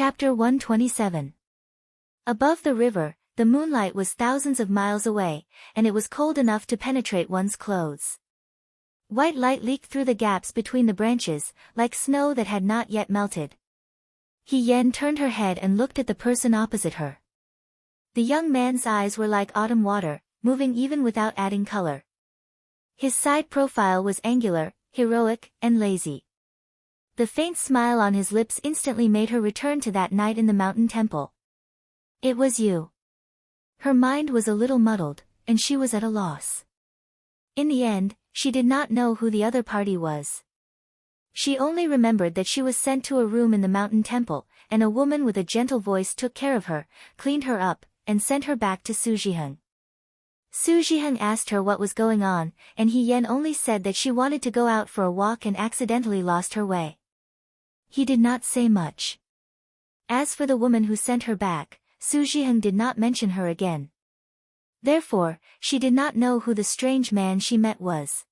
Chapter 127. Above the river, the moonlight was thousands of miles away, and it was cold enough to penetrate one's clothes. White light leaked through the gaps between the branches, like snow that had not yet melted. Yen turned her head and looked at the person opposite her. The young man's eyes were like autumn water, moving even without adding color. His side profile was angular, heroic, and lazy. The faint smile on his lips instantly made her return to that night in the mountain temple. It was you. Her mind was a little muddled, and she was at a loss. In the end, she did not know who the other party was. She only remembered that she was sent to a room in the mountain temple, and a woman with a gentle voice took care of her, cleaned her up, and sent her back to Su Jiheng. Su Jiheng asked her what was going on, and Yen only said that she wanted to go out for a walk and accidentally lost her way. He did not say much. As for the woman who sent her back, Su Jiheng did not mention her again. Therefore, she did not know who the strange man she met was.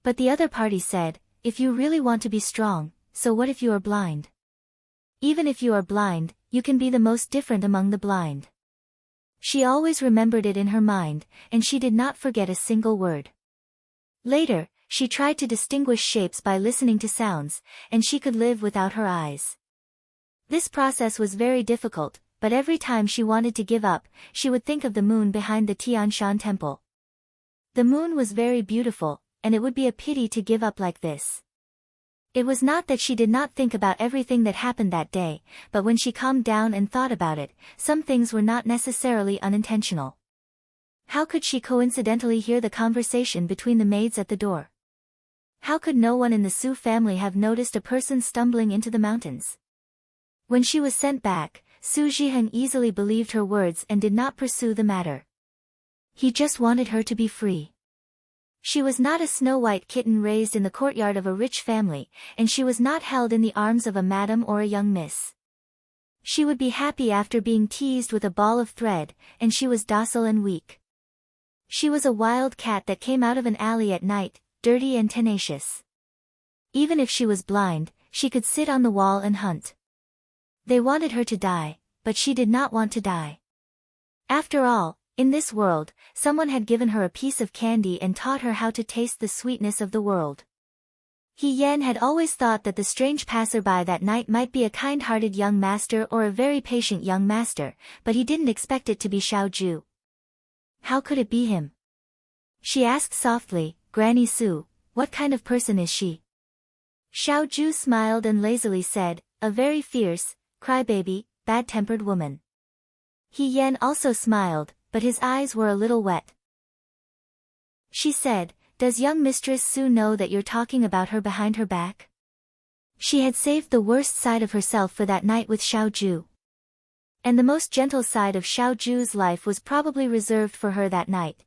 But the other party said, "If you really want to be strong, so what if you are blind? Even if you are blind, you can be the most different among the blind." She always remembered it in her mind, and she did not forget a single word. Later, she tried to distinguish shapes by listening to sounds, and she could live without her eyes. This process was very difficult, but every time she wanted to give up, she would think of the moon behind the Tianshan temple. The moon was very beautiful, and it would be a pity to give up like this. It was not that she did not think about everything that happened that day, but when she calmed down and thought about it, some things were not necessarily unintentional. How could she coincidentally hear the conversation between the maids at the door? How could no one in the Su family have noticed a person stumbling into the mountains? When she was sent back, Su Jiheng easily believed her words and did not pursue the matter. He just wanted her to be free. She was not a snow-white kitten raised in the courtyard of a rich family, and she was not held in the arms of a madam or a young miss. She would be happy after being teased with a ball of thread, and she was docile and weak. She was a wild cat that came out of an alley at night, dirty and tenacious. Even if she was blind, she could sit on the wall and hunt. They wanted her to die, but she did not want to die. After all, in this world, someone had given her a piece of candy and taught her how to taste the sweetness of the world. Yen had always thought that the strange passerby that night might be a kind-hearted young master or a very patient young master, but he didn't expect it to be Xiaoju. How could it be him? She asked softly, "Granny Su, what kind of person is she?" Xiaoju smiled and lazily said, "A very fierce, crybaby, bad-tempered woman." Yen also smiled, but his eyes were a little wet. She said, "Does young Mistress Su know that you're talking about her behind her back?" She had saved the worst side of herself for that night with Xiaoju. And the most gentle side of Xiaoju's life was probably reserved for her that night.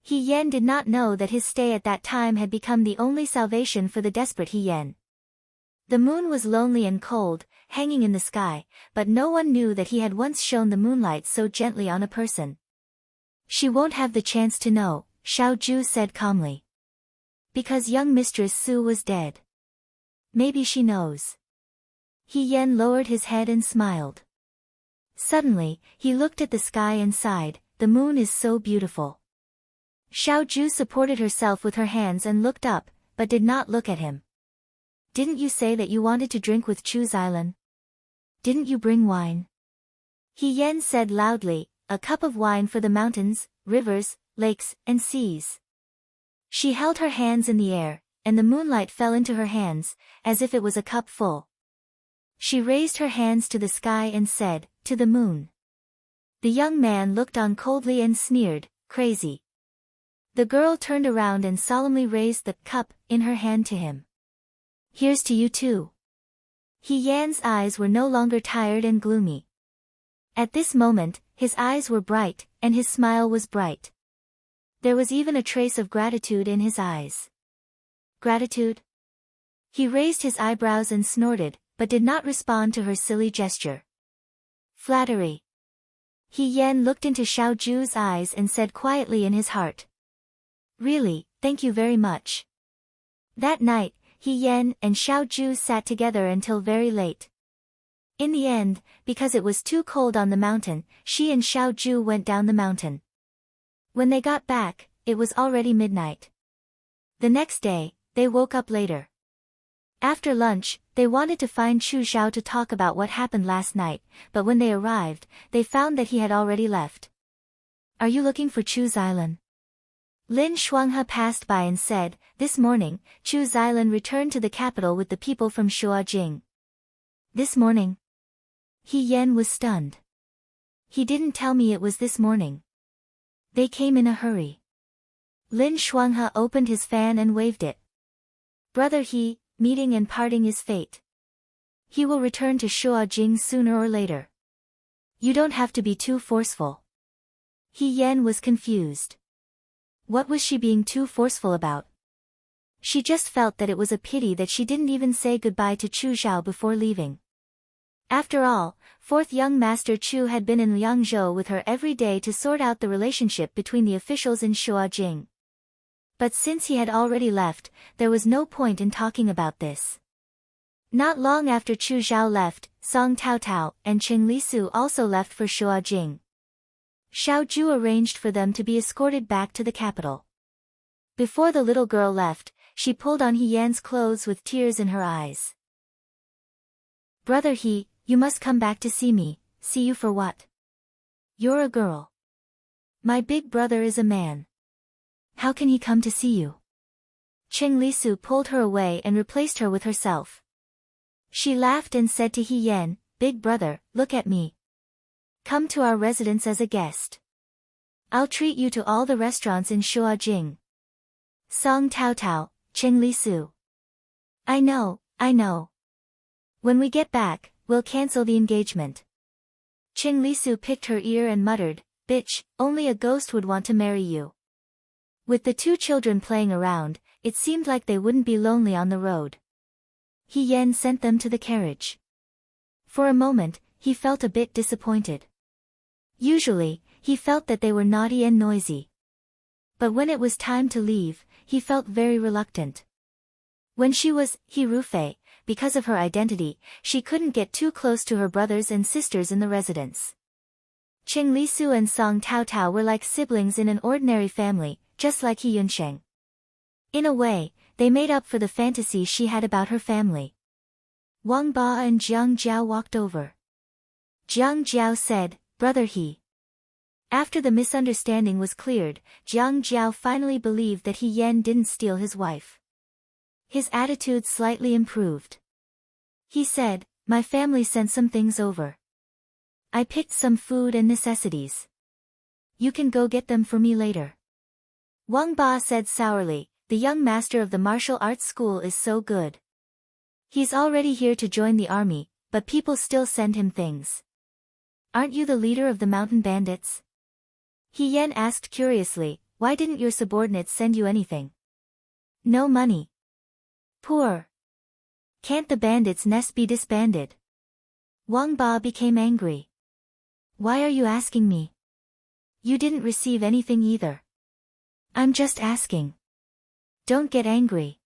Yen did not know that his stay at that time had become the only salvation for the desperate Yen. The moon was lonely and cold, hanging in the sky, but no one knew that he had once shone the moonlight so gently on a person. "She won't have the chance to know," Xiaoju said calmly. "Because young Mistress Su was dead. Maybe she knows." Yen lowered his head and smiled. Suddenly, he looked at the sky and sighed, "The moon is so beautiful." Xiaoju supported herself with her hands and looked up, but did not look at him. "Didn't you say that you wanted to drink with Chu Xilan? Didn't you bring wine?" Yen said loudly, "A cup of wine for the mountains, rivers, lakes, and seas." She held her hands in the air, and the moonlight fell into her hands, as if it was a cup full. She raised her hands to the sky and said, "To the moon." The young man looked on coldly and sneered, "Crazy." The girl turned around and solemnly raised the cup in her hand to him. "Here's to you too." Yen's eyes were no longer tired and gloomy. At this moment, his eyes were bright, and his smile was bright. There was even a trace of gratitude in his eyes. "Gratitude?" He raised his eyebrows and snorted, but did not respond to her silly gesture. "Flattery." Yen looked into Xiaoju's eyes and said quietly in his heart, "Really, thank you very much." That night, Yen and Xiaoju sat together until very late. In the end, because it was too cold on the mountain, she and Xiao Ju went down the mountain. When they got back, it was already midnight. The next day, they woke up later. After lunch, they wanted to find Chu Xiao to talk about what happened last night, but when they arrived, they found that he had already left. Are you looking for Chu Xilan? Lin Shuanghe passed by and said, this morning, Chu Xilan returned to the capital with the people from Shuajing. This morning? He Yan was stunned. He didn't tell me it was this morning. They came in a hurry. Lin Shuanghe opened his fan and waved it. Brother He, meeting and parting is fate. He will return to Shuajing sooner or later. You don't have to be too forceful. He Yan was confused. What was she being too forceful about? She just felt that it was a pity that she didn't even say goodbye to Chu Xiao before leaving. After all, fourth young master Chu had been in Liangzhou with her every day to sort out the relationship between the officials in Shuajing. But since he had already left, there was no point in talking about this. Not long after Chu Xiao left, Song Taotao and Qing Lisu also left for Shuajing. Xiao Ju arranged for them to be escorted back to the capital. Before the little girl left, she pulled on He Yan's clothes with tears in her eyes. Brother He, you must come back to see me. See you for what? You're a girl. My big brother is a man. How can he come to see you? Qing Lisu pulled her away and replaced her with herself. She laughed and said to He Yan, big brother, look at me. Come to our residence as a guest. I'll treat you to all the restaurants in Shuajing. Song Taotao, Qing Lisu. I know. When we get back, we'll cancel the engagement. Qing Lisu picked her ear and muttered, bitch, only a ghost would want to marry you. With the two children playing around, it seemed like they wouldn't be lonely on the road. He Yan sent them to the carriage. For a moment, he felt a bit disappointed. Usually, he felt that they were naughty and noisy. But when it was time to leave, he felt very reluctant. When she was He Rufei, because of her identity, she couldn't get too close to her brothers and sisters in the residence. Qing Lisu and Song Taotao were like siblings in an ordinary family, just like He Yunsheng. In a way, they made up for the fantasy she had about her family. Wang Ba and Jiang Jiao walked over. Jiang Jiao said, Brother He. After the misunderstanding was cleared, Jiang Jiao finally believed that He Yan didn't steal his wife. His attitude slightly improved. He said, my family sent some things over. I picked some food and necessities. You can go get them for me later. Wang Ba said sourly, the young master of the martial arts school is so good. He's already here to join the army, but people still send him things. Aren't you the leader of the mountain bandits? He Yan asked curiously, why didn't your subordinates send you anything? No money. Poor. Can't the bandits' nest be disbanded? Wang Ba became angry. Why are you asking me? You didn't receive anything either. I'm just asking. Don't get angry.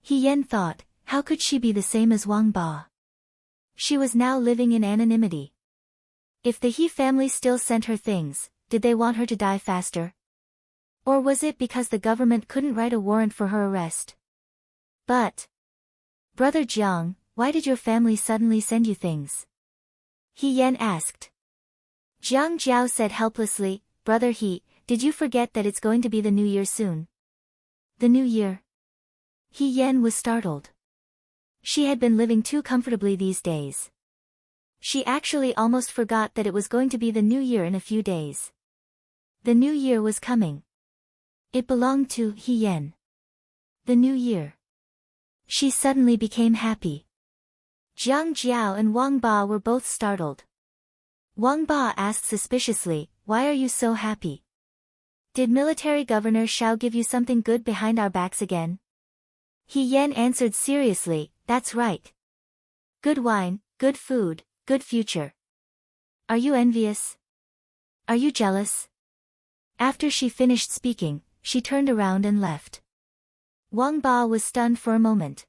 He Yan thought, how could she be the same as Wang Ba? She was now living in anonymity. If the He family still sent her things, did they want her to die faster? Or was it because the government couldn't write a warrant for her arrest? But, Brother Jiang, why did your family suddenly send you things? He Yan asked. Jiang Jiao said helplessly, Brother He, did you forget that it's going to be the new year soon? The new year? He Yan was startled. She had been living too comfortably these days. She actually almost forgot that it was going to be the new year in a few days. The new year was coming. It belonged to He Yan. The new year. She suddenly became happy. Jiang Jiao and Wang Ba were both startled. Wang Ba asked suspiciously, why are you so happy? Did military governor Xiao give you something good behind our backs again? He Yan answered seriously, that's right. Good wine, good food, good future. Are you envious? Are you jealous? After she finished speaking, she turned around and left. Wang Ba was stunned for a moment.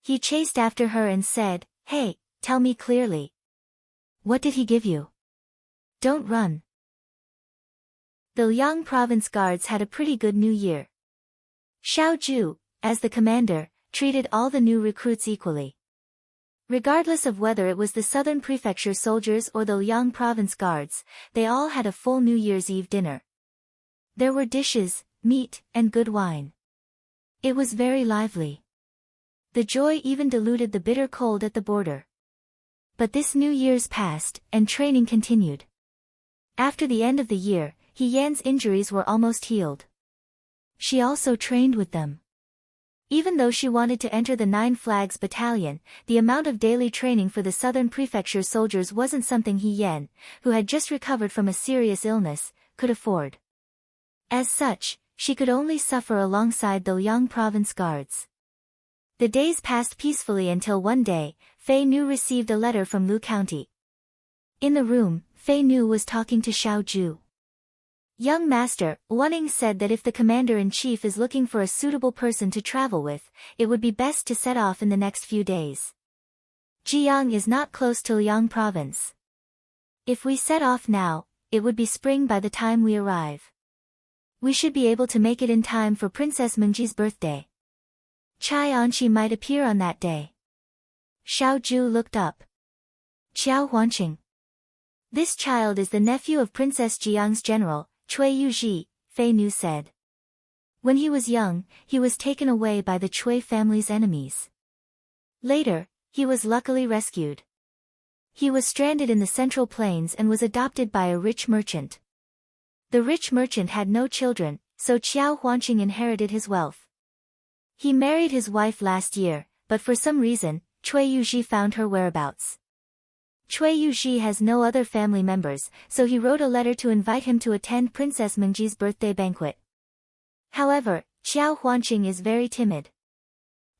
He chased after her and said, hey, tell me clearly. What did he give you? Don't run. The Liang province guards had a pretty good new year. Xiao Ju, as the commander, treated all the new recruits equally. Regardless of whether it was the southern prefecture soldiers or the Liang province guards, they all had a full New Year's Eve dinner. There were dishes, meat, and good wine. It was very lively. The joy even diluted the bitter cold at the border. But this New Year's passed, and training continued. After the end of the year, He Yan's injuries were almost healed. She also trained with them. Even though she wanted to enter the 9 Flags Battalion, the amount of daily training for the southern prefecture soldiers wasn't something He Yan, who had just recovered from a serious illness, could afford. As such, she could only suffer alongside the Liang province guards. The days passed peacefully until one day, Fei Nu received a letter from Lu County. In the room, Fei Nu was talking to Xiao Ju. Young Master, Wanning said that if the commander-in-chief is looking for a suitable person to travel with, it would be best to set off in the next few days. Jiang is not close to Liang province. If we set off now, it would be spring by the time we arrive. We should be able to make it in time for Princess Mengji's birthday. Chai Anqi might appear on that day. Xiao Ju looked up. Qiao Huanqing. This child is the nephew of Princess Jiang's general, Cui Yuji, Fei Nu said. When he was young, he was taken away by the Cui family's enemies. Later, he was luckily rescued. He was stranded in the Central Plains and was adopted by a rich merchant. The rich merchant had no children, so Qiao Huanqing inherited his wealth. He married his wife last year, but for some reason, Cui Yuji found her whereabouts. Cui Yuji has no other family members, so he wrote a letter to invite him to attend Princess Mengji's birthday banquet. However, Qiao Huanqing is very timid.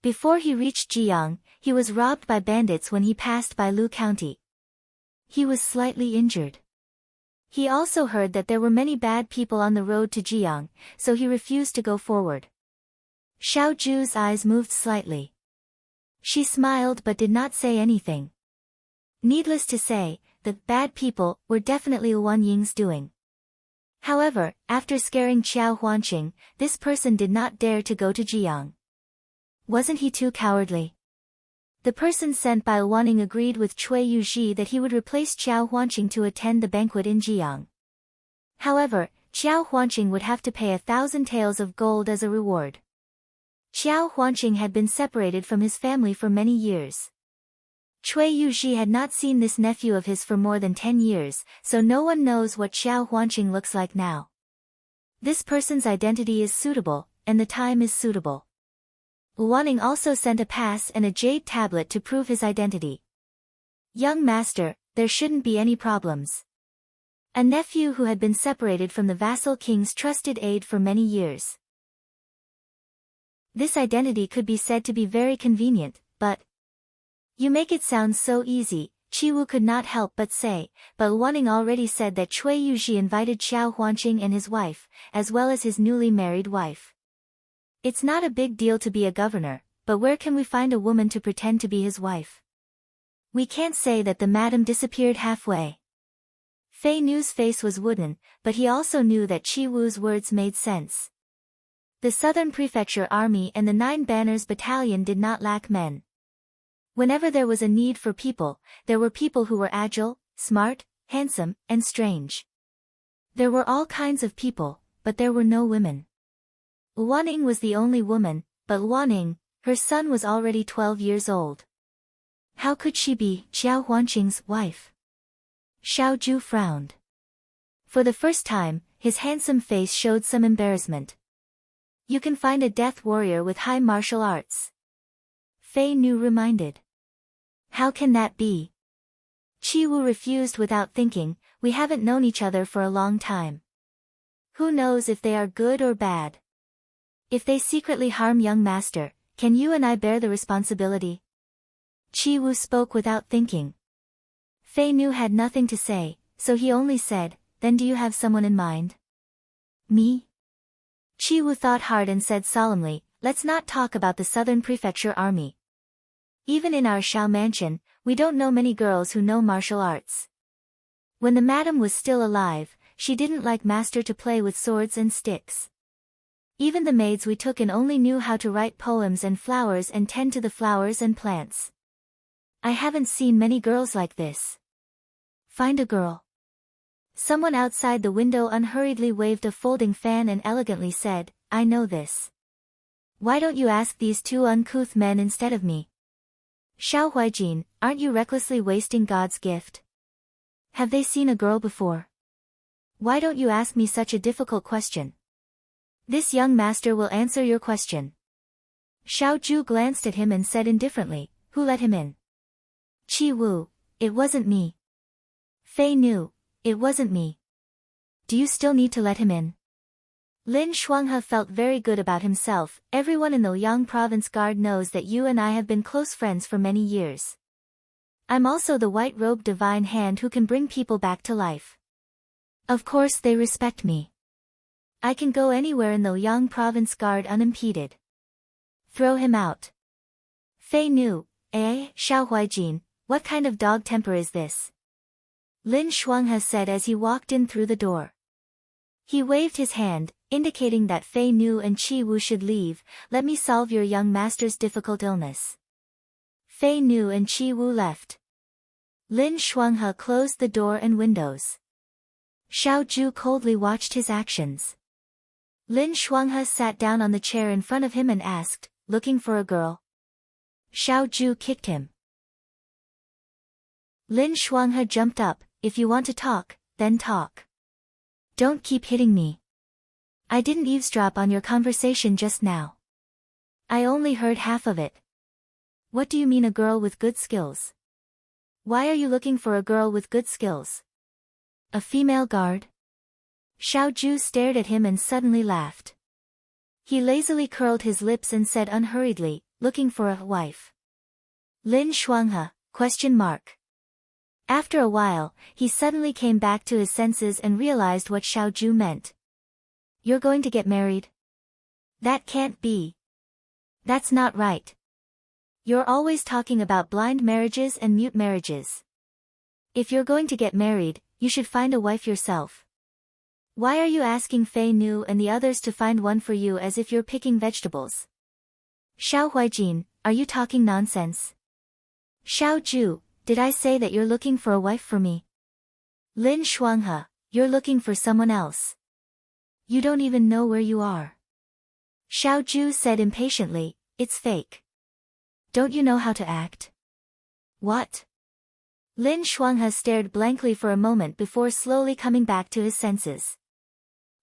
Before he reached Jiang, he was robbed by bandits when he passed by Lu County. He was slightly injured. He also heard that there were many bad people on the road to Jiang, so he refused to go forward. Xiao Ju's eyes moved slightly. She smiled but did not say anything. Needless to say, the bad people were definitely Wan Ying's doing. However, after scaring Qiao Huanqing, this person did not dare to go to Jiang. Wasn't he too cowardly? The person sent by Wanning agreed with Cui Yuji that he would replace Qiao Huanqing to attend the banquet in Jiang. However, Qiao Huanqing would have to pay 1,000 taels of gold as a reward. Qiao Huanqing had been separated from his family for many years. Cui Yuji had not seen this nephew of his for more than 10 years, so no one knows what Qiao Huanqing looks like now. This person's identity is suitable, and the time is suitable. Wanning also sent a pass and a jade tablet to prove his identity. Young master, there shouldn't be any problems. A nephew who had been separated from the vassal king's trusted aide for many years. This identity could be said to be very convenient, but... You make it sound so easy, Chiwu could not help but say, but Wanning already said that Cui Yuji invited Qiao Huanqing and his wife, as well as his newly married wife. It's not a big deal to be a governor, but where can we find a woman to pretend to be his wife? We can't say that the madam disappeared halfway. Fei Nu's face was wooden, but he also knew that Chiwu's words made sense. The Southern Prefecture Army and the 9 Banners Battalion did not lack men. Whenever there was a need for people, there were people who were agile, smart, handsome, and strange. There were all kinds of people, but there were no women. Wanning was the only woman, but Wanning, her son was already 12 years old. How could she be Qiao Huanqing's wife? Xiao Ju frowned. For the first time, his handsome face showed some embarrassment. You can find a death warrior with high martial arts. Fei Nu reminded. How can that be? Chiwu refused without thinking, we haven't known each other for a long time. Who knows if they are good or bad? If they secretly harm young master, can you and I bear the responsibility? Chiwu spoke without thinking. Fei Nu had nothing to say, so he only said, then do you have someone in mind? Me? Chiwu thought hard and said solemnly, let's not talk about the Southern Prefecture Army. Even in our Shao mansion, we don't know many girls who know martial arts. When the madam was still alive, she didn't like master to play with swords and sticks. Even the maids we took in only knew how to write poems and flowers and tend to the flowers and plants. I haven't seen many girls like this. Find a girl. Someone outside the window unhurriedly waved a folding fan and elegantly said, I know this. Why don't you ask these two uncouth men instead of me? Xiao Huijin, aren't you recklessly wasting God's gift? Have they seen a girl before? Why don't you ask me such a difficult question? This young master will answer your question. Xiao Ju glanced at him and said indifferently, who let him in? Qi Wu, it wasn't me. Fei Nu, it wasn't me. Do you still need to let him in? Lin Shuanghe felt very good about himself. Everyone in the Liang province guard knows that you and I have been close friends for many years. I'm also the white-robed divine hand who can bring people back to life. Of course they respect me. I can go anywhere in the Liang province guard unimpeded. Throw him out. Fei Nu, Xiao Huijin, what kind of dog temper is this? Lin Shuanghe said as he walked in through the door. He waved his hand, indicating that Fei Nu and Qi Wu should leave. Let me solve your young master's difficult illness. Fei Nu and Qi Wu left. Lin Shuanghe closed the door and windows. Xiao Ju coldly watched his actions. Lin Shuanghe sat down on the chair in front of him and asked, looking for a girl? Xiao Ju kicked him. Lin Shuanghe jumped up, if you want to talk, then talk. Don't keep hitting me. I didn't eavesdrop on your conversation just now. I only heard half of it. What do you mean a girl with good skills? Why are you looking for a girl with good skills? A female guard? Xiao Ju stared at him and suddenly laughed. He lazily curled his lips and said unhurriedly, looking for a wife. Lin Shuanghe, ? After a while, he suddenly came back to his senses and realized what Xiao Ju meant. You're going to get married? That can't be. That's not right. You're always talking about blind marriages and mute marriages. If you're going to get married, you should find a wife yourself. Why are you asking Fei Nu and the others to find one for you as if you're picking vegetables? Xiao Huijin, are you talking nonsense? Xiao Ju, did I say that you're looking for a wife for me? Lin Shuanghe, you're looking for someone else. You don't even know where you are. Xiao Ju said impatiently, it's fake. Don't you know how to act? What? Lin Shuanghe stared blankly for a moment before slowly coming back to his senses.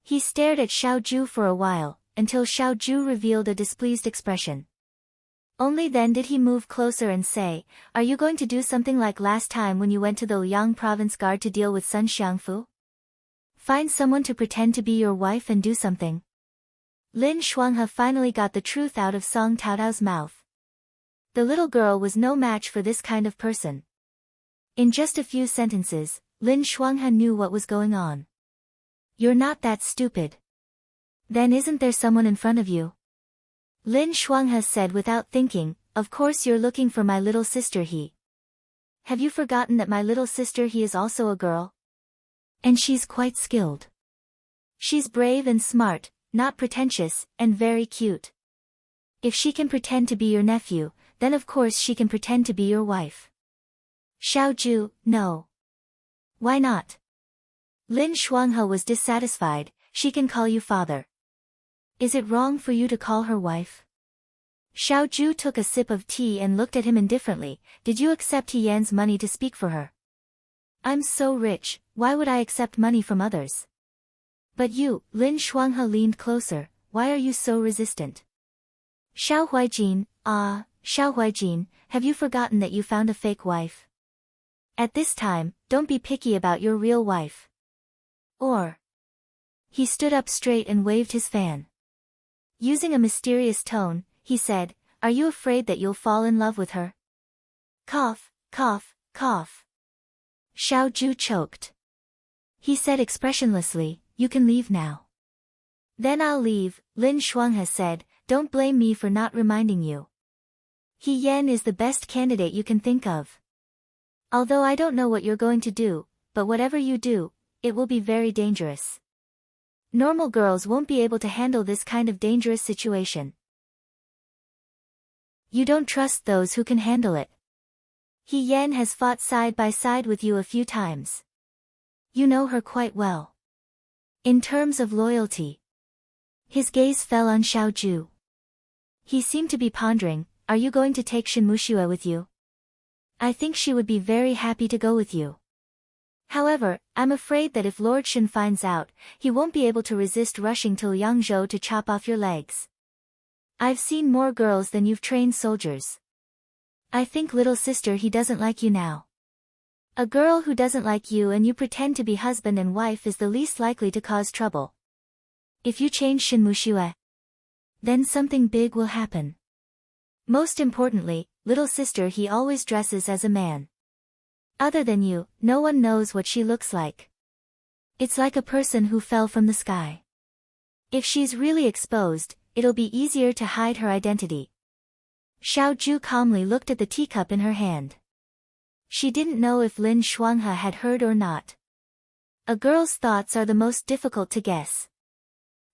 He stared at Xiao Ju for a while, until Xiao Ju revealed a displeased expression. Only then did he move closer and say, are you going to do something like last time when you went to the Liang province guard to deal with Sun Xiangfu? Find someone to pretend to be your wife and do something. Lin Shuanghe finally got the truth out of Song Taotao's mouth. The little girl was no match for this kind of person. In just a few sentences, Lin Shuanghe knew what was going on. You're not that stupid. Then isn't there someone in front of you? Lin Shuanghe said without thinking, of course you're looking for my little sister He. Have you forgotten that my little sister He is also a girl? And she's quite skilled. She's brave and smart, not pretentious, and very cute. If she can pretend to be your nephew, then of course she can pretend to be your wife. Xiao Ju, no. Why not? Lin Shuanghe was dissatisfied, she can call you father. Is it wrong for you to call her wife? Xiao Ju took a sip of tea and looked at him indifferently, did you accept He Yan's money to speak for her? I'm so rich, why would I accept money from others? But you, Lin Shuanghe leaned closer, why are you so resistant? Xiao Huijin, Xiao Huijin, have you forgotten that you found a fake wife? At this time, don't be picky about your real wife. Or. He stood up straight and waved his fan. Using a mysterious tone, he said, are you afraid that you'll fall in love with her? Cough, cough, cough. Xiao Ju choked. He said expressionlessly, you can leave now. Then I'll leave, Lin Shuanghe said, don't blame me for not reminding you. He Yan is the best candidate you can think of. Although I don't know what you're going to do, but whatever you do, it will be very dangerous. Normal girls won't be able to handle this kind of dangerous situation. You don't trust those who can handle it. He Yan has fought side by side with you a few times. You know her quite well. In terms of loyalty. His gaze fell on Xiaoju. He seemed to be pondering, are you going to take Shin Muxue with you? I think she would be very happy to go with you. However, I'm afraid that if Lord Shin finds out, he won't be able to resist rushing to Yangzhou to chop off your legs. I've seen more girls than you've trained soldiers. I think little sister he doesn't like you now. A girl who doesn't like you and you pretend to be husband and wife is the least likely to cause trouble. If you change Shin Muxue, then something big will happen. Most importantly, little sister he always dresses as a man. Other than you, no one knows what she looks like. It's like a person who fell from the sky. If she's really exposed, it'll be easier to hide her identity. Xiaoju calmly looked at the teacup in her hand. She didn't know if Lin Shuanghe had heard or not. A girl's thoughts are the most difficult to guess.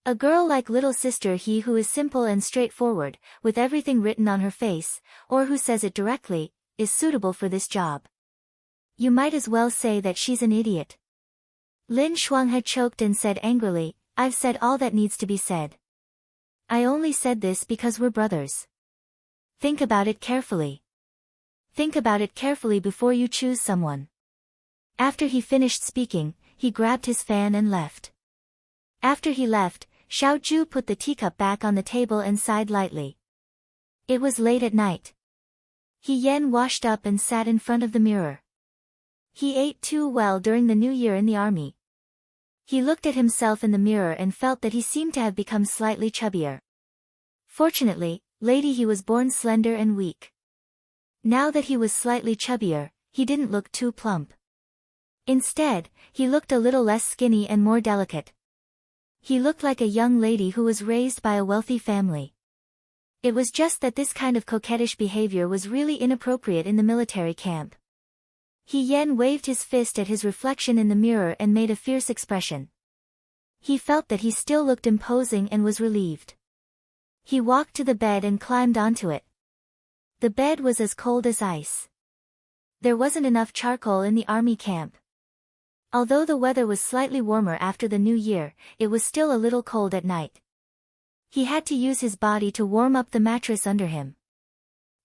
A girl like little sister he who is simple and straightforward, with everything written on her face, or who says it directly, is suitable for this job. You might as well say that she's an idiot. Lin Shuanghe choked and said angrily, I've said all that needs to be said. I only said this because we're brothers. Think about it carefully. Think about it carefully before you choose someone. After he finished speaking, he grabbed his fan and left. After he left, Xiaoju put the teacup back on the table and sighed lightly. It was late at night. He Yan washed up and sat in front of the mirror. He ate too well during the New Year in the army. He looked at himself in the mirror and felt that he seemed to have become slightly chubbier. Fortunately, lady he was born slender and weak. Now that he was slightly chubbier, he didn't look too plump. Instead, he looked a little less skinny and more delicate. He looked like a young lady who was raised by a wealthy family. It was just that this kind of coquettish behavior was really inappropriate in the military camp. He Yan waved his fist at his reflection in the mirror and made a fierce expression. He felt that he still looked imposing and was relieved. He walked to the bed and climbed onto it. The bed was as cold as ice. There wasn't enough charcoal in the army camp. Although the weather was slightly warmer after the New Year, it was still a little cold at night. He had to use his body to warm up the mattress under him.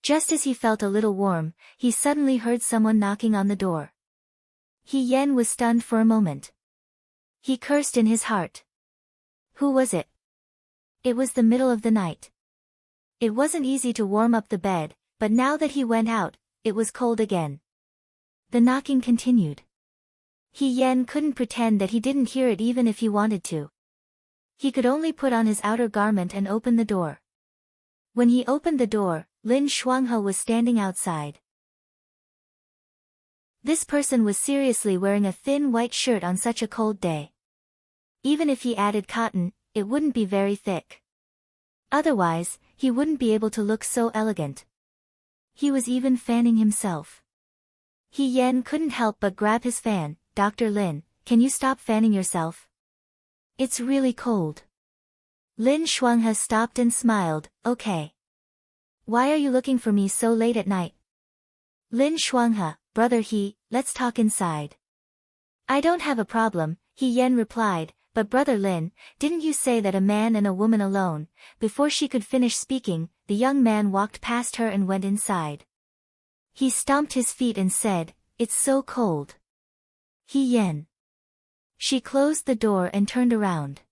Just as he felt a little warm, he suddenly heard someone knocking on the door. He Yan was stunned for a moment. He cursed in his heart. Who was it? It was the middle of the night. It wasn't easy to warm up the bed, but now that he went out, it was cold again. The knocking continued. He Yan couldn't pretend that he didn't hear it even if he wanted to. He could only put on his outer garment and open the door. When he opened the door, Lin Shuanghe was standing outside. This person was seriously wearing a thin white shirt on such a cold day. Even if he added cotton, it wouldn't be very thick. Otherwise, he wouldn't be able to look so elegant. He was even fanning himself. He Yan couldn't help but grab his fan. Dr. Lin, can you stop fanning yourself? It's really cold. Lin Shuanghe stopped and smiled, okay. Why are you looking for me so late at night? Lin Shuanghe, brother He, let's talk inside. I don't have a problem, He Yan replied, but brother Lin, didn't you say that a man and a woman alone? Before she could finish speaking, the young man walked past her and went inside. He stomped his feet and said, it's so cold. He Yan. She closed the door and turned around.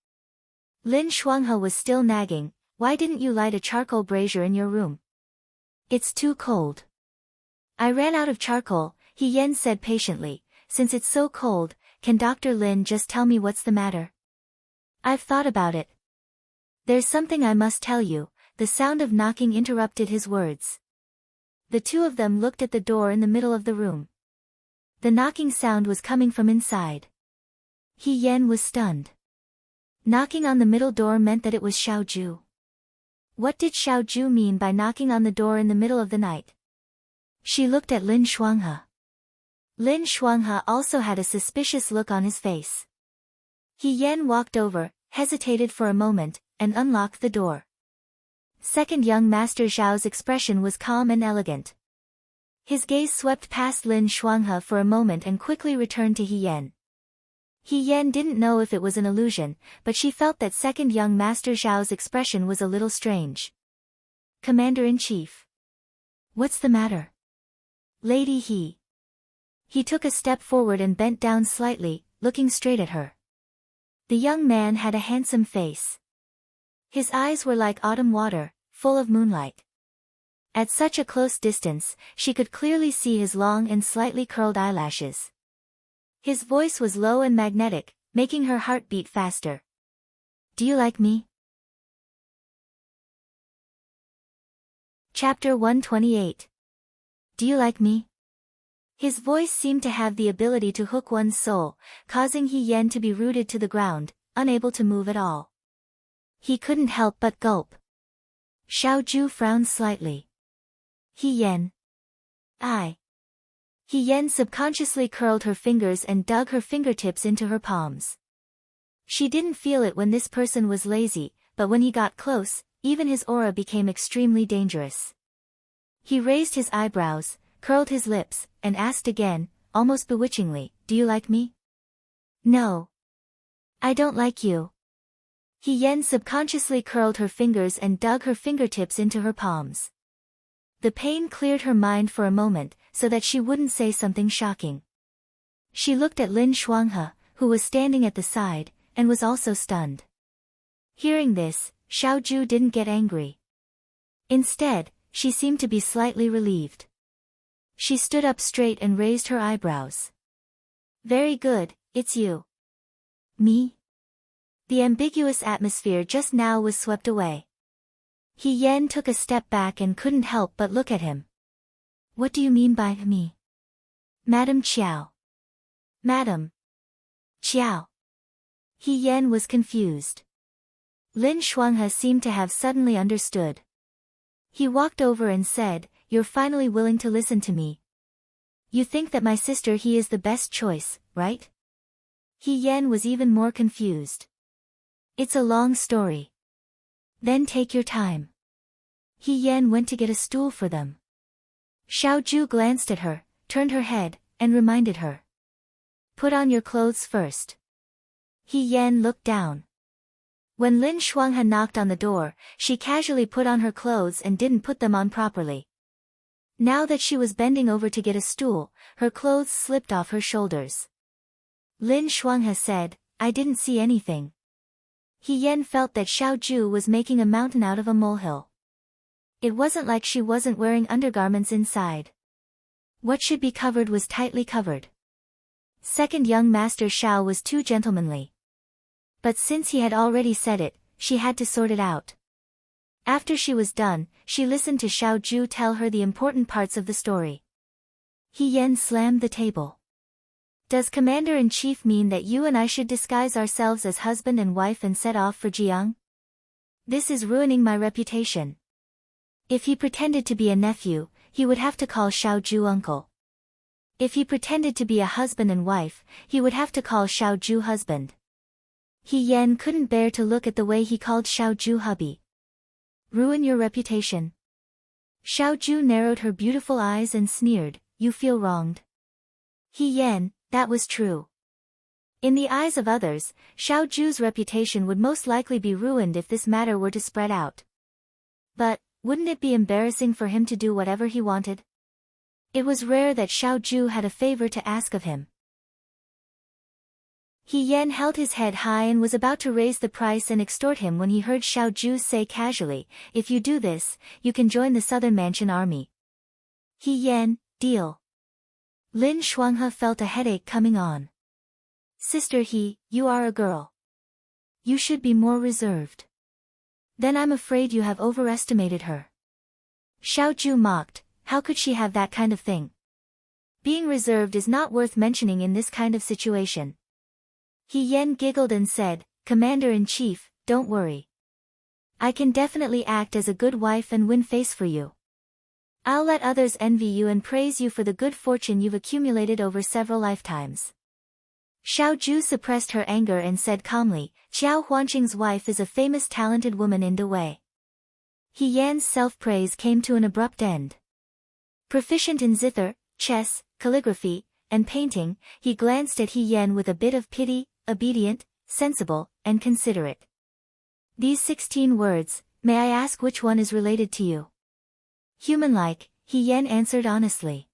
Lin Shuanghe was still nagging, why didn't you light a charcoal brazier in your room? It's too cold. I ran out of charcoal, He Yan said patiently, since it's so cold, can Dr. Lin just tell me what's the matter? I've thought about it. There's something I must tell you, the sound of knocking interrupted his words. The two of them looked at the door in the middle of the room. The knocking sound was coming from inside. He Yan was stunned. Knocking on the middle door meant that it was Xiaoju. What did Xiao Zhu mean by knocking on the door in the middle of the night? She looked at Lin Shuanghe. Lin Shuanghe also had a suspicious look on his face. He Yan walked over, hesitated for a moment, and unlocked the door. Second young master Zhao's expression was calm and elegant. His gaze swept past Lin Shuanghe for a moment and quickly returned to He Yan. He Yan didn't know if it was an illusion, but she felt that second young master Zhao's expression was a little strange. Commander-in-Chief. What's the matter? Lady He. He took a step forward and bent down slightly, looking straight at her. The young man had a handsome face. His eyes were like autumn water, full of moonlight. At such a close distance, she could clearly see his long and slightly curled eyelashes. His voice was low and magnetic, making her heart beat faster. Do you like me? Chapter 128. Do you like me? His voice seemed to have the ability to hook one's soul, causing He Yan to be rooted to the ground, unable to move at all. He couldn't help but gulp. Xiao Zhu frowned slightly. He Yan. He Yan subconsciously curled her fingers and dug her fingertips into her palms. She didn't feel it when this person was lazy, but when he got close, even his aura became extremely dangerous. He raised his eyebrows, curled his lips, and asked again, almost bewitchingly, do you like me? No. I don't like you. He Yan subconsciously curled her fingers and dug her fingertips into her palms. The pain cleared her mind for a moment, so that she wouldn't say something shocking. She looked at Lin Shuanghe, who was standing at the side, and was also stunned. Hearing this, Xiao Zhu didn't get angry. Instead, she seemed to be slightly relieved. She stood up straight and raised her eyebrows. Very good, it's you. Me? The ambiguous atmosphere just now was swept away. He Yan took a step back and couldn't help but look at him. What do you mean by me? Madam Qiao. Madam Qiao. He Yan was confused. Lin Shuanghe seemed to have suddenly understood. He walked over and said, you're finally willing to listen to me. You think that my sister He is the best choice, right? He Yan was even more confused. It's a long story. Then take your time. He Yan went to get a stool for them. Xiao Zhu glanced at her, turned her head, and reminded her. Put on your clothes first. He Yan looked down. When Lin Shuanghe knocked on the door, she casually put on her clothes and didn't put them on properly. Now that she was bending over to get a stool, her clothes slipped off her shoulders. Lin Shuanghe said, I didn't see anything. He Yan felt that Xiao Zhu was making a mountain out of a molehill. It wasn't like she wasn't wearing undergarments inside. What should be covered was tightly covered. Second young master Xiao was too gentlemanly. But since he had already said it, she had to sort it out. After she was done, she listened to Xiao Zhu tell her the important parts of the story. He Yan slammed the table. Does Commander-in-Chief mean that you and I should disguise ourselves as husband and wife and set off for Jiang? This is ruining my reputation. If he pretended to be a nephew, he would have to call Xiao Zhu uncle. If he pretended to be a husband and wife, he would have to call Xiao Zhu husband. He Yan couldn't bear to look at the way he called Xiao Zhu hubby. Ruin your reputation. Xiao Zhu narrowed her beautiful eyes and sneered, you feel wronged. He Yan, that was true. In the eyes of others, Xiao Zhu's reputation would most likely be ruined if this matter were to spread out. But, wouldn't it be embarrassing for him to do whatever he wanted? It was rare that Xiao Zhu had a favor to ask of him. He Yan held his head high and was about to raise the price and extort him when he heard Xiao Zhu say casually, if you do this, you can join the Southern Mansion army. He Yan, deal. Lin Shuanghe felt a headache coming on. Sister He, you are a girl. You should be more reserved. Then I'm afraid you have overestimated her. Xiao Zhu mocked, how could she have that kind of thing? Being reserved is not worth mentioning in this kind of situation. He Yan giggled and said, Commander-in-Chief, don't worry. I can definitely act as a good wife and win face for you. I'll let others envy you and praise you for the good fortune you've accumulated over several lifetimes. Xiaoju suppressed her anger and said calmly, Xiao Huanqing's wife is a famous talented woman in the way. He Yan's self-praise came to an abrupt end. Proficient in zither, chess, calligraphy, and painting, he glanced at He Yan with a bit of pity, obedient, sensible, and considerate. These 16 words, may I ask which one is related to you? Human-like, He Yan answered honestly.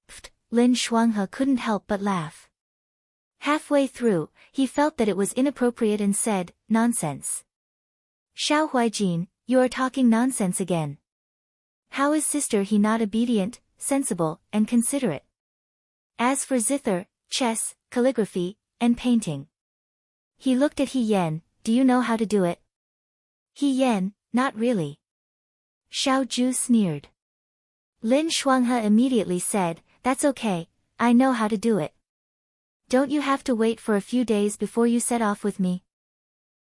Pfft, Lin Shuanghe couldn't help but laugh. Halfway through, he felt that it was inappropriate and said, nonsense. Xiao Huaijin, you are talking nonsense again. How is sister He not obedient, sensible, and considerate? As for zither, chess, calligraphy, and painting. He looked at He Yan, do you know how to do it? He Yan, not really. Xiaoju sneered. Lin Shuanghe immediately said, that's okay, I know how to do it. Don't you have to wait for a few days before you set off with me?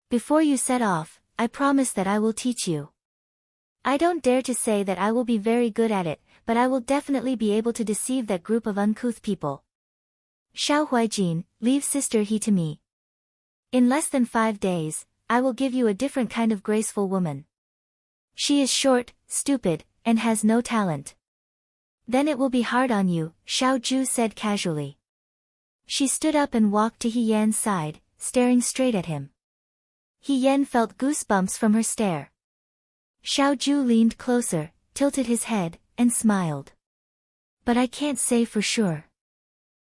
Before you set off, I promise that I will teach you. I don't dare to say that I will be very good at it, but I will definitely be able to deceive that group of uncouth people. Xiao Huaijin, leave sister He to me. In less than 5 days, I will give you a different kind of graceful woman. She is short, stupid, and has no talent. Then it will be hard on you, Xiaoju said casually. She stood up and walked to He Yan's side, staring straight at him. He Yan felt goosebumps from her stare. Xiaoju leaned closer, tilted his head, and smiled. But I can't say for sure.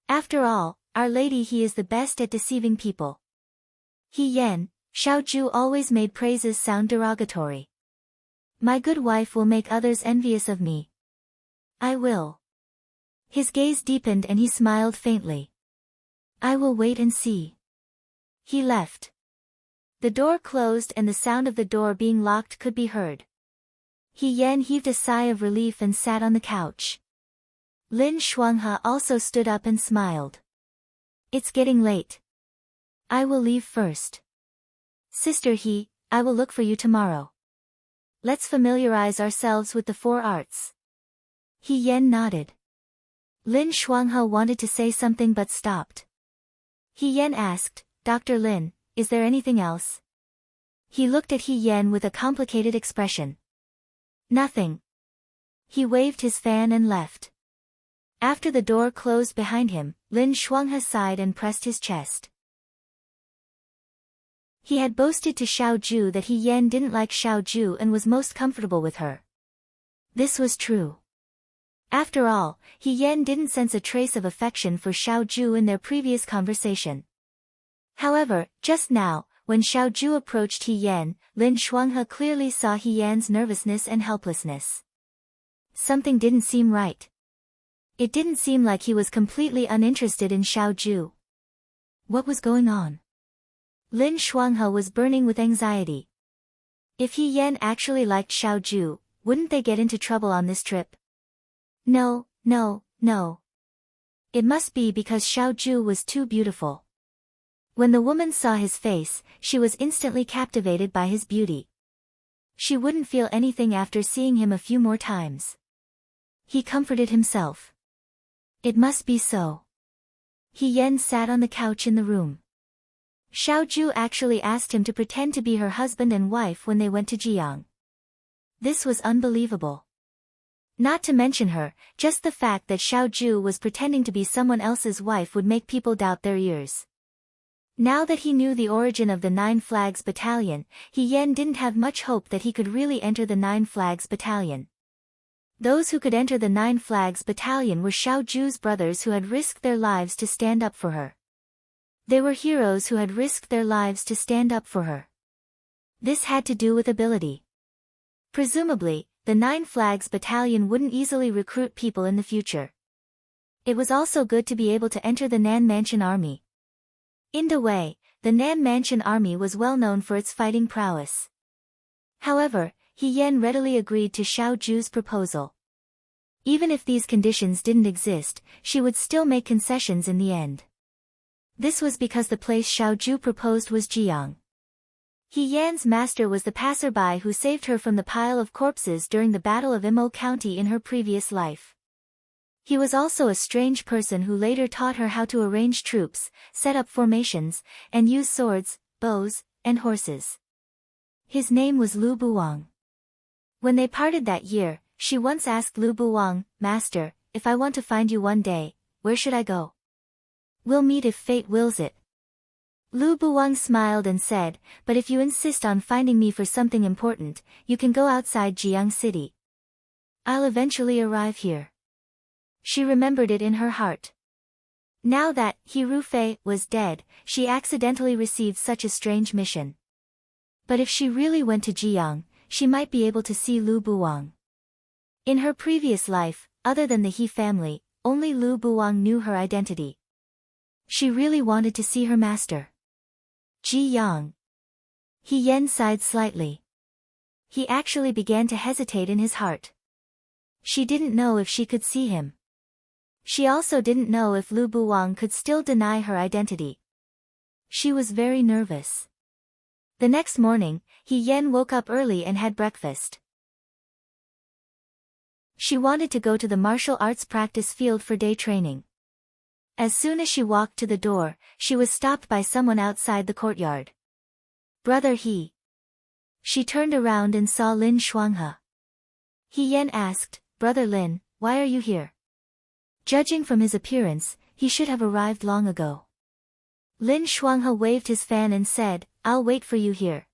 After all, Our Lady He is the best at deceiving people. He Yan, Xiaoju always made praises sound derogatory. My good wife will make others envious of me. I will. His gaze deepened and he smiled faintly. I will wait and see. He left. The door closed and the sound of the door being locked could be heard. He Yan heaved a sigh of relief and sat on the couch. Lin Shuanghe also stood up and smiled. It's getting late. I will leave first. Sister He, I will look for you tomorrow. Let's familiarize ourselves with the 4 arts. He Yan nodded. Lin Shuanghe wanted to say something but stopped. He Yan asked, Dr. Lin, is there anything else? He looked at He Yan with a complicated expression. Nothing. He waved his fan and left. After the door closed behind him, Lin Shuanghe sighed and pressed his chest. He had boasted to Xiaoju that He Yan didn't like Xiaoju and was most comfortable with her. This was true. After all, He Yan didn't sense a trace of affection for Xiaoju in their previous conversation. However, just now, when Xiaoju approached He Yan, Lin Shuanghe clearly saw He Yan's nervousness and helplessness. Something didn't seem right. It didn't seem like he was completely uninterested in Xiaoju. What was going on? Lin Shuanghe was burning with anxiety. If He Yan actually liked Xiaoju, wouldn't they get into trouble on this trip? No. It must be because Xiaoju was too beautiful. When the woman saw his face, she was instantly captivated by his beauty. She wouldn't feel anything after seeing him a few more times. He comforted himself. It must be so. He Yan sat on the couch in the room. Xiaoju actually asked him to pretend to be her husband and wife when they went to Jiang. This was unbelievable. Not to mention her, just the fact that Xiaoju was pretending to be someone else's wife would make people doubt their ears. Now that he knew the origin of the 9 Flags Battalion, He Yan didn't have much hope that he could really enter the 9 Flags Battalion. Those who could enter the 9 Flags Battalion were Xiaoju's brothers who had risked their lives to stand up for her. They were heroes who had risked their lives to stand up for her. This had to do with ability. Presumably, the 9 Flags Battalion wouldn't easily recruit people in the future. It was also good to be able to enter the Nan Mansion Army. In a way, the Nan Mansion Army was well known for its fighting prowess. However, He Yan readily agreed to Xiaoju's proposal. Even if these conditions didn't exist, she would still make concessions in the end. This was because the place Xiaoju proposed was Jiang. He Yan's master was the passerby who saved her from the pile of corpses during the Battle of Imo County in her previous life. He was also a strange person who later taught her how to arrange troops, set up formations, and use swords, bows, and horses. His name was Lu Buwang. When they parted that year, she once asked Lu Buwang, "Master, if I want to find you one day, where should I go? We'll meet if fate wills it." Lu Buwang smiled and said, "But if you insist on finding me for something important, you can go outside Jiang City. I'll eventually arrive here." She remembered it in her heart. Now that He Rufei was dead, she accidentally received such a strange mission. But if she really went to Jiang, she might be able to see Lu Buwang. In her previous life, other than the He family, only Lu Buwang knew her identity. She really wanted to see her master. Jiang. He Yan sighed slightly. He actually began to hesitate in his heart. She didn't know if she could see him. She also didn't know if Lu Buwang could still deny her identity. She was very nervous. The next morning, He Yan woke up early and had breakfast. She wanted to go to the martial arts practice field for day training. As soon as she walked to the door, she was stopped by someone outside the courtyard. "Brother He." She turned around and saw Lin Shuanghe. He Yan asked, "Brother Lin, why are you here?" Judging from his appearance, he should have arrived long ago. Lin Shuanghe waved his fan and said, "I'll wait for you here."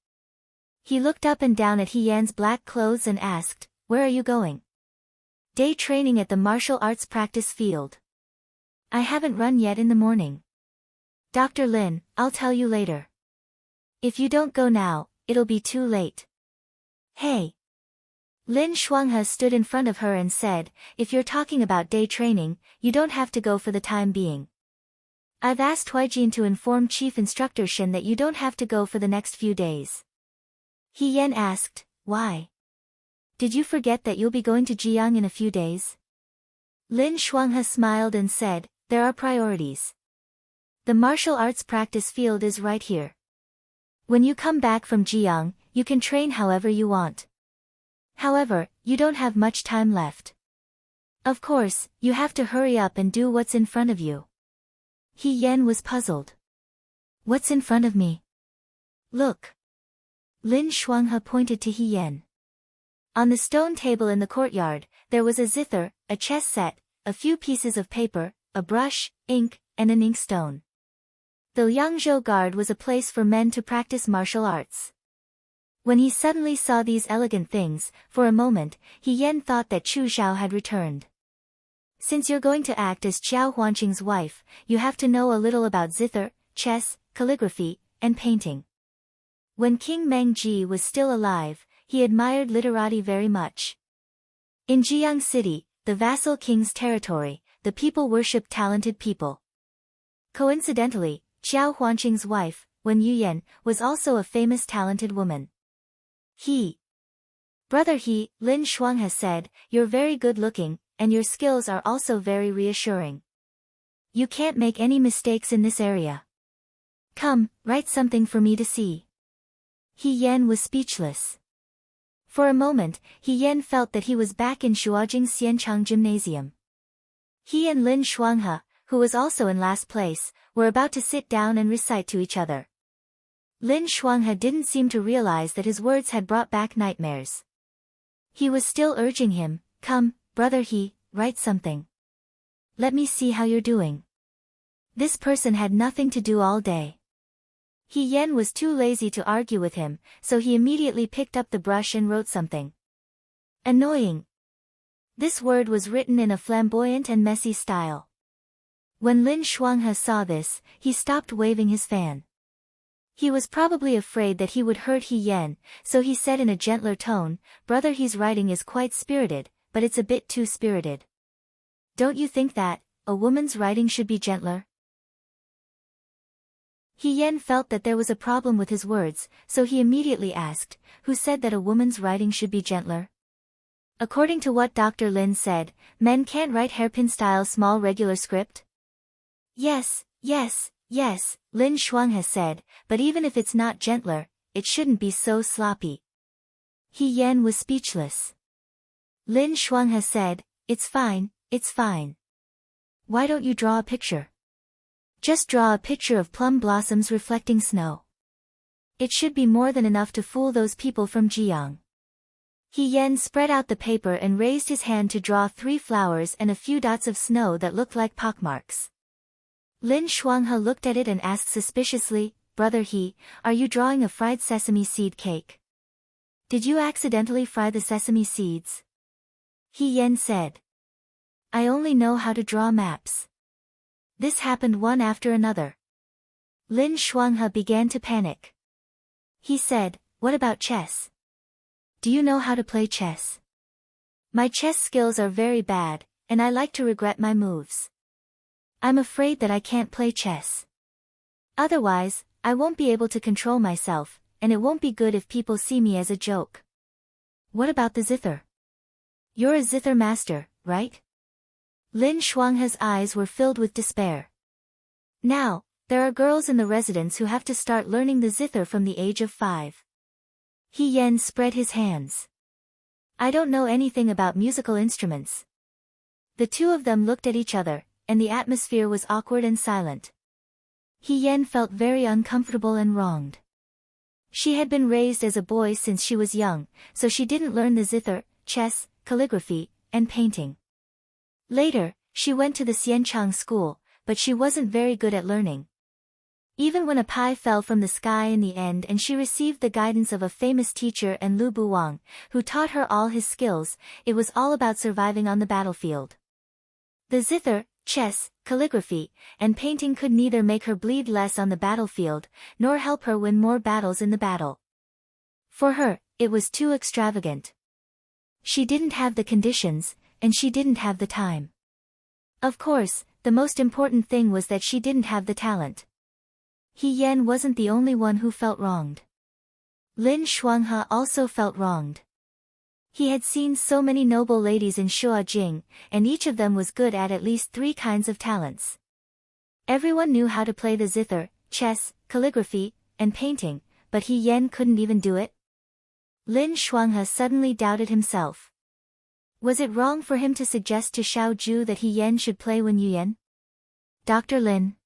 He looked up and down at He Yan's black clothes and asked, "Where are you going?" "Day training at the martial arts practice field. I haven't run yet in the morning." "Dr. Lin, I'll tell you later. If you don't go now, it'll be too late." "Hey." Lin Shuanghe stood in front of her and said, "If you're talking about day training, you don't have to go for the time being. I've asked Huijin to inform Chief Instructor Shen that you don't have to go for the next few days." He Yan asked, "Why? Did you forget that you'll be going to Jiang in a few days?" Lin Shuanghe smiled and said, "There are priorities. The martial arts practice field is right here. When you come back from Jiang, you can train however you want. However, you don't have much time left. Of course, you have to hurry up and do what's in front of you." He Yan was puzzled. "What's in front of me?" "Look." Lin Shuanghe pointed to He Yan. On the stone table in the courtyard, there was a zither, a chess set, a few pieces of paper, a brush, ink, and an inkstone. The Liangzhou Guard was a place for men to practice martial arts. When he suddenly saw these elegant things, for a moment, He Yan thought that Chu Xiao had returned. Since you're going to act as Qiao Huanqing's wife, you have to know a little about zither, chess, calligraphy, and painting. When King Meng Ji was still alive, he admired literati very much. In Jiang City, the vassal king's territory, the people worshipped talented people. Coincidentally, Qiao Huanqing's wife, Wen Yuyan, was also a famous talented woman. Brother He, Lin Shuanghe said, "You're very good looking, and your skills are also very reassuring. You can't make any mistakes in this area. Come, write something for me to see." He Yan was speechless. For a moment, He Yan felt that he was back in Shuojing Xianchang Gymnasium. He and Lin Shuanghe, who was also in last place, were about to sit down and recite to each other. Lin Shuanghe didn't seem to realize that his words had brought back nightmares. He was still urging him, "Come, brother He, write something. Let me see how you're doing." This person had nothing to do all day. He Yan was too lazy to argue with him, so he immediately picked up the brush and wrote something. Annoying. This word was written in a flamboyant and messy style. When Lin Shuanghe saw this, he stopped waving his fan. He was probably afraid that he would hurt He Yan, so he said in a gentler tone, "Brother He's writing is quite spirited, but it's a bit too spirited. Don't you think that a woman's writing should be gentler?" He Yan felt that there was a problem with his words, so he immediately asked, "Who said that a woman's writing should be gentler?" According to what Dr. Lin said, men can't write hairpin-style small regular script? Yes, Lin Shuanghe said, "but even if it's not gentler, it shouldn't be so sloppy. He Yan was speechless. Lin Shuanghe said, it's fine, it's fine. Why don't you draw a picture? Just draw a picture of plum blossoms reflecting snow. It should be more than enough to fool those people from Jiang. He Yan spread out the paper and raised his hand to draw 3 flowers and a few dots of snow that looked like pockmarks. Lin Shuanghe looked at it and asked suspiciously, Brother He, are you drawing a fried sesame seed cake? Did you accidentally fry the sesame seeds? He Yan said. I only know how to draw maps. This happened one after another. Lin Shuanghe began to panic. He said, what about chess? Do you know how to play chess? My chess skills are very bad, and I like to regret my moves. I'm afraid that I can't play chess. Otherwise, I won't be able to control myself, and it won't be good if people see me as a joke. What about the zither? You're a zither master, right? Lin Shuanghe's eyes were filled with despair. Now, there are girls in the residence who have to start learning the zither from the age of 5. He Yan spread his hands. I don't know anything about musical instruments. The two of them looked at each other, and the atmosphere was awkward and silent. He Yan felt very uncomfortable and wronged. She had been raised as a boy since she was young, so she didn't learn the zither, chess, calligraphy, and painting. Later, she went to the Xianchang school, but she wasn't very good at learning. Even when a pie fell from the sky in the end and she received the guidance of a famous teacher and Lu Buwang, who taught her all his skills, it was all about surviving on the battlefield. The zither, chess, calligraphy, and painting could neither make her bleed less on the battlefield, nor help her win more battles in the battle. For her, it was too extravagant. She didn't have the conditions, and she didn't have the time. Of course, the most important thing was that she didn't have the talent. He Yan wasn't the only one who felt wronged. Lin Shuanghe also felt wronged. He had seen so many noble ladies in Shuajing, and each of them was good at least 3 kinds of talents. Everyone knew how to play the zither, chess, calligraphy, and painting, but He Yan couldn't even do it. Lin Shuanghe suddenly doubted himself. Was it wrong for him to suggest to Xiaoju that He Yan should play Wen Yuyan? Dr. Lin.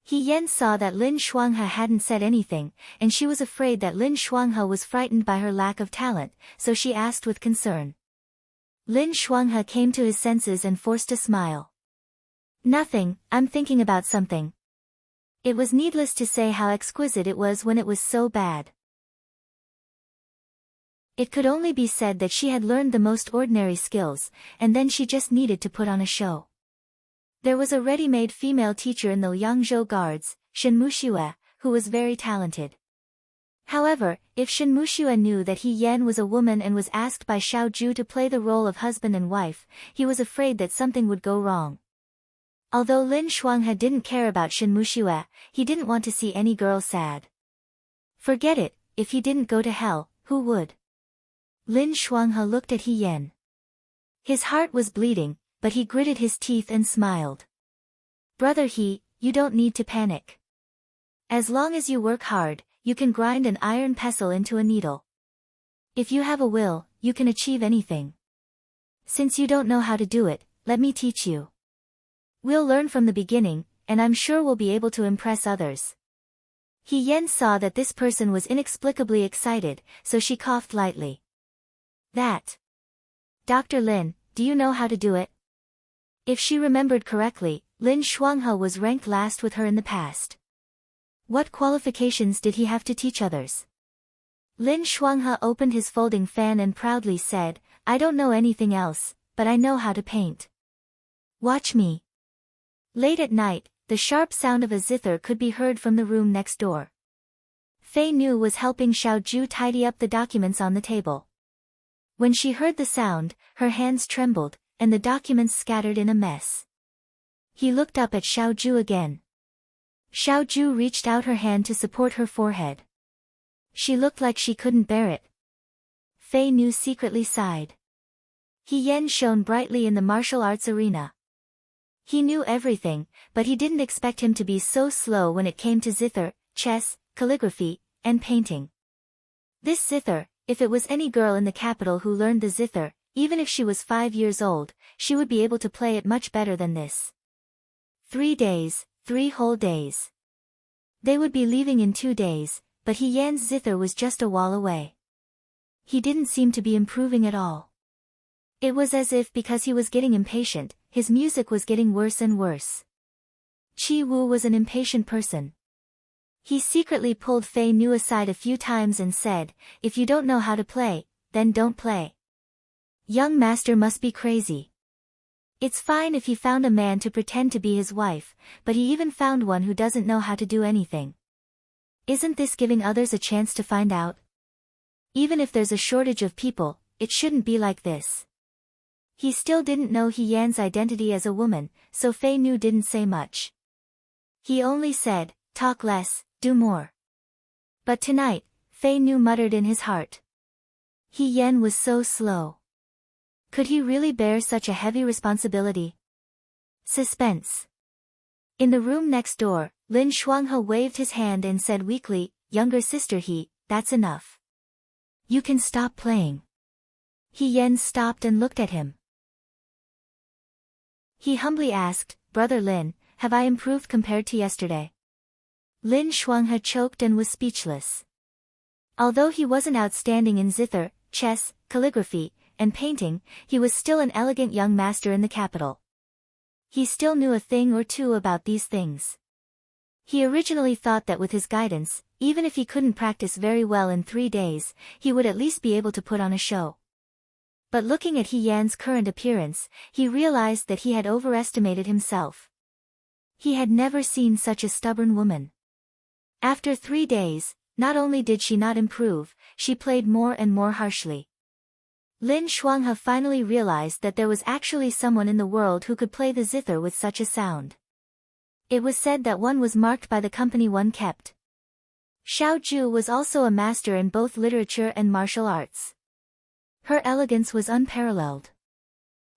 He Yan saw that Lin Shuanghe hadn't said anything, and she was afraid that Lin Shuanghe was frightened by her lack of talent, so she asked with concern. Lin Shuanghe came to his senses and forced a smile. Nothing, I'm thinking about something. It was needless to say how exquisite it was when it was so bad. It could only be said that she had learned the most ordinary skills, and then she just needed to put on a show. There was a ready-made female teacher in the Liangzhou Guards, Shen Muxue, who was very talented. However, if Shen Muxue knew that He Yan was a woman and was asked by Xiaoju to play the role of husband and wife, he was afraid that something would go wrong. Although Lin Shuanghe didn't care about Shen Muxue, he didn't want to see any girl sad. Forget it, if he didn't go to hell, who would? Lin Shuanghe looked at He Yan. His heart was bleeding, but he gritted his teeth and smiled. Brother He, you don't need to panic. As long as you work hard, you can grind an iron pestle into a needle. If you have a will, you can achieve anything. Since you don't know how to do it, let me teach you. We'll learn from the beginning, and I'm sure we'll be able to impress others. He Yan saw that this person was inexplicably excited, so she coughed lightly. That. Dr. Lin, do you know how to do it? If she remembered correctly, Lin Shuanghe was ranked last with her in the past. What qualifications did he have to teach others? Lin Shuanghe opened his folding fan and proudly said, I don't know anything else, but I know how to paint. Watch me. Late at night, the sharp sound of a zither could be heard from the room next door. Fei Nu was helping Xiaoju tidy up the documents on the table. When she heard the sound, her hands trembled, and the documents scattered in a mess. He looked up at Xiaoju again. Xiaoju reached out her hand to support her forehead. She looked like she couldn't bear it. Fei Nu secretly sighed. He Yan shone brightly in the martial arts arena. He knew everything, but he didn't expect him to be so slow when it came to zither, chess, calligraphy, and painting. This zither, if it was any girl in the capital who learned the zither, even if she was 5 years old, she would be able to play it much better than this. 3 days, 3 whole days. They would be leaving in 2 days, but He Yan's zither was just a wall away. He didn't seem to be improving at all. It was as if because he was getting impatient, his music was getting worse and worse. Chi Wu was an impatient person. He secretly pulled Fei Nu aside a few times and said, "If you don't know how to play, then don't play. Young master must be crazy. It's fine if he found a man to pretend to be his wife, but he even found one who doesn't know how to do anything. Isn't this giving others a chance to find out? Even if there's a shortage of people, it shouldn't be like this." He still didn't know He Yan's identity as a woman, so Fei Nu didn't say much. He only said, "Talk less, do more." But tonight, Fei Nu muttered in his heart. He Yan was so slow. Could he really bear such a heavy responsibility? Suspense. In the room next door, Lin Shuanghe waved his hand and said weakly, "Younger sister He, that's enough. You can stop playing." He Yan stopped and looked at him. He humbly asked, "Brother Lin, have I improved compared to yesterday?" Lin Shuanghe choked and was speechless. Although he wasn't outstanding in zither, chess, calligraphy, and painting, he was still an elegant young master in the capital. He still knew a thing or two about these things. He originally thought that with his guidance, even if he couldn't practice very well in 3 days, he would at least be able to put on a show. But looking at He Yan's current appearance, he realized that he had overestimated himself. He had never seen such a stubborn woman. After 3 days, not only did she not improve, she played more and more harshly. Lin Shuanghe finally realized that there was actually someone in the world who could play the zither with such a sound. It was said that one was marked by the company one kept. Xiao Ju was also a master in both literature and martial arts. Her elegance was unparalleled.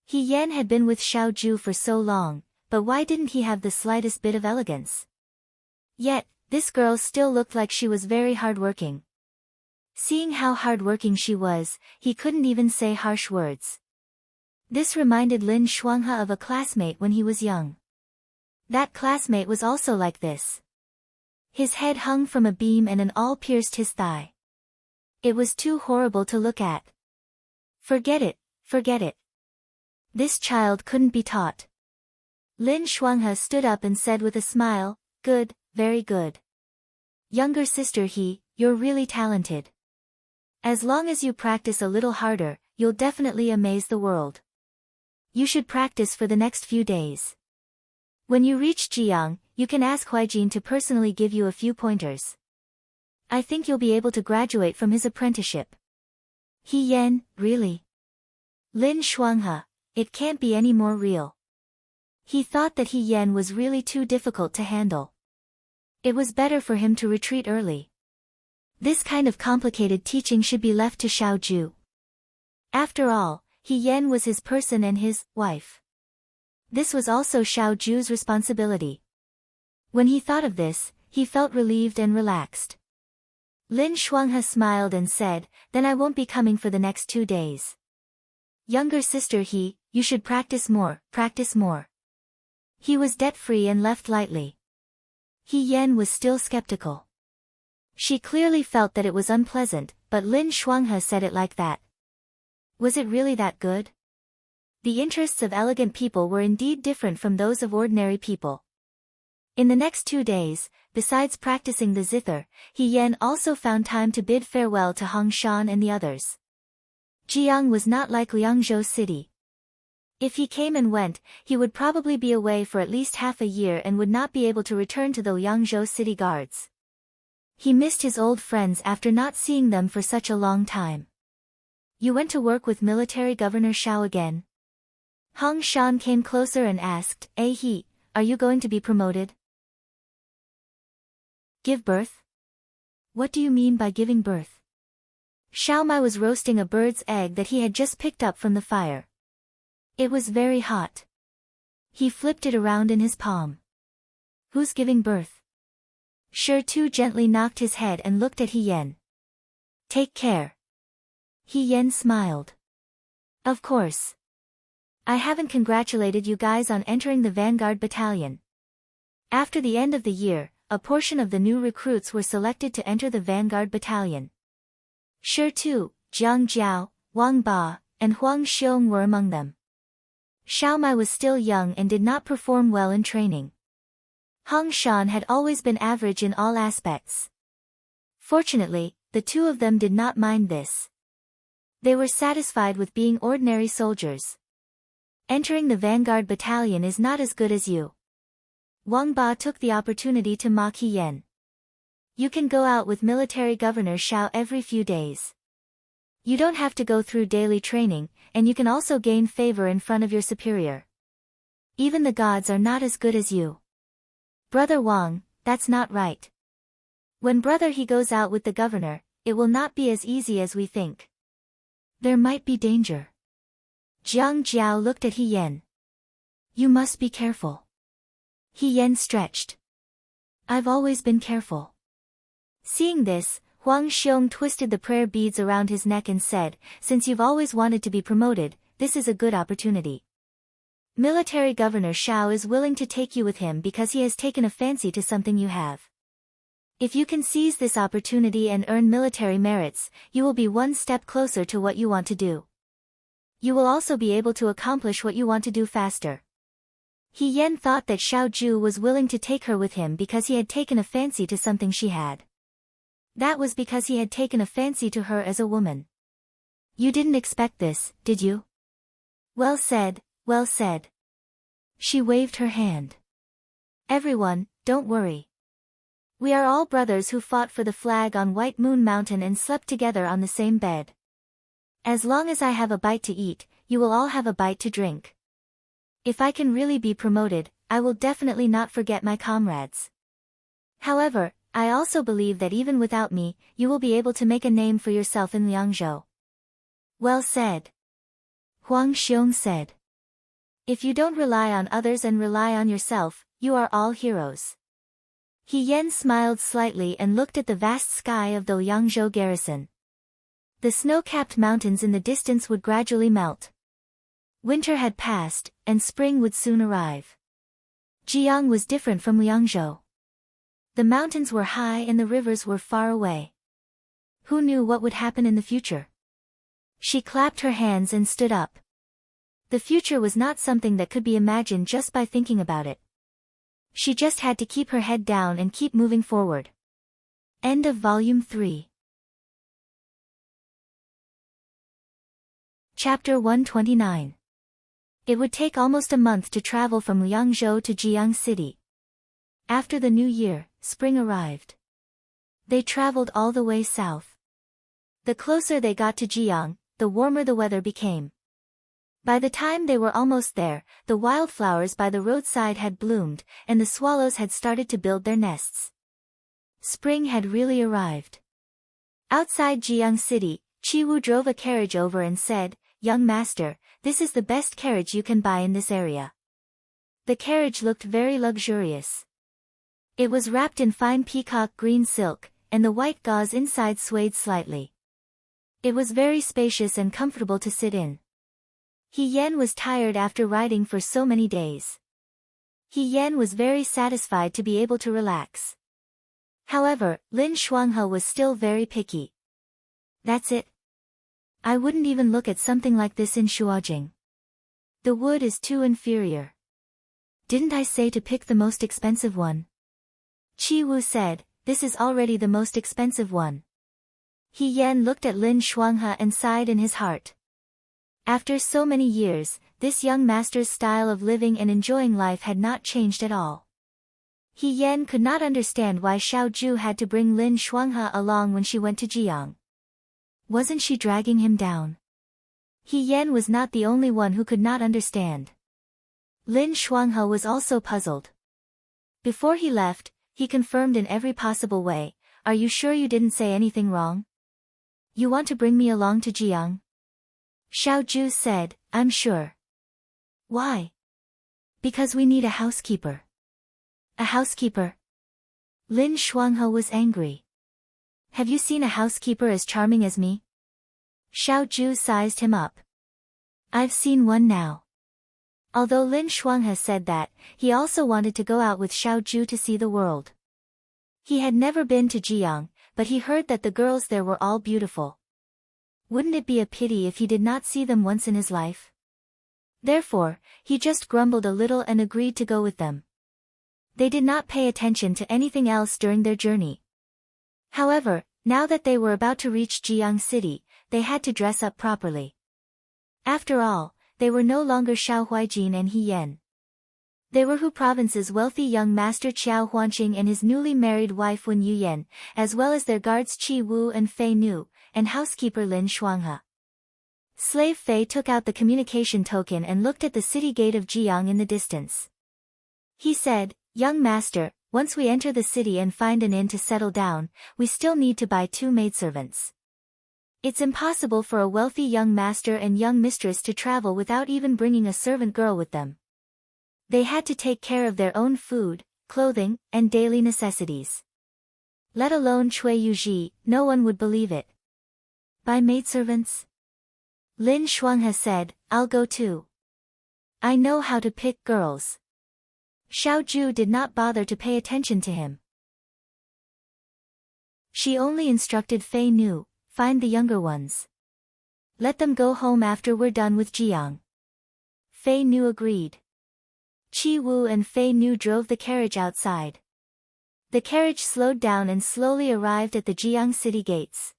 He Yan had been with Xiao Ju for so long, but why didn't he have the slightest bit of elegance? Yet, this girl still looked like she was very hardworking. Seeing how hardworking she was, he couldn't even say harsh words. This reminded Lin Shuanghe of a classmate when he was young. That classmate was also like this. His head hung from a beam and an awl pierced his thigh. It was too horrible to look at. Forget it, forget it. This child couldn't be taught. Lin Shuanghe stood up and said with a smile, "Good, very good. Younger sister He, you're really talented. As long as you practice a little harder, you'll definitely amaze the world. You should practice for the next few days. When you reach Jiang, you can ask Huijin to personally give you a few pointers. I think you'll be able to graduate from his apprenticeship." He Yan, really? Lin Shuanghe, it can't be any more real. He thought that He Yan was really too difficult to handle. It was better for him to retreat early. This kind of complicated teaching should be left to Xiao Ju. After all, He Yan was his person and his wife. This was also Xiao Ju's responsibility. When he thought of this, he felt relieved and relaxed. Lin Shuanghe smiled and said, "Then I won't be coming for the next 2 days. Younger sister He, you should practice more, practice more." He was debt-free and left lightly. He Yan was still skeptical. She clearly felt that it was unpleasant, but Lin Shuanghe said it like that. Was it really that good? The interests of elegant people were indeed different from those of ordinary people. In the next 2 days, besides practicing the zither, He Yan also found time to bid farewell to Hong Shan and the others. Jiang was not like Liangzhou City. If he came and went, he would probably be away for at least half a year and would not be able to return to the Liangzhou City guards. He missed his old friends after not seeing them for such a long time. "You went to work with military governor Xiao again?" Hong Shan came closer and asked, He, are you going to be promoted?" "Give birth? What do you mean by giving birth?" Xiao Mai was roasting a bird's egg that he had just picked up from the fire. It was very hot. He flipped it around in his palm. "Who's giving birth?" Shi Tu gently knocked his head and looked at He Yan. Take care. He Yen smiled. Of course. I haven't congratulated you guys on entering the Vanguard Battalion. After the end of the year, a portion of the new recruits were selected to enter the Vanguard Battalion. Sure too, Jiang Jiao, Wang Ba, and Huang Xiong were among them. Xiaomai was still young and did not perform well in training. Hong Shan had always been average in all aspects. Fortunately, the two of them did not mind this. They were satisfied with being ordinary soldiers. Entering the Vanguard Battalion is not as good as you. Wang Ba took the opportunity to mock He Yen. You can go out with Military Governor Xiao every few days. You don't have to go through daily training, and you can also gain favor in front of your superior. Even the gods are not as good as you. Brother Wang, that's not right. When brother he goes out with the governor, it will not be as easy as we think. There might be danger. Jiang Jiao looked at He Yen. You must be careful. He Yen stretched. I've always been careful. Seeing this, Huang Xiong twisted the prayer beads around his neck and said, since you've always wanted to be promoted, this is a good opportunity. Military Governor Xiao is willing to take you with him because he has taken a fancy to something you have. If you can seize this opportunity and earn military merits, you will be one step closer to what you want to do. You will also be able to accomplish what you want to do faster. He Yen thought that Xiao Ju was willing to take her with him because he had taken a fancy to something she had. That was because he had taken a fancy to her as a woman. You didn't expect this, did you? Well said, well said. She waved her hand. Everyone, don't worry. We are all brothers who fought for the flag on White Moon Mountain and slept together on the same bed. As long as I have a bite to eat, you will all have a bite to drink. If I can really be promoted, I will definitely not forget my comrades. However, I also believe that even without me, you will be able to make a name for yourself in Liangzhou. Well said. Huang Xiong said. If you don't rely on others and rely on yourself, you are all heroes. He Yen smiled slightly and looked at the vast sky of the Liangzhou garrison. The snow-capped mountains in the distance would gradually melt. Winter had passed, and spring would soon arrive. Jiang was different from Liangzhou. The mountains were high and the rivers were far away. Who knew what would happen in the future? She clapped her hands and stood up. The future was not something that could be imagined just by thinking about it. She just had to keep her head down and keep moving forward. End of Volume 3. Chapter 129. It would take almost a month to travel from Liangzhou to Jiang City. After the new year, spring arrived. They traveled all the way south. The closer they got to Jiang, the warmer the weather became. By the time they were almost there, the wildflowers by the roadside had bloomed, and the swallows had started to build their nests. Spring had really arrived. Outside Jiang City, Chiwu drove a carriage over and said, "Young master, this is the best carriage you can buy in this area." The carriage looked very luxurious. It was wrapped in fine peacock green silk, and the white gauze inside swayed slightly. It was very spacious and comfortable to sit in. He Yen was tired after riding for so many days. He Yen was very satisfied to be able to relax. However, Lin Shuanghe was still very picky. That's it. I wouldn't even look at something like this in Shuojing. The wood is too inferior. Didn't I say to pick the most expensive one? Qi Wu said, this is already the most expensive one. He Yen looked at Lin Shuanghe and sighed in his heart. After so many years, this young master's style of living and enjoying life had not changed at all. He Yen could not understand why Xiao Ju had to bring Lin Shuanghe along when she went to Jiang. Wasn't she dragging him down? He Yen was not the only one who could not understand. Lin Shuanghe was also puzzled. Before he left, he confirmed in every possible way, "Are you sure you didn't say anything wrong? You want to bring me along to Jiang?" Xiao Ju said, "I'm sure." Why? Because we need a housekeeper. A housekeeper? Lin Shuanghe was angry. have you seen a housekeeper as charming as me? Xiao Zhu sized him up. I've seen one now. Although Lin Shuanghe said that, he also wanted to go out with Xiao Zhu to see the world. He had never been to Jiang, but he heard that the girls there were all beautiful. Wouldn't it be a pity if he did not see them once in his life? Therefore, he just grumbled a little and agreed to go with them. They did not pay attention to anything else during their journey. However, now that they were about to reach Jiang City, they had to dress up properly. After all, they were no longer Xiao Huijin and He Yan. They were Hu Province's wealthy young master Qiao Huanqing and his newly married wife Wen Yuyan, as well as their guards Qi Wu and Fei Nu, and housekeeper Lin Shuanghe. Slave Fei took out the communication token and looked at the city gate of Jiang in the distance. He said, "Young master, once we enter the city and find an inn to settle down, we still need to buy 2 maidservants. It's impossible for a wealthy young master and young mistress to travel without even bringing a servant girl with them. They had to take care of their own food, clothing, and daily necessities. Let alone Cui Yuji, no one would believe it." "Buy maidservants?" Lin Shuanghe said, "I'll go too. I know how to pick girls." Xiao Zhu did not bother to pay attention to him. She only instructed Fei Nu, "Find the younger ones. Let them go home after we're done with Jiang." Fei Nu agreed. Qi Wu and Fei Nu drove the carriage outside. The carriage slowed down and slowly arrived at the Jiang city gates.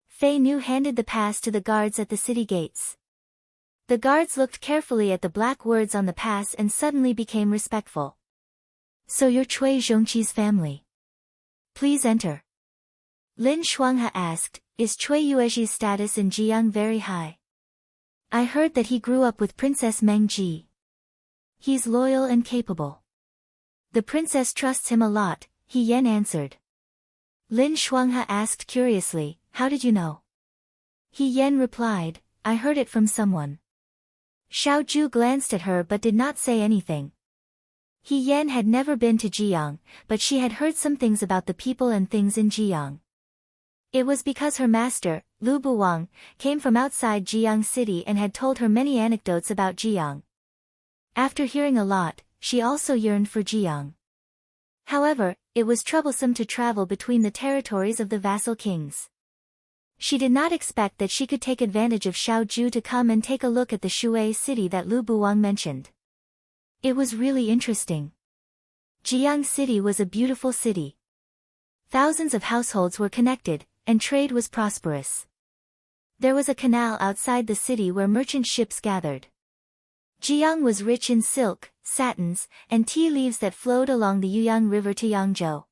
Fei Nu handed the pass to the guards at the city gates. The guards looked carefully at the black words on the pass and suddenly became respectful. "So you're Cui Zhongqi's family. Please enter." Lin Shuanghe asked, "Is Cui Yueji's status in Jiang very high? I heard that he grew up with Princess Meng Ji. He's loyal and capable. The princess trusts him a lot," He Yan answered. Lin Shuanghe asked curiously, "How did you know?" He Yan replied, "I heard it from someone." Xiao Zhu glanced at her but did not say anything. He Yan had never been to Jiang, but she had heard some things about the people and things in Jiang. It was because her master, Lu Buwang, came from outside Jiang City and had told her many anecdotes about Jiang. After hearing a lot, she also yearned for Jiang. However, it was troublesome to travel between the territories of the vassal kings. She did not expect that she could take advantage of Xiao Zhu to come and take a look at the Shui city that Lu Buwang mentioned. It was really interesting. Jiang City was a beautiful city. Thousands of households were connected, and trade was prosperous. There was a canal outside the city where merchant ships gathered. Jiang was rich in silk, satins, and tea leaves that flowed along the Yuyang River to Yangzhou.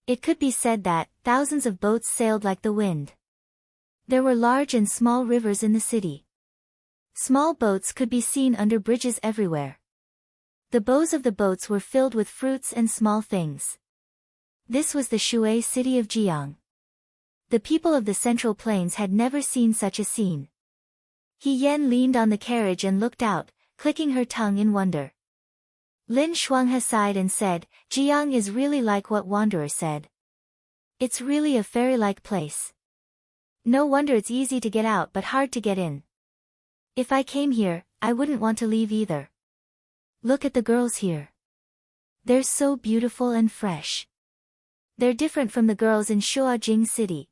It could be said that thousands of boats sailed like the wind. There were large and small rivers in the city. Small boats could be seen under bridges everywhere. The bows of the boats were filled with fruits and small things. This was the Shui city of Jiang. The people of the Central Plains had never seen such a scene. He Yan leaned on the carriage and looked out, clicking her tongue in wonder. Lin Shuanghe sighed and said, "Jiang is really like what Wanderer said. It's really a fairy-like place. No wonder it's easy to get out but hard to get in. If I came here, I wouldn't want to leave either. Look at the girls here. They're so beautiful and fresh. They're different from the girls in Shuajing City."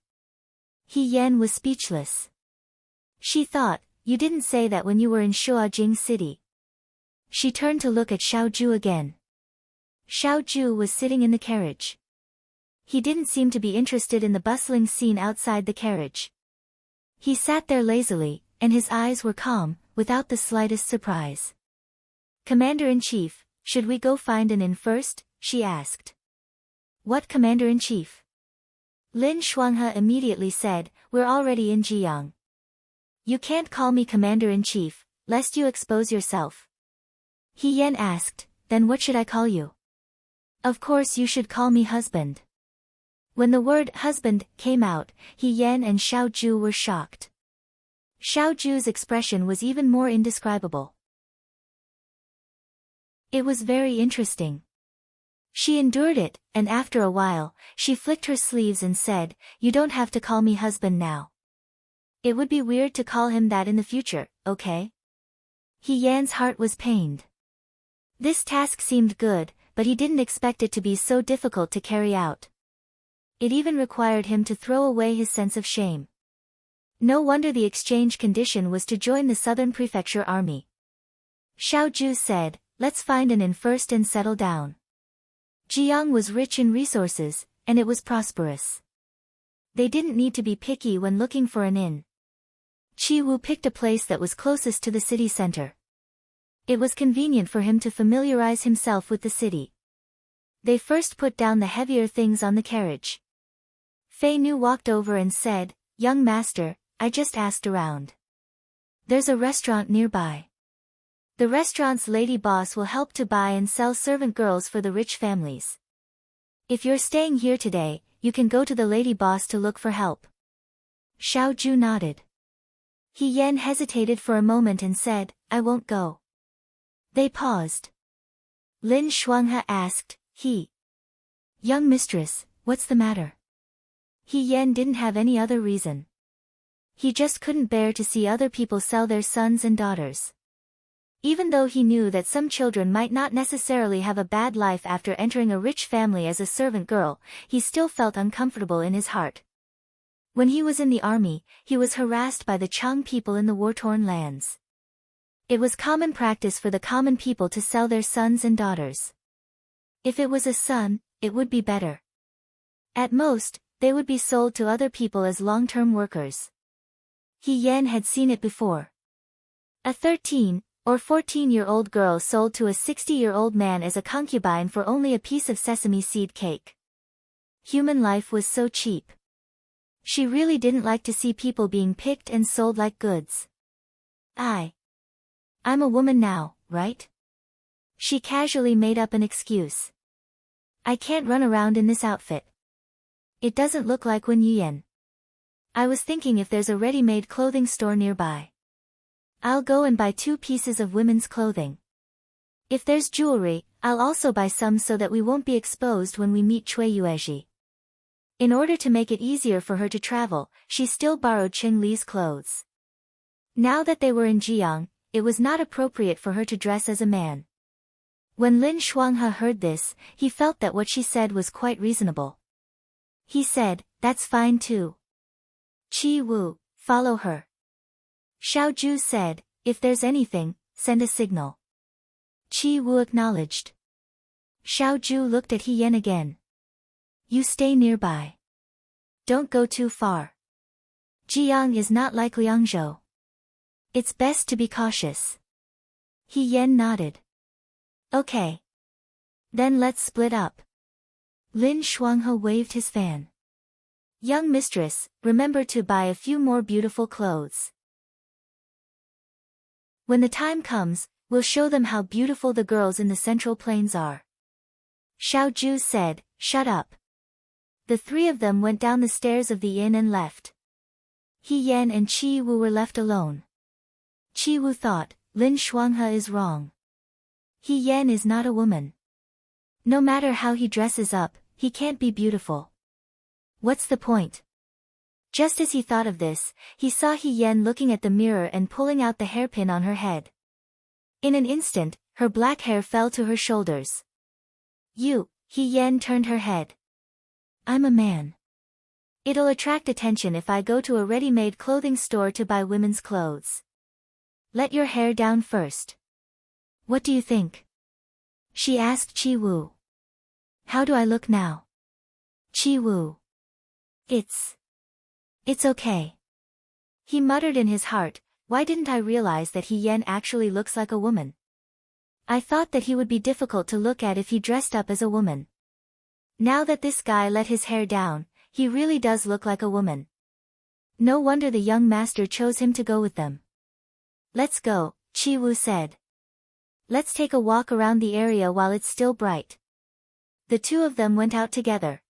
He Yan was speechless. She thought, "You didn't say that when you were in Shuajing City." She turned to look at Xiao Zhu again. Xiao Zhu was sitting in the carriage. He didn't seem to be interested in the bustling scene outside the carriage. He sat there lazily, and his eyes were calm, without the slightest surprise. "Commander-in-Chief, should we go find an inn first?" she asked. "What Commander-in-Chief?" Lin Shuanghe immediately said, "We're already in Jiang. You can't call me Commander-in-Chief, lest you expose yourself." He Yan asked, "Then what should I call you?" "Of course you should call me husband." When the word husband came out, He Yan and Xiao Zhu were shocked. Xiao Zhu's expression was even more indescribable. It was very interesting. She endured it, and after a while, she flicked her sleeves and said, "You don't have to call me husband now. It would be weird to call him that in the future, okay?" He Yan's heart was pained. This task seemed good, but he didn't expect it to be so difficult to carry out. It even required him to throw away his sense of shame. No wonder the exchange condition was to join the Southern Prefecture Army. Xiao Ju said, "Let's find an inn first and settle down." Jiang was rich in resources, and it was prosperous. They didn't need to be picky when looking for an inn. Qi Wu picked a place that was closest to the city center. It was convenient for him to familiarize himself with the city. They first put down the heavier things on the carriage. Fei Nu walked over and said, "Young master, I just asked around. There's a restaurant nearby. The restaurant's lady boss will help to buy and sell servant girls for the rich families. If you're staying here today, you can go to the lady boss to look for help." Xiao Ju nodded. He Yan hesitated for a moment and said, "I won't go." They paused. Lin Shuanghe asked, "Young mistress, what's the matter?" He Yan didn't have any other reason. He just couldn't bear to see other people sell their sons and daughters. Even though he knew that some children might not necessarily have a bad life after entering a rich family as a servant girl, he still felt uncomfortable in his heart. When he was in the army, he was harassed by the Chang people in the war-torn lands. It was common practice for the common people to sell their sons and daughters. If it was a son, it would be better. At most, they would be sold to other people as long-term workers. He Yan had seen it before. A 13 or 14-year-old girl sold to a 60-year-old man as a concubine for only a piece of sesame seed cake. Human life was so cheap. She really didn't like to see people being picked and sold like goods. I'm a woman now, right? She casually made up an excuse. "I can't run around in this outfit. It doesn't look like Wen Yuyan. I was thinking if there's a ready-made clothing store nearby. I'll go and buy 2 pieces of women's clothing. If there's jewelry, I'll also buy some so that we won't be exposed when we meet Cui Yuezhi." In order to make it easier for her to travel, she still borrowed Cheng Li's clothes. Now that they were in Jiang, it was not appropriate for her to dress as a man. When Lin Shuanghe heard this, he felt that what she said was quite reasonable. He said, "That's fine too. Qi Wu, follow her." Xiao Ju said, "If there's anything, send a signal." Qi Wu acknowledged. Xiao Ju looked at He Yan again. "You stay nearby. Don't go too far. Jiang is not like Liangzhou. It's best to be cautious." He Yan nodded. "Okay. Then let's split up." Lin Shuanghe waved his fan. "Young mistress, remember to buy a few more beautiful clothes. When the time comes, we'll show them how beautiful the girls in the Central Plains are." Xiao Ju said, "Shut up." The 3 of them went down the stairs of the inn and left. He Yan and Qi Wu were left alone. Qi Wu thought, Lin Shuanghe is wrong. He Yan is not a woman. No matter how he dresses up, he can't be beautiful. What's the point? Just as he thought of this, he saw He Yan looking at the mirror and pulling out the hairpin on her head. In an instant, her black hair fell to her shoulders. He Yan turned her head. "I'm a man. It'll attract attention if I go to a ready-made clothing store to buy women's clothes. Let your hair down first. What do you think?" She asked Qi Wu. "How do I look now?" Qi Wu. It's okay." He muttered in his heart, "Why didn't I realize that He Yan actually looks like a woman? I thought that he would be difficult to look at if he dressed up as a woman. Now that this guy let his hair down, he really does look like a woman. No wonder the young master chose him to go with them." "Let's go," Qi Wu said. "Let's take a walk around the area while it's still bright." The 2 of them went out together.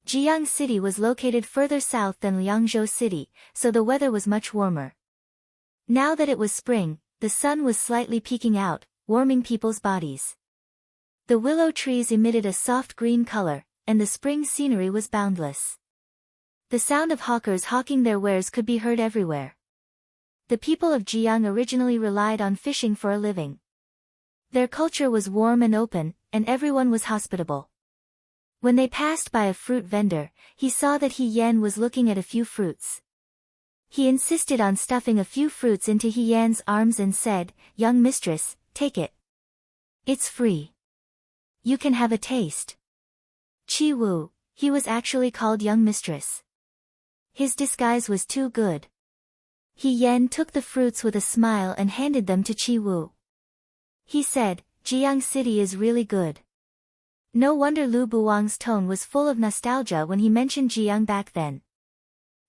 Jiang City was located further south than Liangzhou City, so the weather was much warmer. Now that it was spring, the sun was slightly peeking out, warming people's bodies. The willow trees emitted a soft green color, and the spring scenery was boundless. The sound of hawkers hawking their wares could be heard everywhere. The people of Jiang originally relied on fishing for a living. Their culture was warm and open, and everyone was hospitable. When they passed by a fruit vendor, he saw that He Yan was looking at a few fruits. He insisted on stuffing a few fruits into He Yan's arms and said, "Young mistress, take it. It's free. You can have a taste." Chi Wu, he was actually called young mistress. His disguise was too good. He Yan took the fruits with a smile and handed them to Chi Wu. He said, "Jiang City is really good." No wonder Lu Buwang's tone was full of nostalgia when he mentioned Jiang back then.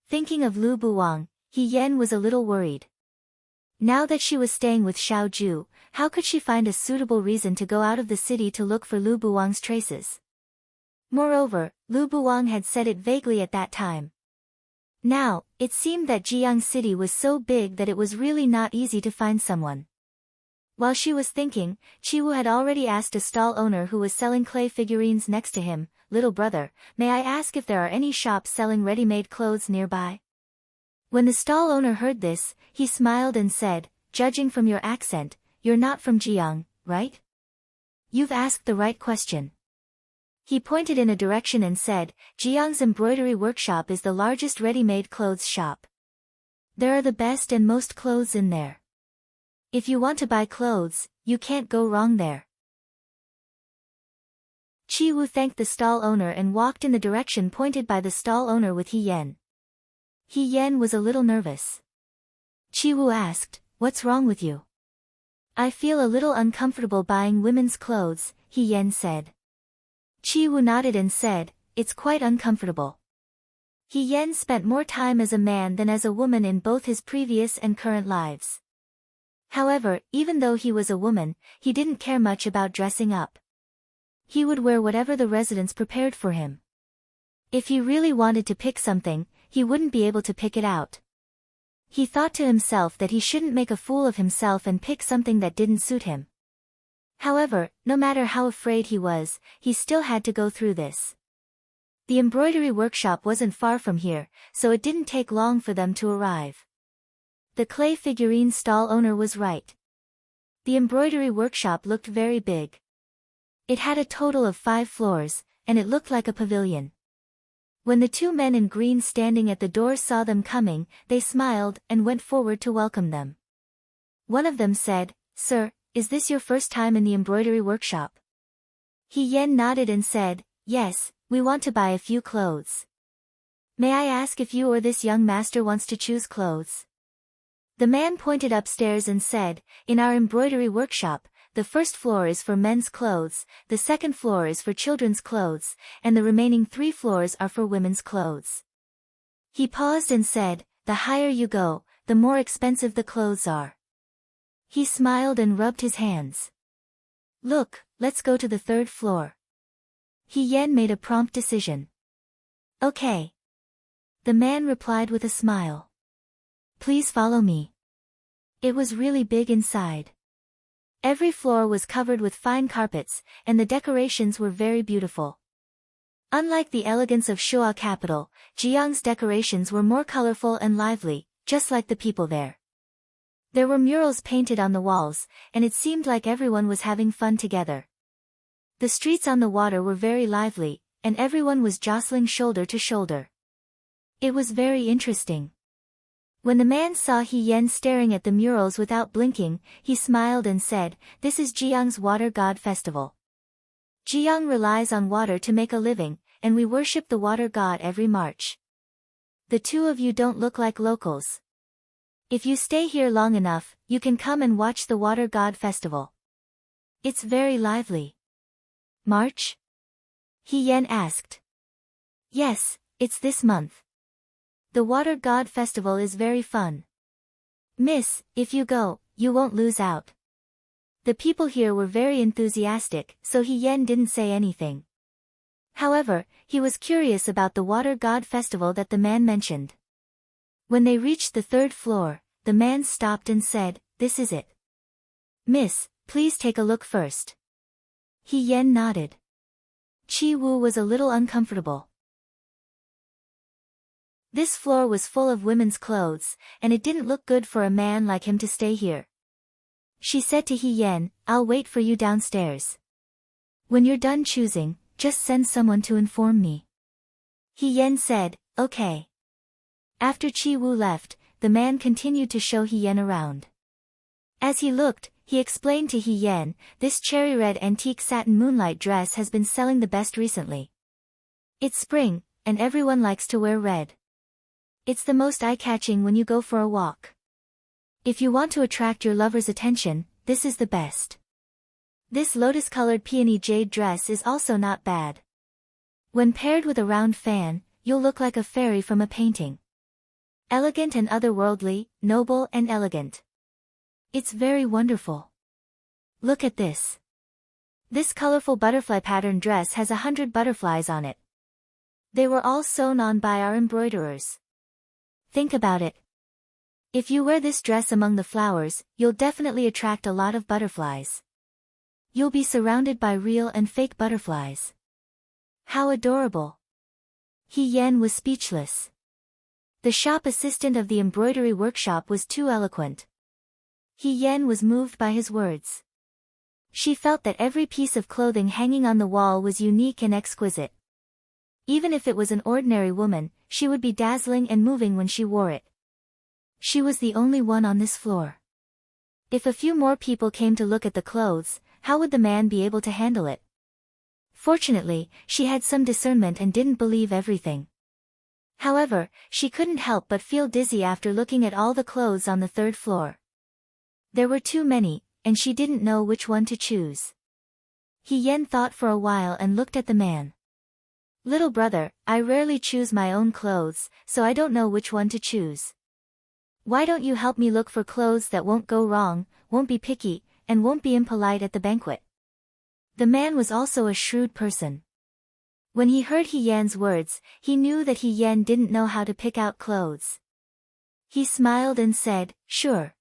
Thinking of Lu Buwang, He Yan was a little worried. Now that she was staying with Xiao Ju, how could she find a suitable reason to go out of the city to look for Lu Buwang's traces? Moreover, Lu Buwang had said it vaguely at that time. Now, it seemed that Jiang City was so big that it was really not easy to find someone. While she was thinking, Chi Wu had already asked a stall owner who was selling clay figurines next to him, "Little brother, may I ask if there are any shops selling ready-made clothes nearby?" When the stall owner heard this, he smiled and said, "Judging from your accent, you're not from Jiang, right? You've asked the right question." He pointed in a direction and said, "Jiang's embroidery workshop is the largest ready-made clothes shop. There are the best and most clothes in there. If you want to buy clothes, you can't go wrong there." Chi Wu thanked the stall owner and walked in the direction pointed by the stall owner with He Yan. He Yan was a little nervous. Chi Wu asked, "What's wrong with you?" "I feel a little uncomfortable buying women's clothes," He Yan said. Chi Wu nodded and said, "It's quite uncomfortable." He Yan spent more time as a man than as a woman in both his previous and current lives. However, even though he was a woman, he didn't care much about dressing up. He would wear whatever the residents prepared for him. If he really wanted to pick something, he wouldn't be able to pick it out. He thought to himself that he shouldn't make a fool of himself and pick something that didn't suit him. However, no matter how afraid he was, he still had to go through this. The embroidery workshop wasn't far from here, so it didn't take long for them to arrive. The clay figurine stall owner was right. The embroidery workshop looked very big. It had a total of 5 floors, and it looked like a pavilion. When the 2 men in green standing at the door saw them coming, they smiled and went forward to welcome them. One of them said, "Sir, is this your first time in the embroidery workshop?" He Yan nodded and said, "Yes, we want to buy a few clothes. May I ask if you or this young master wants to choose clothes?" The man pointed upstairs and said, "In our embroidery workshop, the first floor is for men's clothes, the second floor is for children's clothes, and the remaining 3 floors are for women's clothes." He paused and said, "The higher you go, the more expensive the clothes are." He smiled and rubbed his hands. "Look, let's go to the 3rd floor." He Yan made a prompt decision. "Okay." The man replied with a smile. "Please follow me." It was really big inside. Every floor was covered with fine carpets, and the decorations were very beautiful. Unlike the elegance of Shuo capital, Jiang's decorations were more colorful and lively, just like the people there. There were murals painted on the walls, and it seemed like everyone was having fun together. The streets on the water were very lively, and everyone was jostling shoulder to shoulder. It was very interesting. When the man saw He Yan staring at the murals without blinking, he smiled and said, "This is Jiang's Water God Festival. Jiang relies on water to make a living, and we worship the water god every March. The 2 of you don't look like locals. If you stay here long enough, you can come and watch the Water God Festival. It's very lively." "March?" He Yan asked. "Yes, it's this month. The Water God Festival is very fun. Miss, if you go, you won't lose out." The people here were very enthusiastic, so He Yan didn't say anything. However, he was curious about the Water God Festival that the man mentioned. When they reached the 3rd floor, the man stopped and said, "This is it. Miss, please take a look first." He Yan nodded. Chi Wu was a little uncomfortable. This floor was full of women's clothes, and it didn't look good for a man like him to stay here. She said to He Yan, I'll wait for you downstairs. When you're done choosing, just send someone to inform me. He Yan said, okay. After Chi Wu left, the man continued to show He Yan around. As he looked, he explained to He Yan, this cherry red antique satin moonlight dress has been selling the best recently. It's spring, and everyone likes to wear red. It's the most eye-catching when you go for a walk. If you want to attract your lover's attention, this is the best. This lotus-colored peony jade dress is also not bad. When paired with a round fan, you'll look like a fairy from a painting. Elegant and otherworldly, noble and elegant. It's very wonderful. Look at this. This colorful butterfly pattern dress has 100 butterflies on it. They were all sewn on by our embroiderers. Think about it. If you wear this dress among the flowers, you'll definitely attract a lot of butterflies. You'll be surrounded by real and fake butterflies. How adorable. He Yan was speechless. The shop assistant of the embroidery workshop was too eloquent. He Yan was moved by his words. She felt that every piece of clothing hanging on the wall was unique and exquisite. Even if it was an ordinary woman, she would be dazzling and moving when she wore it. She was the only one on this floor. If a few more people came to look at the clothes, how would the man be able to handle it? Fortunately, she had some discernment and didn't believe everything. However, she couldn't help but feel dizzy after looking at all the clothes on the third floor. There were too many, and she didn't know which one to choose. He Yan thought for a while and looked at the man. Little brother, I rarely choose my own clothes, so I don't know which one to choose. Why don't you help me look for clothes that won't go wrong, won't be picky, and won't be impolite at the banquet? The man was also a shrewd person. When he heard He Yan's words, he knew that He Yan didn't know how to pick out clothes. He smiled and said, sure.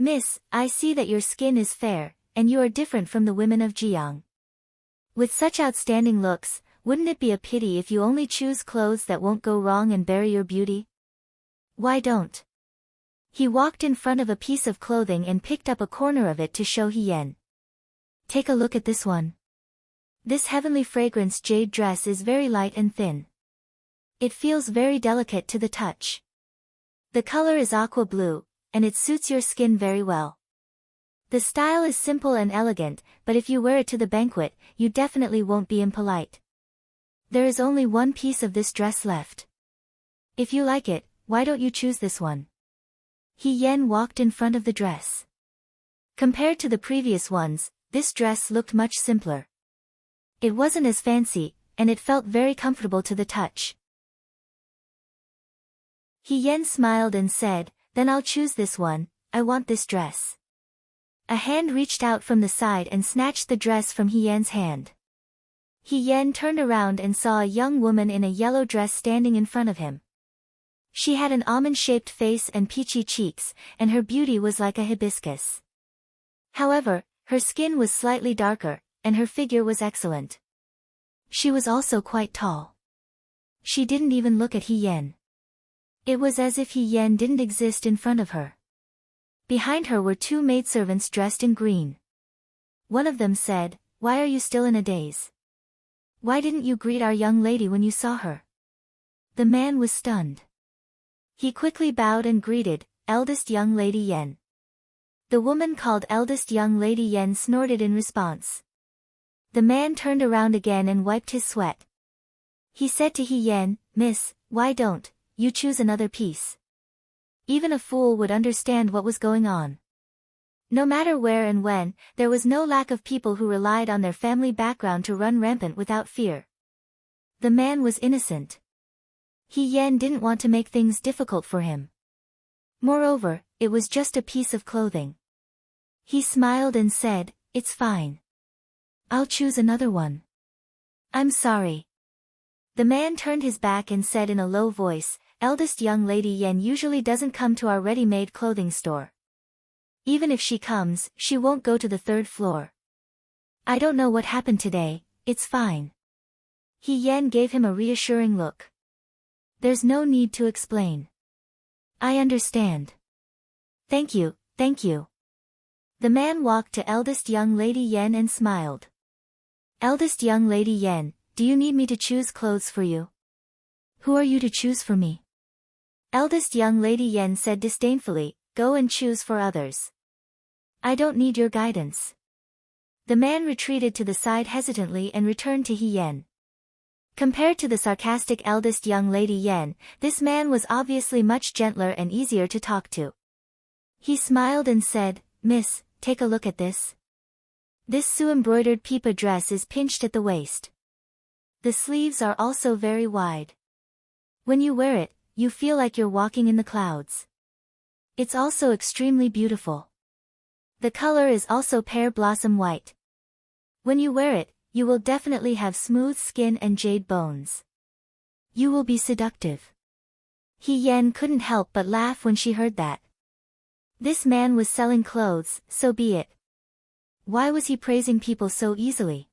Miss, I see that your skin is fair, and you are different from the women of Jiang. With such outstanding looks, wouldn't it be a pity if you only choose clothes that won't go wrong and bury your beauty? Why don't? He walked in front of a piece of clothing and picked up a corner of it to show He Yan. Take a look at this one. This heavenly fragrance jade dress is very light and thin. It feels very delicate to the touch. The color is aqua blue, and it suits your skin very well. The style is simple and elegant, but if you wear it to the banquet, you definitely won't be impolite. There is only one piece of this dress left. If you like it, why don't you choose this one? He Yan walked in front of the dress. Compared to the previous ones, this dress looked much simpler. It wasn't as fancy, and it felt very comfortable to the touch. He Yan smiled and said, then I'll choose this one, I want this dress. A hand reached out from the side and snatched the dress from He Yan's hand. He Yan turned around and saw a young woman in a yellow dress standing in front of him. She had an almond-shaped face and peachy cheeks, and her beauty was like a hibiscus. However, her skin was slightly darker, and her figure was excellent. She was also quite tall. She didn't even look at He Yan. It was as if He Yan didn't exist in front of her. Behind her were two maidservants dressed in green. One of them said, "Why are you still in a daze? Why didn't you greet our young lady when you saw her?" The man was stunned. He quickly bowed and greeted, "Eldest young lady Yan." The woman called eldest young lady Yan snorted in response. The man turned around again and wiped his sweat. He said to He Yan, "Miss, why don't you choose another piece?" Even a fool would understand what was going on. No matter where and when, there was no lack of people who relied on their family background to run rampant without fear. The man was innocent. He Yan didn't want to make things difficult for him. Moreover, it was just a piece of clothing. He smiled and said, "It's fine. I'll choose another one." "I'm sorry." The man turned his back and said in a low voice, "Eldest young lady Yan usually doesn't come to our ready-made clothing store. Even if she comes, she won't go to the third floor. I don't know what happened today, it's fine. He Yan gave him a reassuring look. There's no need to explain. I understand. Thank you, thank you. The man walked to eldest young lady Yen and smiled. Eldest young lady Yen, do you need me to choose clothes for you? Who are you to choose for me? Eldest young lady Yen said disdainfully, go and choose for others. I don't need your guidance. The man retreated to the side hesitantly and returned to He Yen. Compared to the sarcastic eldest young lady Yen, this man was obviously much gentler and easier to talk to. He smiled and said, Miss, take a look at this. This Su-embroidered pipa dress is pinched at the waist. The sleeves are also very wide. When you wear it, you feel like you're walking in the clouds. It's also extremely beautiful. The color is also pear blossom white. When you wear it, you will definitely have smooth skin and jade bones. You will be seductive. He Yen couldn't help but laugh when she heard that. This man was selling clothes, so be it. Why was he praising people so easily?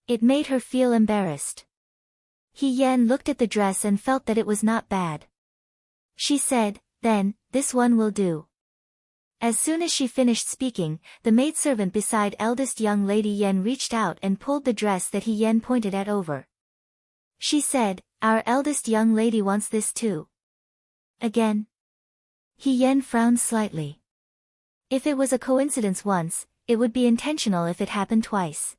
It made her feel embarrassed. He Yen looked at the dress and felt that it was not bad. She said, then, this one will do. As soon as she finished speaking, the maidservant beside eldest young lady Yen reached out and pulled the dress that He Yen pointed at over. She said, our eldest young lady wants this too. Again? He Yen frowned slightly. If it was a coincidence once, it would be intentional if it happened twice.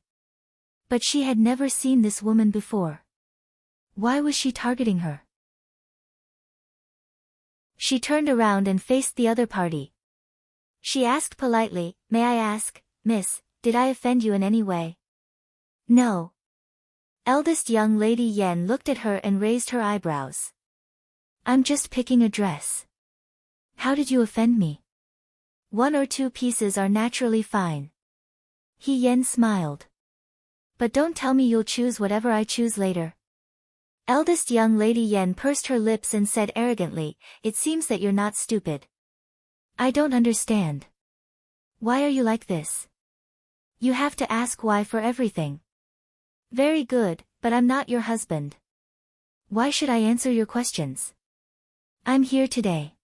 But she had never seen this woman before. Why was she targeting her? She turned around and faced the other party. She asked politely, may I ask, Miss, did I offend you in any way? No. Eldest young lady Yen looked at her and raised her eyebrows. I'm just picking a dress. How did you offend me? One or two pieces are naturally fine. He Yen smiled. But don't tell me you'll choose whatever I choose later. Eldest young lady Yen pursed her lips and said arrogantly, it seems that you're not stupid. I don't understand. Why are you like this? You have to ask why for everything. Very good, but I'm not your husband. Why should I answer your questions? I'm here today.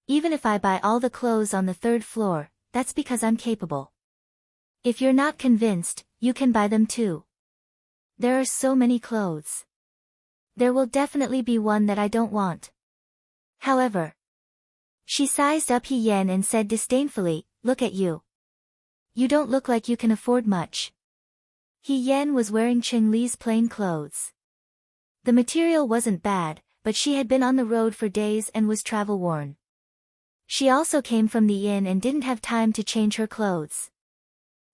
Even if I buy all the clothes on the third floor, that's because I'm capable. If you're not convinced, you can buy them too. There are so many clothes. There will definitely be one that I don't want. However, she sized up He Yen and said disdainfully, look at you. You don't look like you can afford much. He Yen was wearing Cheng Li's plain clothes. The material wasn't bad, but she had been on the road for days and was travel-worn. She also came from the inn and didn't have time to change her clothes.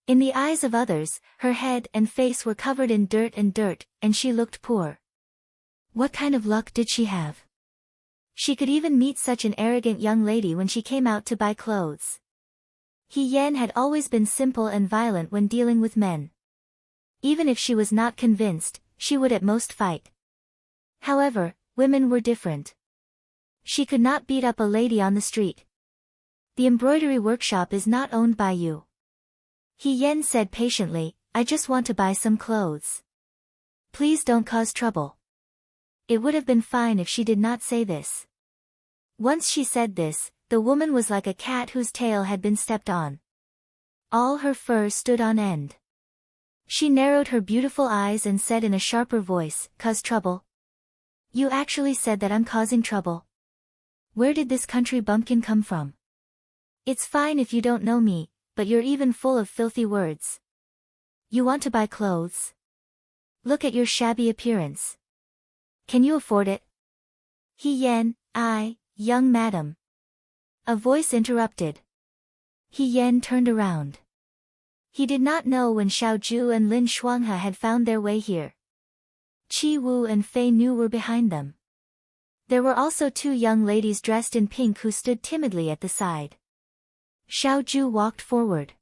In the eyes of others, her head and face were covered in dirt, and she looked poor. What kind of luck did she have? She could even meet such an arrogant young lady when she came out to buy clothes. He Yen had always been simple and violent when dealing with men. Even if she was not convinced, she would at most fight. However, women were different. She could not beat up a lady on the street. The embroidery workshop is not owned by you. He Yen said patiently, I just want to buy some clothes. Please don't cause trouble. It would have been fine if she did not say this. Once she said this, the woman was like a cat whose tail had been stepped on. All her fur stood on end. She narrowed her beautiful eyes and said in a sharper voice, cause trouble? You actually said that I'm causing trouble. Where did this country bumpkin come from? It's fine if you don't know me, but you're even full of filthy words. You want to buy clothes? Look at your shabby appearance. Can you afford it? He Yen, young madam. A voice interrupted. He Yen turned around. He did not know when Xiao Ju and Lin Shuanghe had found their way here. Qi Wu and Fei Nu were behind them. There were also two young ladies dressed in pink who stood timidly at the side. Xiao Ju walked forward.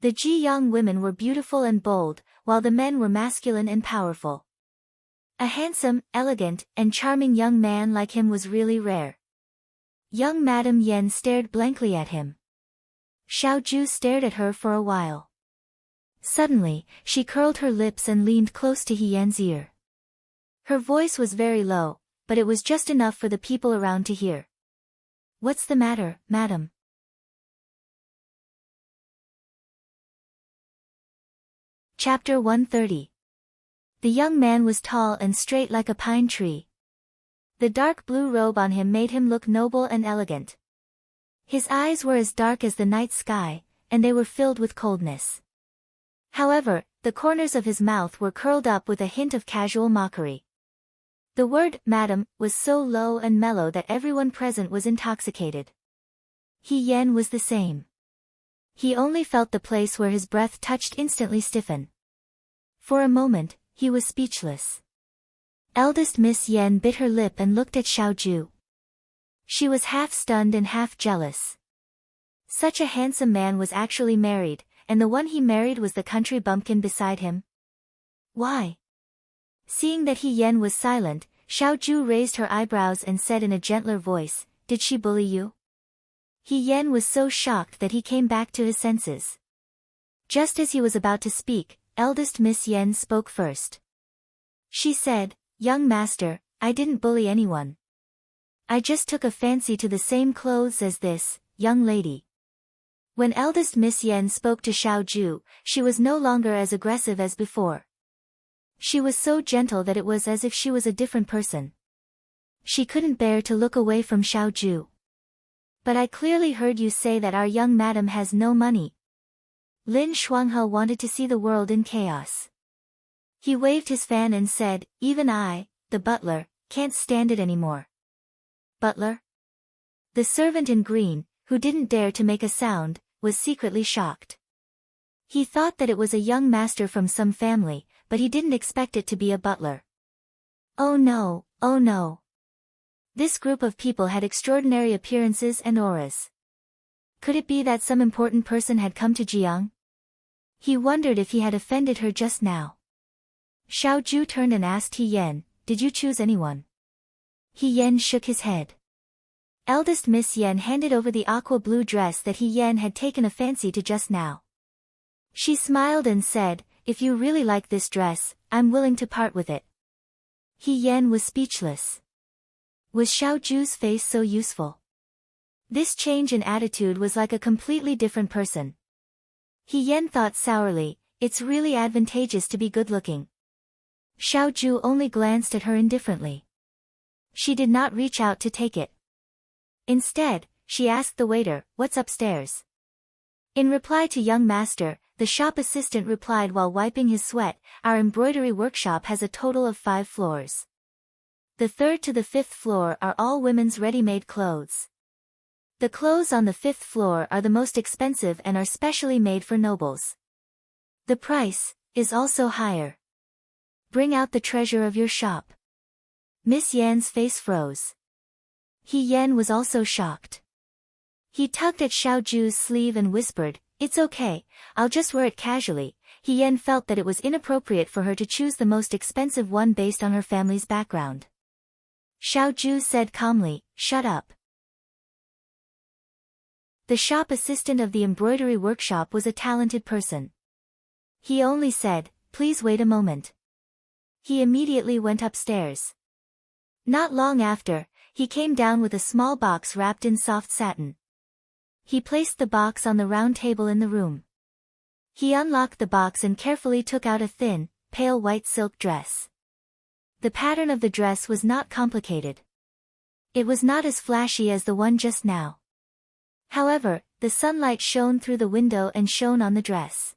The Ji Yang women were beautiful and bold, while the men were masculine and powerful. A handsome, elegant, and charming young man like him was really rare. Young Madam Yen stared blankly at him. Xiao Ju stared at her for a while. Suddenly, she curled her lips and leaned close to He Yan's ear. Her voice was very low, but it was just enough for the people around to hear. "What's the matter, madam?" Chapter 130. The young man was tall and straight like a pine tree. The dark blue robe on him made him look noble and elegant. His eyes were as dark as the night sky, and they were filled with coldness. However, the corners of his mouth were curled up with a hint of casual mockery. The word, madam, was so low and mellow that everyone present was intoxicated. He Yan was the same. He only felt the place where his breath touched instantly stiffen. For a moment, he was speechless. Eldest Miss Yan bit her lip and looked at Xiaoju. She was half stunned and half jealous. Such a handsome man was actually married, and the one he married was the country bumpkin beside him. Why? Seeing that He Yan was silent, Xiaoju raised her eyebrows and said in a gentler voice, "Did she bully you?" He Yan was so shocked that he came back to his senses. Just as he was about to speak, eldest Miss Yan spoke first. She said, "Young master, I didn't bully anyone. I just took a fancy to the same clothes as this, young lady." When eldest Miss Yan spoke to Xiaoju, she was no longer as aggressive as before. She was so gentle that it was as if she was a different person. She couldn't bear to look away from Xiaoju. "But I clearly heard you say that our young madam has no money." Lin Shuanghe wanted to see the world in chaos. He waved his fan and said, "Even I, the butler, can't stand it anymore." Butler? The servant in green, who didn't dare to make a sound, was secretly shocked. He thought that it was a young master from some family, but he didn't expect it to be a butler. Oh no, oh no. This group of people had extraordinary appearances and auras. Could it be that some important person had come to Jiang? He wondered if he had offended her just now. Xiaoju turned and asked He Yan, "Did you choose anyone?" He Yan shook his head. Eldest Miss Yan handed over the aqua blue dress that He Yan had taken a fancy to just now. She smiled and said, "If you really like this dress, I'm willing to part with it." He Yan was speechless. Was Xiaoju's face so useful? This change in attitude was like a completely different person. He Yan thought sourly, "It's really advantageous to be good-looking." Xiaoju only glanced at her indifferently. She did not reach out to take it. Instead, she asked the waiter, "What's upstairs?" In reply to young master, the shop assistant replied while wiping his sweat, "Our embroidery workshop has a total of 5 floors. The 3rd to the 5th floor are all women's ready-made clothes. The clothes on the 5th floor are the most expensive and are specially made for nobles. The price is also higher. Bring out the treasure of your shop." Miss Yan's face froze. He Yan was also shocked. He tugged at Xiaoju's sleeve and whispered, "It's okay, I'll just wear it casually." He Yan felt that it was inappropriate for her to choose the most expensive one based on her family's background. Xiaoju said calmly, "Shut up." The shop assistant of the embroidery workshop was a talented person. He only said, "Please wait a moment." He immediately went upstairs. Not long after, he came down with a small box wrapped in soft satin. He placed the box on the round table in the room. He unlocked the box and carefully took out a thin, pale white silk dress. The pattern of the dress was not complicated. It was not as flashy as the one just now. However, the sunlight shone through the window and shone on the dress.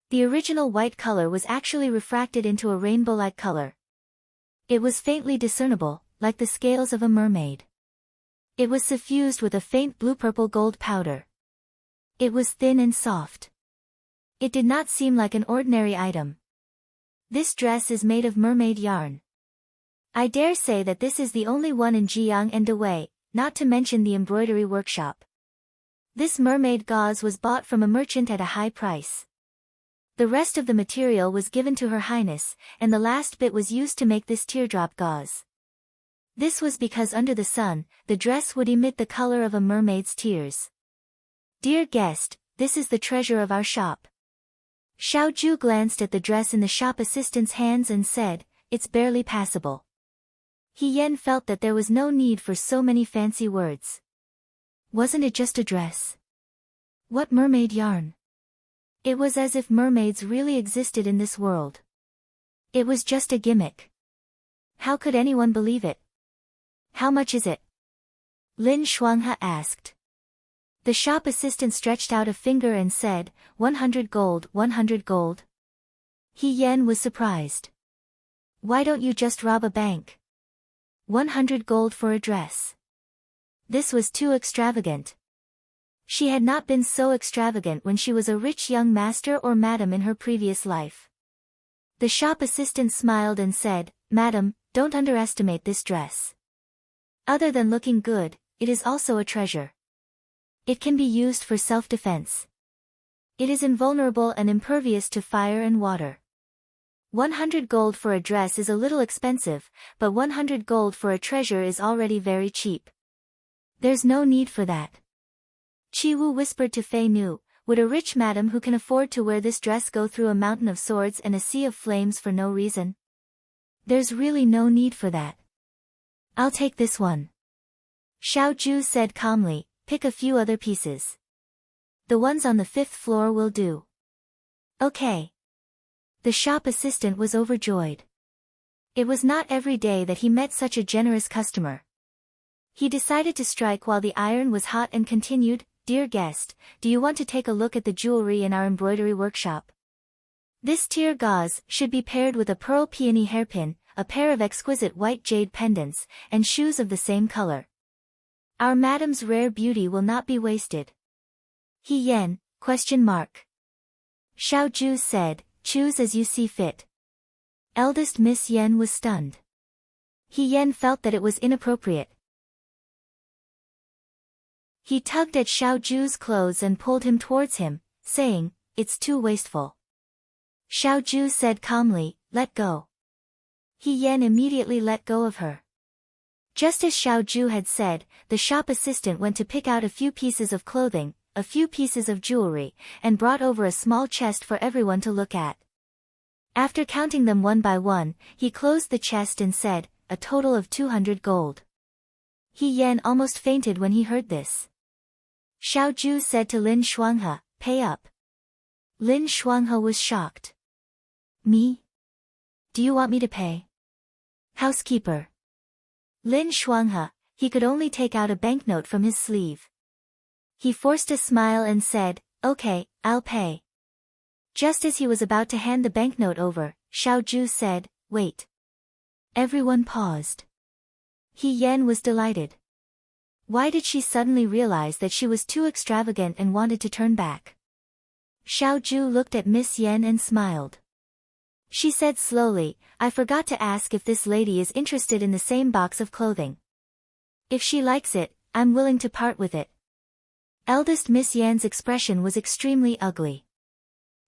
The original white color was actually refracted into a rainbow-like color. It was faintly discernible, like the scales of a mermaid. It was suffused with a faint blue-purple gold powder. It was thin and soft. It did not seem like an ordinary item. This dress is made of mermaid yarn. I dare say that this is the only one in Jiang and Dawei, not to mention the embroidery workshop. This mermaid gauze was bought from a merchant at a high price. The rest of the material was given to Her Highness, and the last bit was used to make this teardrop gauze. This was because under the sun, the dress would emit the color of a mermaid's tears. Dear guest, this is the treasure of our shop. Xiaoju glanced at the dress in the shop assistant's hands and said, "It's barely passable." He Yan felt that there was no need for so many fancy words. Wasn't it just a dress? What mermaid yarn? It was as if mermaids really existed in this world. It was just a gimmick. How could anyone believe it? How much is it? Lin Shuanghe asked. The shop assistant stretched out a finger and said, 100 gold, 100 gold. He Yan was surprised. Why don't you just rob a bank? 100 gold for a dress. This was too extravagant. She had not been so extravagant when she was a rich young master or madam in her previous life. The shop assistant smiled and said, "Madam, don't underestimate this dress. Other than looking good, it is also a treasure. It can be used for self-defense. It is invulnerable and impervious to fire and water. 100 gold for a dress is a little expensive, but 100 gold for a treasure is already very cheap. There's no need for that." Qi Wu whispered to Fei Nu, "Would a rich madam who can afford to wear this dress go through a mountain of swords and a sea of flames for no reason? There's really no need for that. I'll take this one." Xiaoju said calmly, "Pick a few other pieces. The ones on the 5th floor will do." "Okay." The shop assistant was overjoyed. It was not every day that he met such a generous customer. He decided to strike while the iron was hot and continued, "Dear guest, do you want to take a look at the jewelry in our embroidery workshop? This tear gauze should be paired with a pearl peony hairpin, a pair of exquisite white jade pendants, and shoes of the same color. Our madam's rare beauty will not be wasted." He Yan, ? Xiaoju said, "Choose as you see fit." Eldest Miss Yan was stunned. He Yan felt that it was inappropriate. He tugged at Xiaoju's clothes and pulled him towards him, saying, "It's too wasteful." Xiaoju said calmly, "Let go." He Yan immediately let go of her. Just as Xiaoju had said, the shop assistant went to pick out a few pieces of clothing, a few pieces of jewelry, and brought over a small chest for everyone to look at. After counting them one by one, he closed the chest and said, "A total of 200 gold." He Yan almost fainted when he heard this. Xiaoju said to Lin Shuanghe, "Pay up." Lin Shuanghe was shocked. "Me? Do you want me to pay?" "Housekeeper." Lin Shuanghe, he could only take out a banknote from his sleeve. He forced a smile and said, "Okay, I'll pay." Just as he was about to hand the banknote over, Xiaoju said, "Wait." Everyone paused. He Yan was delighted. Why did she suddenly realize that she was too extravagant and wanted to turn back? Xiaoju looked at Miss Yan and smiled. She said slowly, "I forgot to ask if this lady is interested in the same box of clothing. If she likes it, I'm willing to part with it." Eldest Miss Yan's expression was extremely ugly.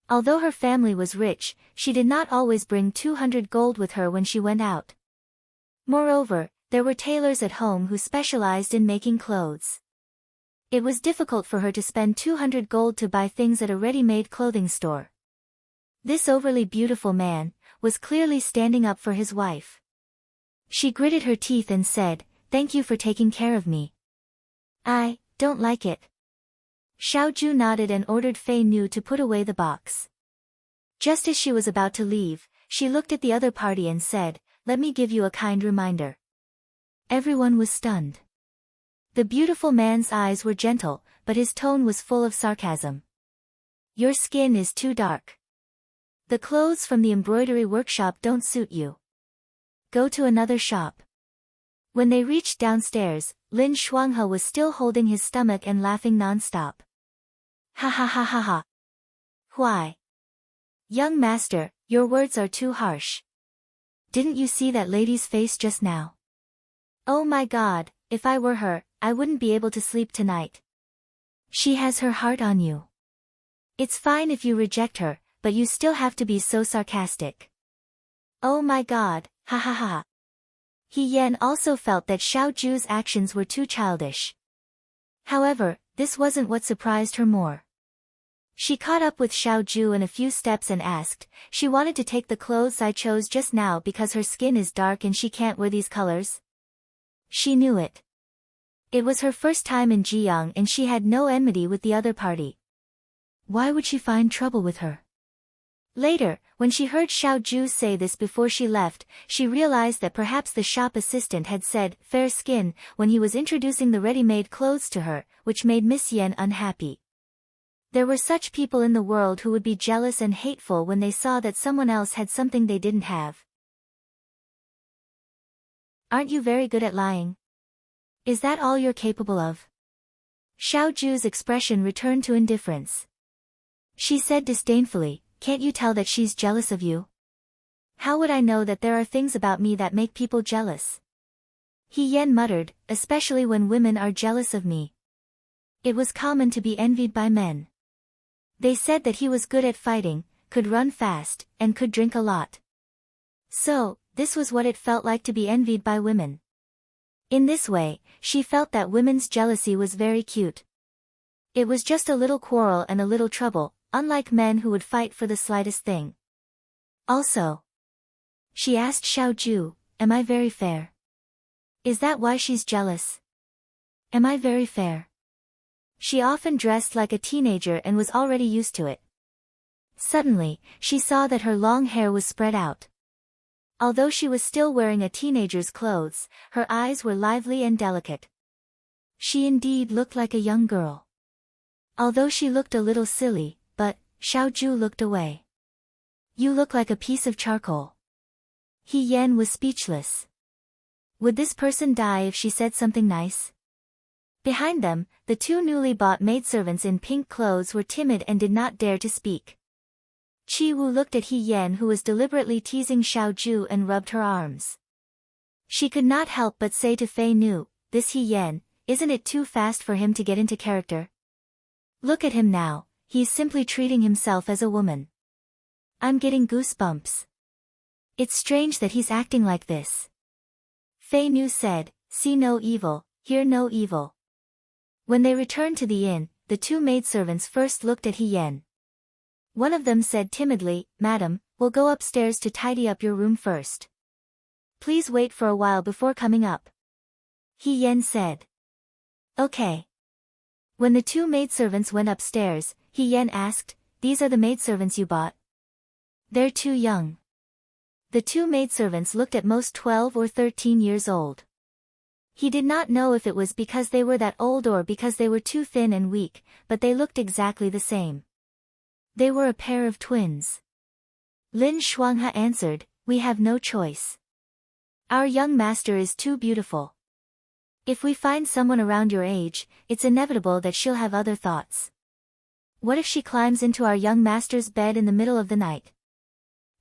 Although her family was rich, she did not always bring 200 gold with her when she went out. Moreover, there were tailors at home who specialized in making clothes. It was difficult for her to spend 200 gold to buy things at a ready-made clothing store. This overly beautiful man was clearly standing up for his wife. She gritted her teeth and said, "Thank you for taking care of me." "I don't like it." Xiaoju nodded and ordered Fei Nu to put away the box. Just as she was about to leave, she looked at the other party and said, "Let me give you a kind reminder." Everyone was stunned. The beautiful man's eyes were gentle, but his tone was full of sarcasm. "Your skin is too dark. The clothes from the embroidery workshop don't suit you. Go to another shop." When they reached downstairs, Lin Shuanghe was still holding his stomach and laughing non-stop. "Ha ha ha ha ha. Why? Young master, your words are too harsh. Didn't you see that lady's face just now? Oh my God, if I were her, I wouldn't be able to sleep tonight. She has her heart on you. It's fine if you reject her, but you still have to be so sarcastic. Oh my God, ha ha ha." He Yan also felt that Xiaoju's actions were too childish. However, this wasn't what surprised her more. She caught up with Xiao Ju in a few steps and asked, she wanted to take the clothes I chose just now because her skin is dark and she can't wear these colors. She knew it. It was her first time in Jiang and she had no enmity with the other party. Why would she find trouble with her? Later, when she heard Xiao Ju say this before she left, she realized that perhaps the shop assistant had said, fair skin, when he was introducing the ready-made clothes to her, which made Miss Yen unhappy. There were such people in the world who would be jealous and hateful when they saw that someone else had something they didn't have. Aren't you very good at lying? Is that all you're capable of? Xiao Ju's expression returned to indifference. She said disdainfully, can't you tell that she's jealous of you? How would I know that there are things about me that make people jealous? He Yen muttered, especially when women are jealous of me. It was common to be envied by men. They said that he was good at fighting, could run fast, and could drink a lot. So, this was what it felt like to be envied by women. In this way, she felt that women's jealousy was very cute. It was just a little quarrel and a little trouble, unlike men who would fight for the slightest thing. Also, she asked Xiao Ju, am I very fair? Is that why she's jealous? Am I very fair? She often dressed like a teenager and was already used to it. Suddenly, she saw that her long hair was spread out. Although she was still wearing a teenager's clothes, her eyes were lively and delicate. She indeed looked like a young girl. Although she looked a little silly, but, Xiao Ju looked away. You look like a piece of charcoal. He Yen was speechless. Would this person die if she said something nice? Behind them, the two newly bought maidservants in pink clothes were timid and did not dare to speak. Chi Wu looked at He Yen, who was deliberately teasing Xiao Ju, and rubbed her arms. She could not help but say to Fei Nu, this He Yen, isn't it too fast for him to get into character? Look at him now, he's simply treating himself as a woman. I'm getting goosebumps. It's strange that he's acting like this. Fei Nu said, see no evil, hear no evil. When they returned to the inn, the two maidservants first looked at He Yen. One of them said timidly, Madam, we'll go upstairs to tidy up your room first. Please wait for a while before coming up. He Yen said. Okay. When the two maidservants went upstairs, He Yen asked, these are the maidservants you bought? They're too young. The two maidservants looked at most 12 or 13 years old. He did not know if it was because they were that old or because they were too thin and weak, but they looked exactly the same. They were a pair of twins. Lin Shuanghe answered, we have no choice. Our young master is too beautiful. If we find someone around your age, it's inevitable that she'll have other thoughts. What if she climbs into our young master's bed in the middle of the night?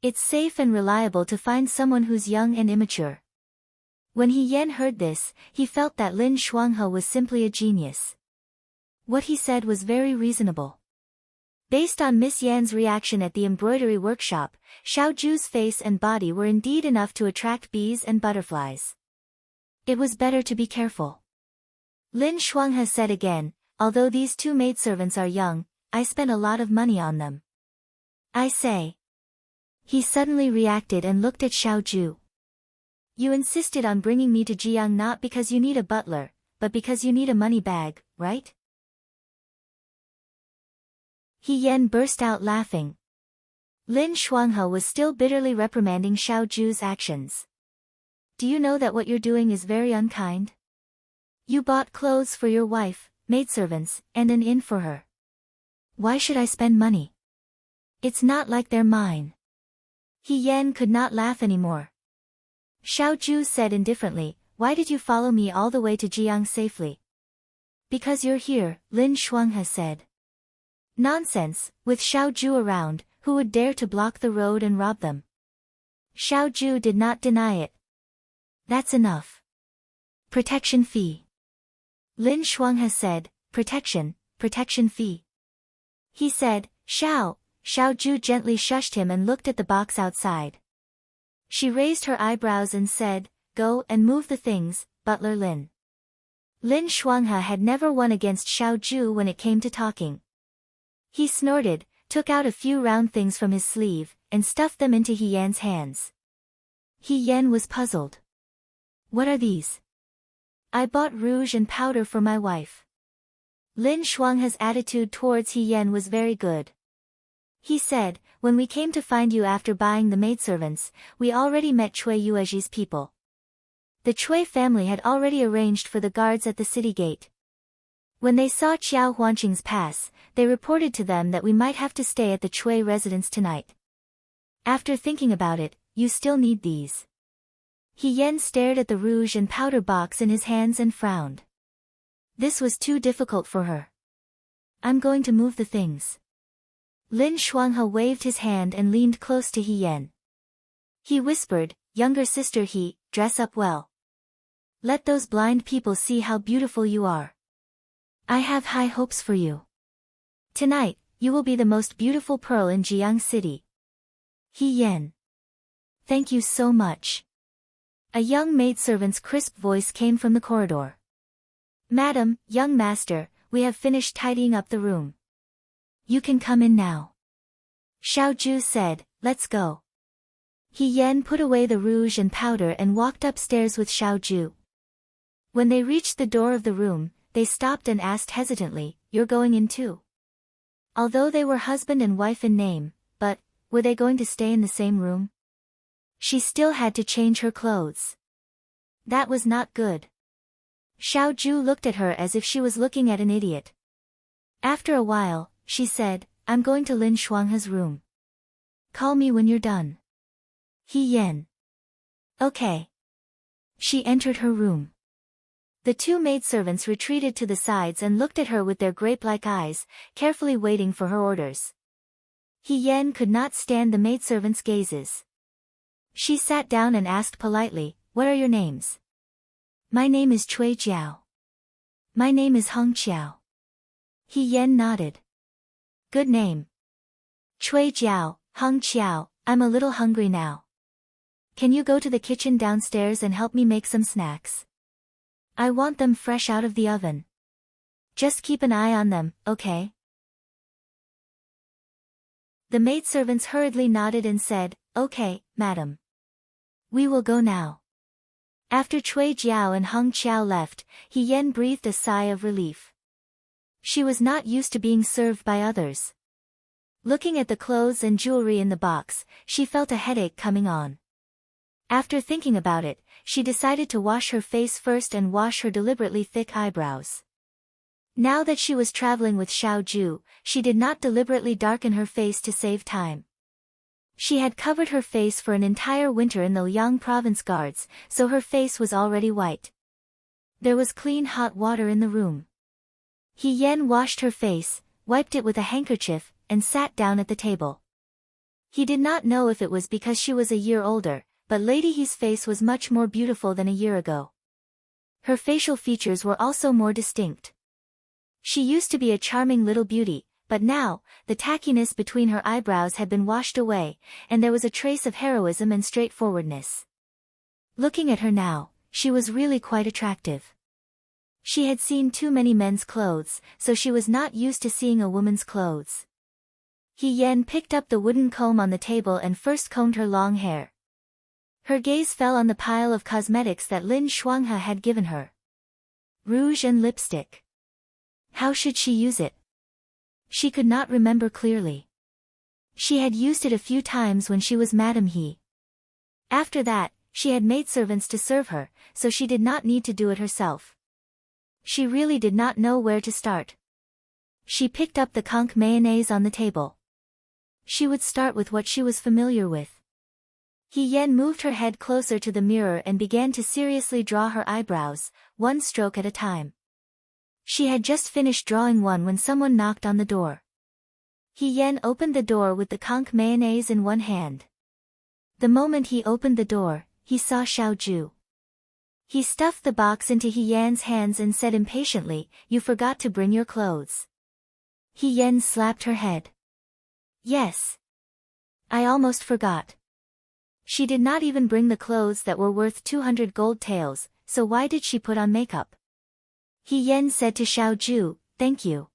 It's safe and reliable to find someone who's young and immature. When He Yen heard this, he felt that Lin Shuanghe was simply a genius. What he said was very reasonable. Based on Miss Yan's reaction at the embroidery workshop, Xiao Ju's face and body were indeed enough to attract bees and butterflies. It was better to be careful. Lin Shuanghe said again, although these two maidservants are young, I spent a lot of money on them. I say. He suddenly reacted and looked at Xiao Ju. You insisted on bringing me to Jiang not because you need a butler, but because you need a money bag, right? He Yen burst out laughing. Lin Shuanghe was still bitterly reprimanding Xiao Ju's actions. Do you know that what you're doing is very unkind? You bought clothes for your wife, maidservants, and an inn for her. Why should I spend money? It's not like they're mine. He Yen could not laugh anymore. Xiao Ju said indifferently, why did you follow me all the way to Jiang safely? Because you're here, Lin Shuanghe said. Nonsense, with Xiao Ju around, who would dare to block the road and rob them? Xiao Ju did not deny it. That's enough. Protection fee. Lin Shuanghe said, protection fee. He said, Xiao Ju gently shushed him and looked at the box outside. She raised her eyebrows and said, go and move the things, Butler Lin. Lin Shuanghe had never won against Xiao Ju when it came to talking. He snorted, took out a few round things from his sleeve, and stuffed them into He Yan's hands. He Yan was puzzled. What are these? I bought rouge and powder for my wife. Lin Shuanghe's attitude towards He Yan was very good. He said, when we came to find you after buying the maidservants, we already met Cui Yuezhi's people. The Cui family had already arranged for the guards at the city gate. When they saw Qiao Huanqing's pass, they reported to them that we might have to stay at the Cui residence tonight. After thinking about it, you still need these. He Yan stared at the rouge and powder box in his hands and frowned. This was too difficult for her. I'm going to move the things. Lin Shuanghe waved his hand and leaned close to He Yan. He whispered, younger sister He, dress up well. Let those blind people see how beautiful you are. I have high hopes for you. Tonight, you will be the most beautiful pearl in Jiang City. He Yan. Thank you so much. A young maidservant's crisp voice came from the corridor. Madam, young master, we have finished tidying up the room. You can come in now. Xiao Ju said, let's go. He Yan put away the rouge and powder and walked upstairs with Xiao Ju. When they reached the door of the room, they stopped and asked hesitantly, you're going in too? Although they were husband and wife in name, but, were they going to stay in the same room? She still had to change her clothes. That was not good. Xiao Ju looked at her as if she was looking at an idiot. After a while, she said, I'm going to Lin Shuanghe's room. Call me when you're done. He Yan. Okay. She entered her room. The two maidservants retreated to the sides and looked at her with their grape-like eyes, carefully waiting for her orders. He Yan could not stand the maidservants' gazes. She sat down and asked politely, what are your names? My name is Cui Jiao. My name is Heng Qiao. He Yan nodded. Good name. Cui Jiao, Heng Qiao, I'm a little hungry now. Can you go to the kitchen downstairs and help me make some snacks? I want them fresh out of the oven. Just keep an eye on them, okay? The maidservants hurriedly nodded and said, okay, madam. We will go now. After Cui Jiao and Heng Qiao left, He Yan breathed a sigh of relief. She was not used to being served by others. Looking at the clothes and jewelry in the box, she felt a headache coming on. After thinking about it, she decided to wash her face first and wash her deliberately thick eyebrows. Now that she was traveling with Xiao Ju, she did not deliberately darken her face to save time. She had covered her face for an entire winter in the Liang province guards, so her face was already white. There was clean hot water in the room. He Yan washed her face, wiped it with a handkerchief, and sat down at the table. He did not know if it was because she was a year older, but Lady He's face was much more beautiful than a year ago. Her facial features were also more distinct. She used to be a charming little beauty, but now, the tackiness between her eyebrows had been washed away, and there was a trace of heroism and straightforwardness. Looking at her now, she was really quite attractive. She had seen too many men's clothes, so she was not used to seeing a woman's clothes. He Yan picked up the wooden comb on the table and first combed her long hair. Her gaze fell on the pile of cosmetics that Lin Shuanghe had given her. Rouge and lipstick. How should she use it? She could not remember clearly. She had used it a few times when she was Madame He. After that, she had maidservants to serve her, so she did not need to do it herself. She really did not know where to start. She picked up the conch mayonnaise on the table. She would start with what she was familiar with. He Yan moved her head closer to the mirror and began to seriously draw her eyebrows, one stroke at a time. She had just finished drawing one when someone knocked on the door. He Yan opened the door with the conch mayonnaise in one hand. The moment he opened the door, he saw Xiao Ju. He stuffed the box into He Yan's hands and said impatiently, "You forgot to bring your clothes." He Yan slapped her head. "Yes. I almost forgot." She did not even bring the clothes that were worth 200 gold taels, so why did she put on makeup? He Yan said to Xiao Ju, "Thank you."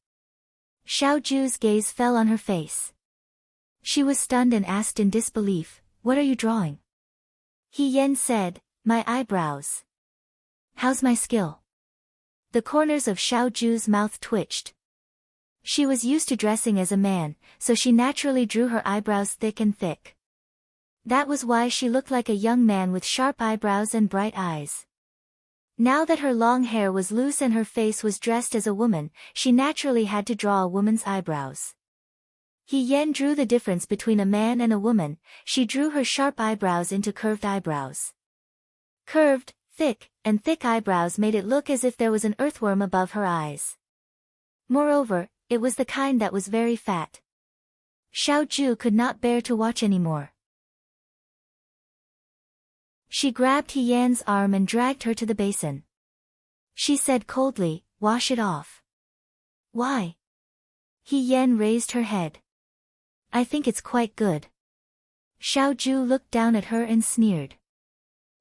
Xiaoju's gaze fell on her face. She was stunned and asked in disbelief, "What are you drawing?" He Yan said, "My eyebrows." "How's my skill?" The corners of Xiaoju's mouth twitched. She was used to dressing as a man, so she naturally drew her eyebrows thick and thick. That was why she looked like a young man with sharp eyebrows and bright eyes. Now that her long hair was loose and her face was dressed as a woman, she naturally had to draw a woman's eyebrows. He Yan drew the difference between a man and a woman. She drew her sharp eyebrows into curved eyebrows. Curved, thick, and thick eyebrows made it look as if there was an earthworm above her eyes. Moreover, it was the kind that was very fat. Xiaoju could not bear to watch anymore. She grabbed He Yan's arm and dragged her to the basin. She said coldly, "Wash it off." "Why?" He Yan raised her head. "I think it's quite good." Xiaoju looked down at her and sneered.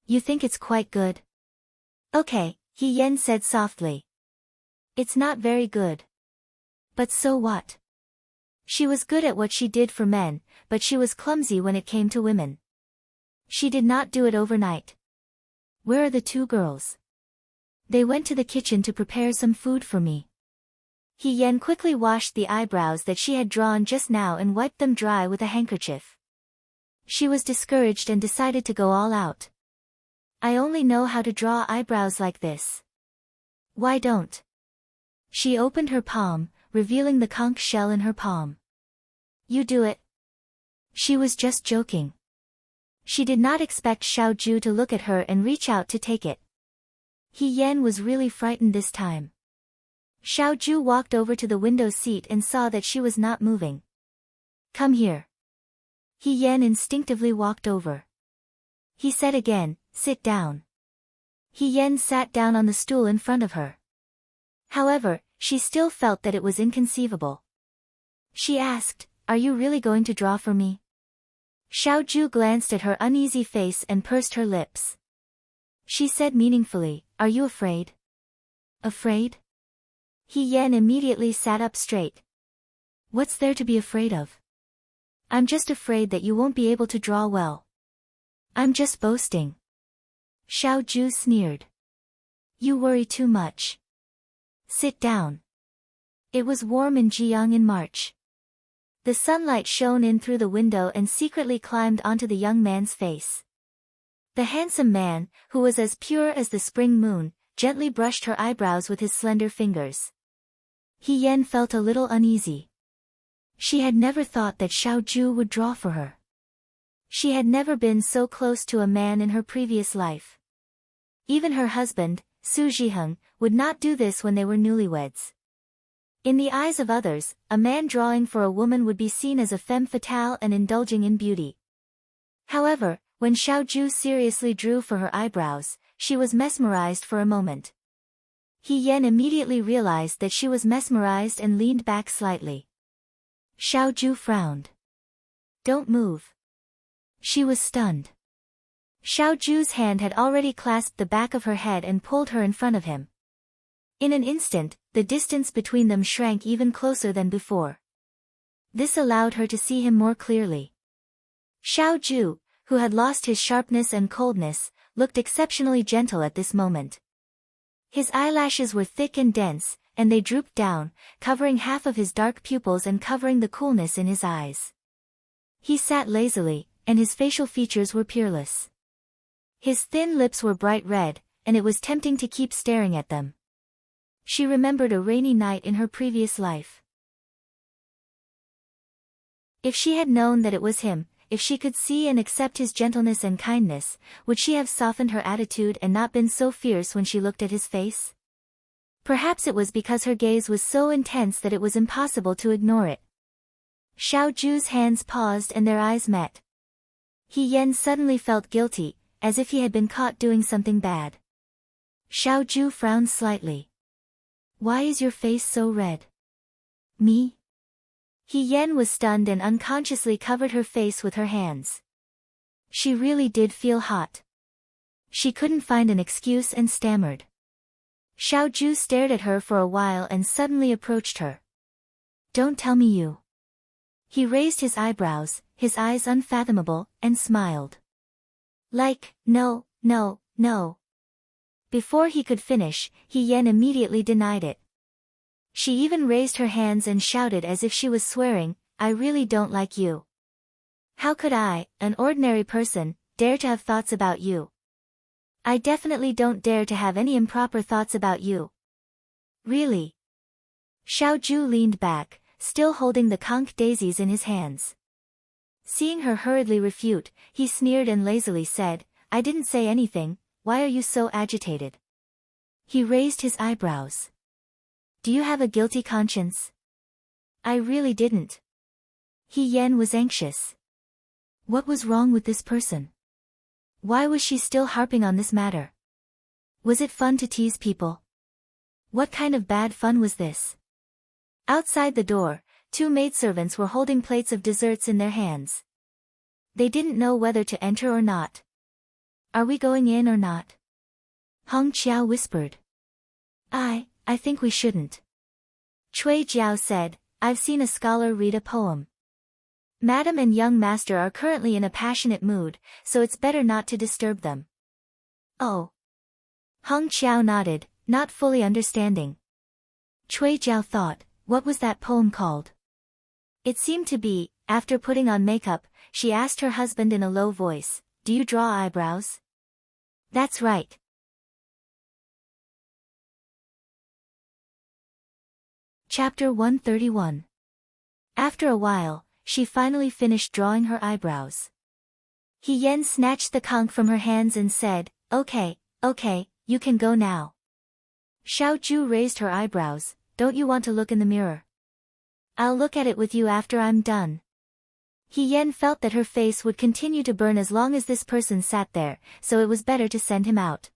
"You think it's quite good?" "Okay," He Yan said softly. "It's not very good." "But so what?" She was good at what she did for men, but she was clumsy when it came to women. She did not do it overnight. "Where are the two girls?" "They went to the kitchen to prepare some food for me." He Yan quickly washed the eyebrows that she had drawn just now and wiped them dry with a handkerchief. She was discouraged and decided to go all out. "I only know how to draw eyebrows like this." "Why don't?" She opened her palm, revealing the conch shell in her palm. "You do it." She was just joking. She did not expect Xiaoju to look at her and reach out to take it. He Yan was really frightened this time. Xiaoju walked over to the window seat and saw that she was not moving. "Come here." He Yan instinctively walked over. He said again, "Sit down." He Yan sat down on the stool in front of her. However, she still felt that it was inconceivable. She asked, "Are you really going to draw for me?" Xiaoju glanced at her uneasy face and pursed her lips. She said meaningfully, "Are you afraid?" "Afraid?" He Yan immediately sat up straight. "What's there to be afraid of?" "I'm just afraid that you won't be able to draw well." "I'm just boasting." Xiaoju sneered. "You worry too much. Sit down." It was warm in Jiang in March. The sunlight shone in through the window and secretly climbed onto the young man's face. The handsome man, who was as pure as the spring moon, gently brushed her eyebrows with his slender fingers. He Yan felt a little uneasy. She had never thought that Xiaoju would draw for her. She had never been so close to a man in her previous life. Even her husband, Su Zhiheng, would not do this when they were newlyweds. In the eyes of others, a man drawing for a woman would be seen as a femme fatale and indulging in beauty. However, when Xiaoju seriously drew for her eyebrows, she was mesmerized for a moment. He Yan immediately realized that she was mesmerized and leaned back slightly. Xiaoju frowned. "Don't move." She was stunned. Xiaoju's hand had already clasped the back of her head and pulled her in front of him. In an instant, the distance between them shrank even closer than before. This allowed her to see him more clearly. Xiaoju, who had lost his sharpness and coldness, looked exceptionally gentle at this moment. His eyelashes were thick and dense, and they drooped down, covering half of his dark pupils and covering the coolness in his eyes. He sat lazily, and his facial features were peerless. His thin lips were bright red, and it was tempting to keep staring at them. She remembered a rainy night in her previous life. If she had known that it was him, if she could see and accept his gentleness and kindness, would she have softened her attitude and not been so fierce when she looked at his face? Perhaps it was because her gaze was so intense that it was impossible to ignore it. Xiaoju's hands paused and their eyes met. He Yan suddenly felt guilty, as if he had been caught doing something bad. Xiaoju frowned slightly. "Why is your face so red?" "Me?" He Yan was stunned and unconsciously covered her face with her hands. She really did feel hot. She couldn't find an excuse and stammered. Xiaoju stared at her for a while and suddenly approached her. Don't tell me you. He raised his eyebrows, his eyes unfathomable, and smiled. Like, no, no, no. Before he could finish, Yen immediately denied it. She even raised her hands and shouted as if she was swearing, I really don't like you. How could I, an ordinary person, dare to have thoughts about you? I definitely don't dare to have any improper thoughts about you. Really? Xiaoju leaned back, still holding the conch daisies in his hands. Seeing her hurriedly refute, he sneered and lazily said, I didn't say anything, why are you so agitated? He raised his eyebrows. Do you have a guilty conscience? I really didn't. Yen was anxious. What was wrong with this person? Why was she still harping on this matter? Was it fun to tease people? What kind of bad fun was this? Outside the door, 2 maidservants were holding plates of desserts in their hands. They didn't know whether to enter or not. Are we going in or not? Hong Qiao whispered. I think we shouldn't. Cui Jiao said, I've seen a scholar read a poem. Madam and young master are currently in a passionate mood, so it's better not to disturb them. Oh. Hong Qiao nodded, not fully understanding. Cui Jiao thought, what was that poem called? It seemed to be, after putting on makeup, she asked her husband in a low voice, do you draw eyebrows? That's right. Chapter 131. After a while, she finally finished drawing her eyebrows. Yen snatched the conch from her hands and said, okay, you can go now. Xiaoju raised her eyebrows, don't you want to look in the mirror? I'll look at it with you after I'm done. Yen felt that her face would continue to burn as long as this person sat there, so it was better to send him out.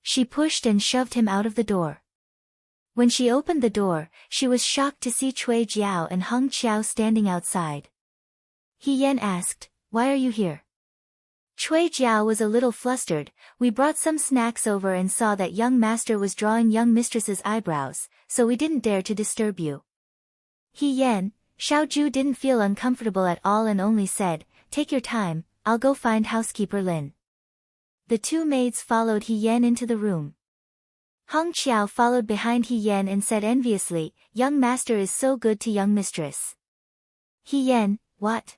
She pushed and shoved him out of the door. When she opened the door, she was shocked to see Cui Jiao and Hong Qiao standing outside. Yen asked, why are you here? Cui Jiao was a little flustered, we brought some snacks over and saw that young master was drawing young mistress's eyebrows, so we didn't dare to disturb you. Yen, Xiaoju didn't feel uncomfortable at all and only said, take your time, I'll go find housekeeper Lin. The 2 maids followed Yen into the room. Hong Qiao followed behind Yen and said enviously, young master is so good to young mistress. Yen, what?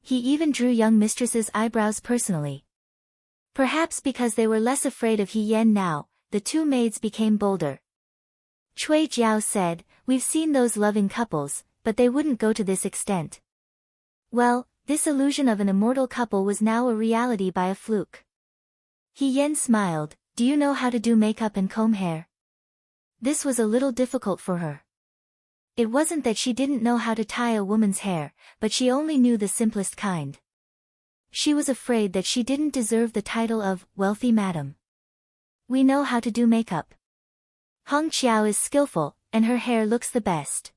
He even drew young mistress's eyebrows personally. Perhaps because they were less afraid of Yen now, the 2 maids became bolder. Cui Jiao said, we've seen those loving couples, but they wouldn't go to this extent. Well, this illusion of an immortal couple was now a reality by a fluke. Yen smiled, do you know how to do makeup and comb hair? This was a little difficult for her. It wasn't that she didn't know how to tie a woman's hair, but she only knew the simplest kind. She was afraid that she didn't deserve the title of wealthy madam. We know how to do makeup. Hong Qiao is skillful, and her hair looks the best.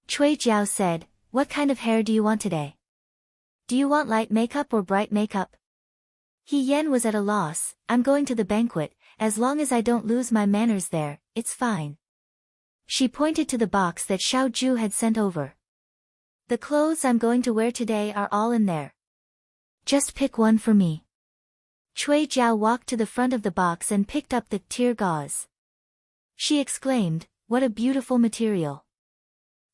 Cui Jiao said, what kind of hair do you want today? Do you want light makeup or bright makeup? Yen was at a loss, I'm going to the banquet, as long as I don't lose my manners there, it's fine. She pointed to the box that Xiaoju had sent over. The clothes I'm going to wear today are all in there. Just pick one for me. Cui Jiao walked to the front of the box and picked up the tear gauze. She exclaimed, what a beautiful material.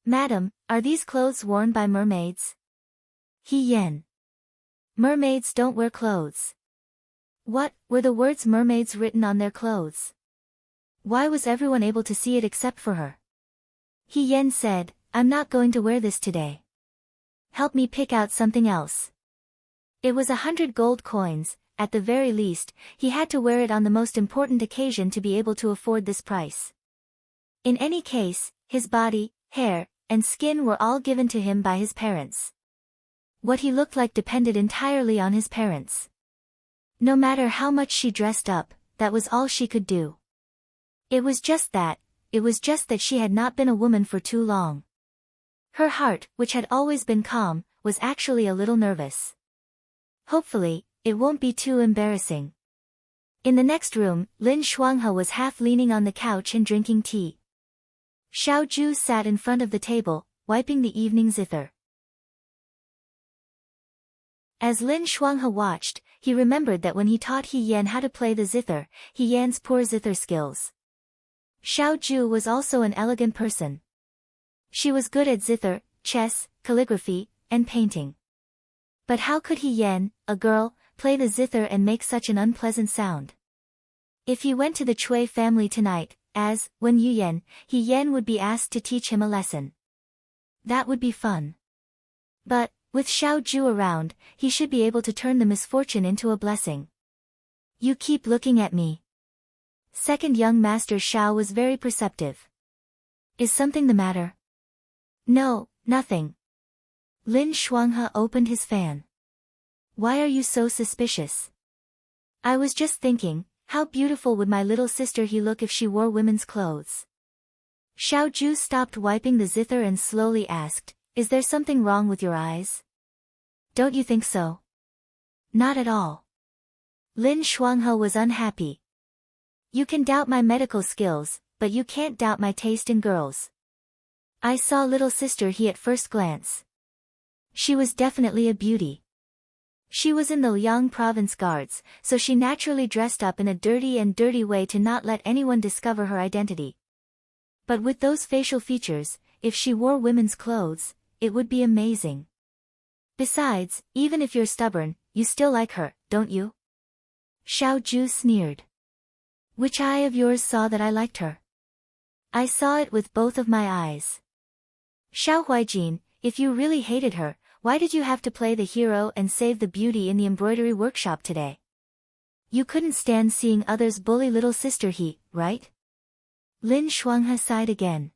Madam, are these clothes worn by mermaids? Yen. Mermaids don't wear clothes. What, were the words mermaids written on their clothes? Why was everyone able to see it except for her? Yen said, I'm not going to wear this today. Help me pick out something else. It was 100 gold coins, at the very least, he had to wear it on the most important occasion to be able to afford this price. In any case, his body, hair, and skin were all given to him by his parents. What he looked like depended entirely on his parents. No matter how much she dressed up, that was all she could do. It was just that she had not been a woman for too long. Her heart, which had always been calm, was actually a little nervous. Hopefully, it won't be too embarrassing. In the next room, Lin Shuanghe was half leaning on the couch and drinking tea. Xiao Zhu sat in front of the table, wiping the evening zither. As Lin Shuanghe watched, he remembered that when he taught He Yan how to play the zither, He Yan's poor zither skills. Xiao Zhu was also an elegant person. She was good at zither, chess, calligraphy, and painting. But how could He Yan, a girl, play the zither and make such an unpleasant sound? If he went to the Cui family tonight, when Yuyan, He Yan would be asked to teach him a lesson. That would be fun. But, with Xiao Zhu around, he should be able to turn the misfortune into a blessing. You keep looking at me. Second young master Xiao was very perceptive. Is something the matter? No, nothing. Lin Shuanghe opened his fan. Why are you so suspicious? I was just thinking, how beautiful would my little sister He look if she wore women's clothes? Xiao Zhu stopped wiping the zither and slowly asked, is there something wrong with your eyes? Don't you think so? Not at all. Lin Shuanghe was unhappy. You can doubt my medical skills, but you can't doubt my taste in girls. I saw little sister He at first glance. She was definitely a beauty. She was in the Liang province guards, so she naturally dressed up in a dirty way to not let anyone discover her identity. But with those facial features, if she wore women's clothes, it would be amazing. Besides, even if you're stubborn, you still like her, don't you? Xiao Zhu sneered. Which eye of yours saw that I liked her? I saw it with both of my eyes. Xiao Huijin, if you really hated her, why did you have to play the hero and save the beauty in the embroidery workshop today? You couldn't stand seeing others bully little sister He, right? Lin Shuanghe sighed again.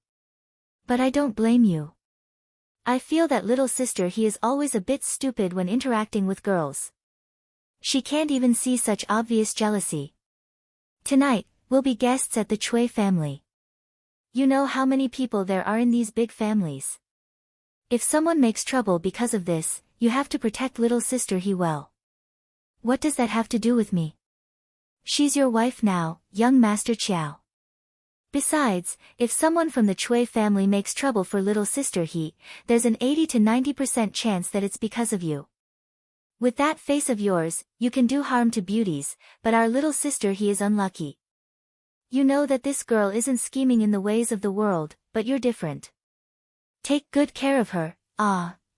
But I don't blame you. I feel that little sister He is always a bit stupid when interacting with girls. She can't even see such obvious jealousy. Tonight, we'll be guests at the Cui family. You know how many people there are in these big families. If someone makes trouble because of this, you have to protect little sister He well. What does that have to do with me? She's your wife now, young Master Qiao. Besides, if someone from the Cui family makes trouble for little sister He, there's an 80 to 90% chance that it's because of you. With that face of yours, you can do harm to beauties, but our little sister He is unlucky. You know that this girl isn't scheming in the ways of the world, but you're different. Take good care of her,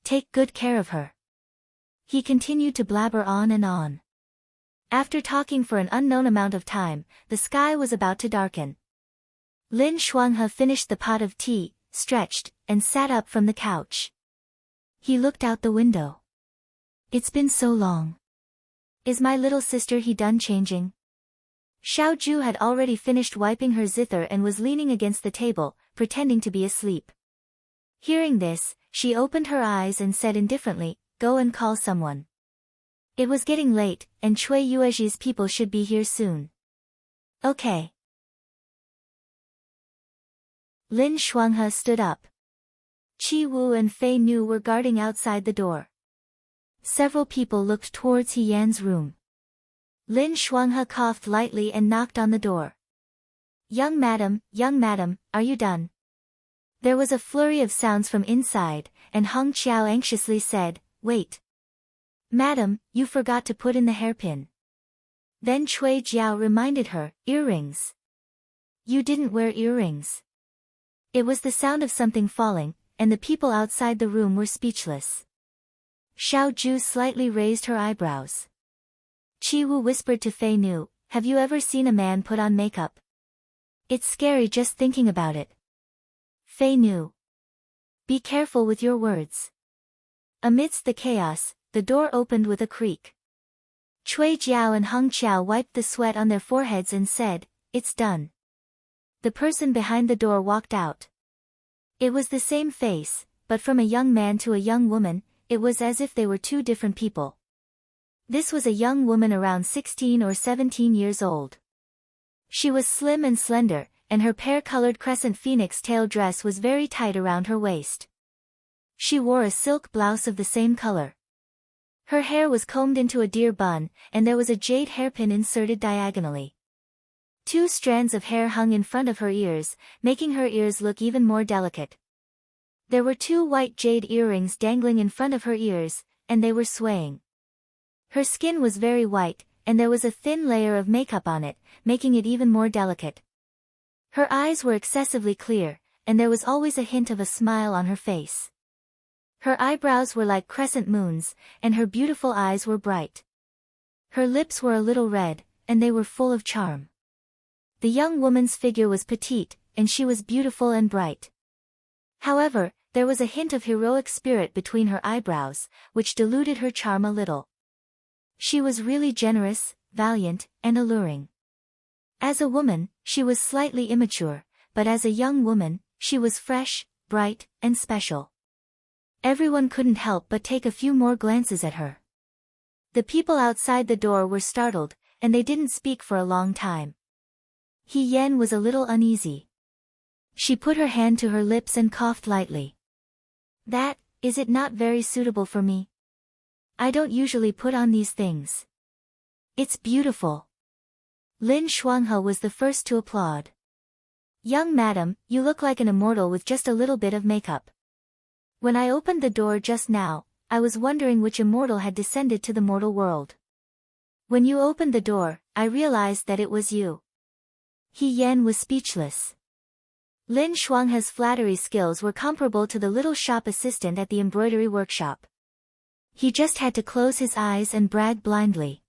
take good care of her. He continued to blabber on and on. After talking for an unknown amount of time, the sky was about to darken. Lin Shuanghe finished the pot of tea, stretched, and sat up from the couch. He looked out the window. It's been so long. Is my little sister He done changing? Xiao Zhu had already finished wiping her zither and was leaning against the table, pretending to be asleep. Hearing this, she opened her eyes and said indifferently, go and call someone. It was getting late, and Cui Yuezhi's people should be here soon. Okay. Lin Shuanghe stood up. Qi Wu and Fei Nu were guarding outside the door. Several people looked towards He Yan's room. Lin Shuanghe coughed lightly and knocked on the door. Young madam, are you done? There was a flurry of sounds from inside, and Hong Qiao anxiously said, wait. Madam, you forgot to put in the hairpin. Then Cui Jiao reminded her, earrings. You didn't wear earrings. It was the sound of something falling, and the people outside the room were speechless. Xiao Zhu slightly raised her eyebrows. Qi Wu whispered to Fei Nu, have you ever seen a man put on makeup? It's scary just thinking about it. Fei Nu. Be careful with your words. Amidst the chaos, the door opened with a creak. Cui Jiao and Hong Qiao wiped the sweat on their foreheads and said, it's done. The person behind the door walked out. It was the same face, but from a young man to a young woman, it was as if they were two different people. This was a young woman around 16 or 17 years old. She was slim and slender, and her pear-colored crescent phoenix tail dress was very tight around her waist. She wore a silk blouse of the same color. Her hair was combed into a deer bun, and there was a jade hairpin inserted diagonally. 2 strands of hair hung in front of her ears, making her ears look even more delicate. There were 2 white jade earrings dangling in front of her ears, and they were swaying. Her skin was very white, and there was a thin layer of makeup on it, making it even more delicate. Her eyes were excessively clear, and there was always a hint of a smile on her face. Her eyebrows were like crescent moons, and her beautiful eyes were bright. Her lips were a little red, and they were full of charm. The young woman's figure was petite, and she was beautiful and bright. However, there was a hint of heroic spirit between her eyebrows, which diluted her charm a little. She was really generous, valiant, and alluring. As a woman, she was slightly immature, but as a young woman, she was fresh, bright, and special. Everyone couldn't help but take a few more glances at her. The people outside the door were startled, and they didn't speak for a long time. He Yen was a little uneasy. She put her hand to her lips and coughed lightly. Is it not very suitable for me? I don't usually put on these things. It's beautiful. Lin Shuanghe was the first to applaud. Young madam, you look like an immortal with just a little bit of makeup. When I opened the door just now, I was wondering which immortal had descended to the mortal world. When you opened the door, I realized that it was you. He Yen was speechless. Lin Shuanghe's flattery skills were comparable to the little shop assistant at the embroidery workshop. He just had to close his eyes and brag blindly.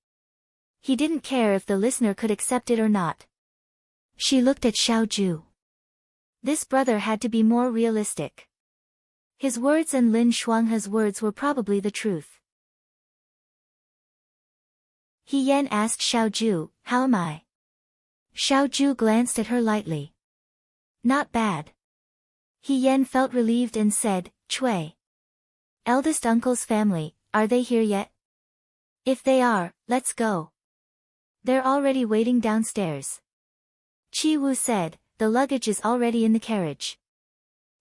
He didn't care if the listener could accept it or not. She looked at Xiaoju. This brother had to be more realistic. His words and Lin Shuanghe's words were probably the truth. He Yen asked Xiaoju, how am I? Xiaoju glanced at her lightly. Not bad. He Yen felt relieved and said, Cui. Eldest uncle's family, are they here yet? If they are, let's go. They're already waiting downstairs. Qi Wu said, the luggage is already in the carriage.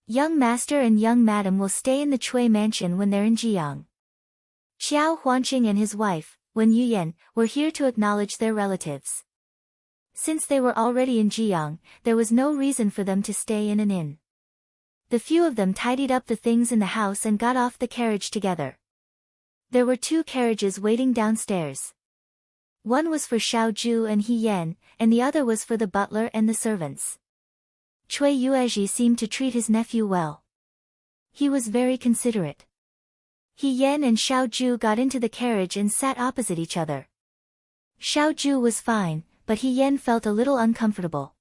Young master and young madam will stay in the Cui mansion when they're in Jiang. Xiao Huanqing and his wife, Wen Yuyan, were here to acknowledge their relatives. Since they were already in Jiang, there was no reason for them to stay in an inn. The few of them tidied up the things in the house and got off the carriage together. There were 2 carriages waiting downstairs. One was for Xiaoju and He Yen, and the other was for the butler and the servants. Cui Yuezhi seemed to treat his nephew well. He was very considerate. He Yen and Xiaoju got into the carriage and sat opposite each other. Xiaoju was fine, but He Yen felt a little uncomfortable.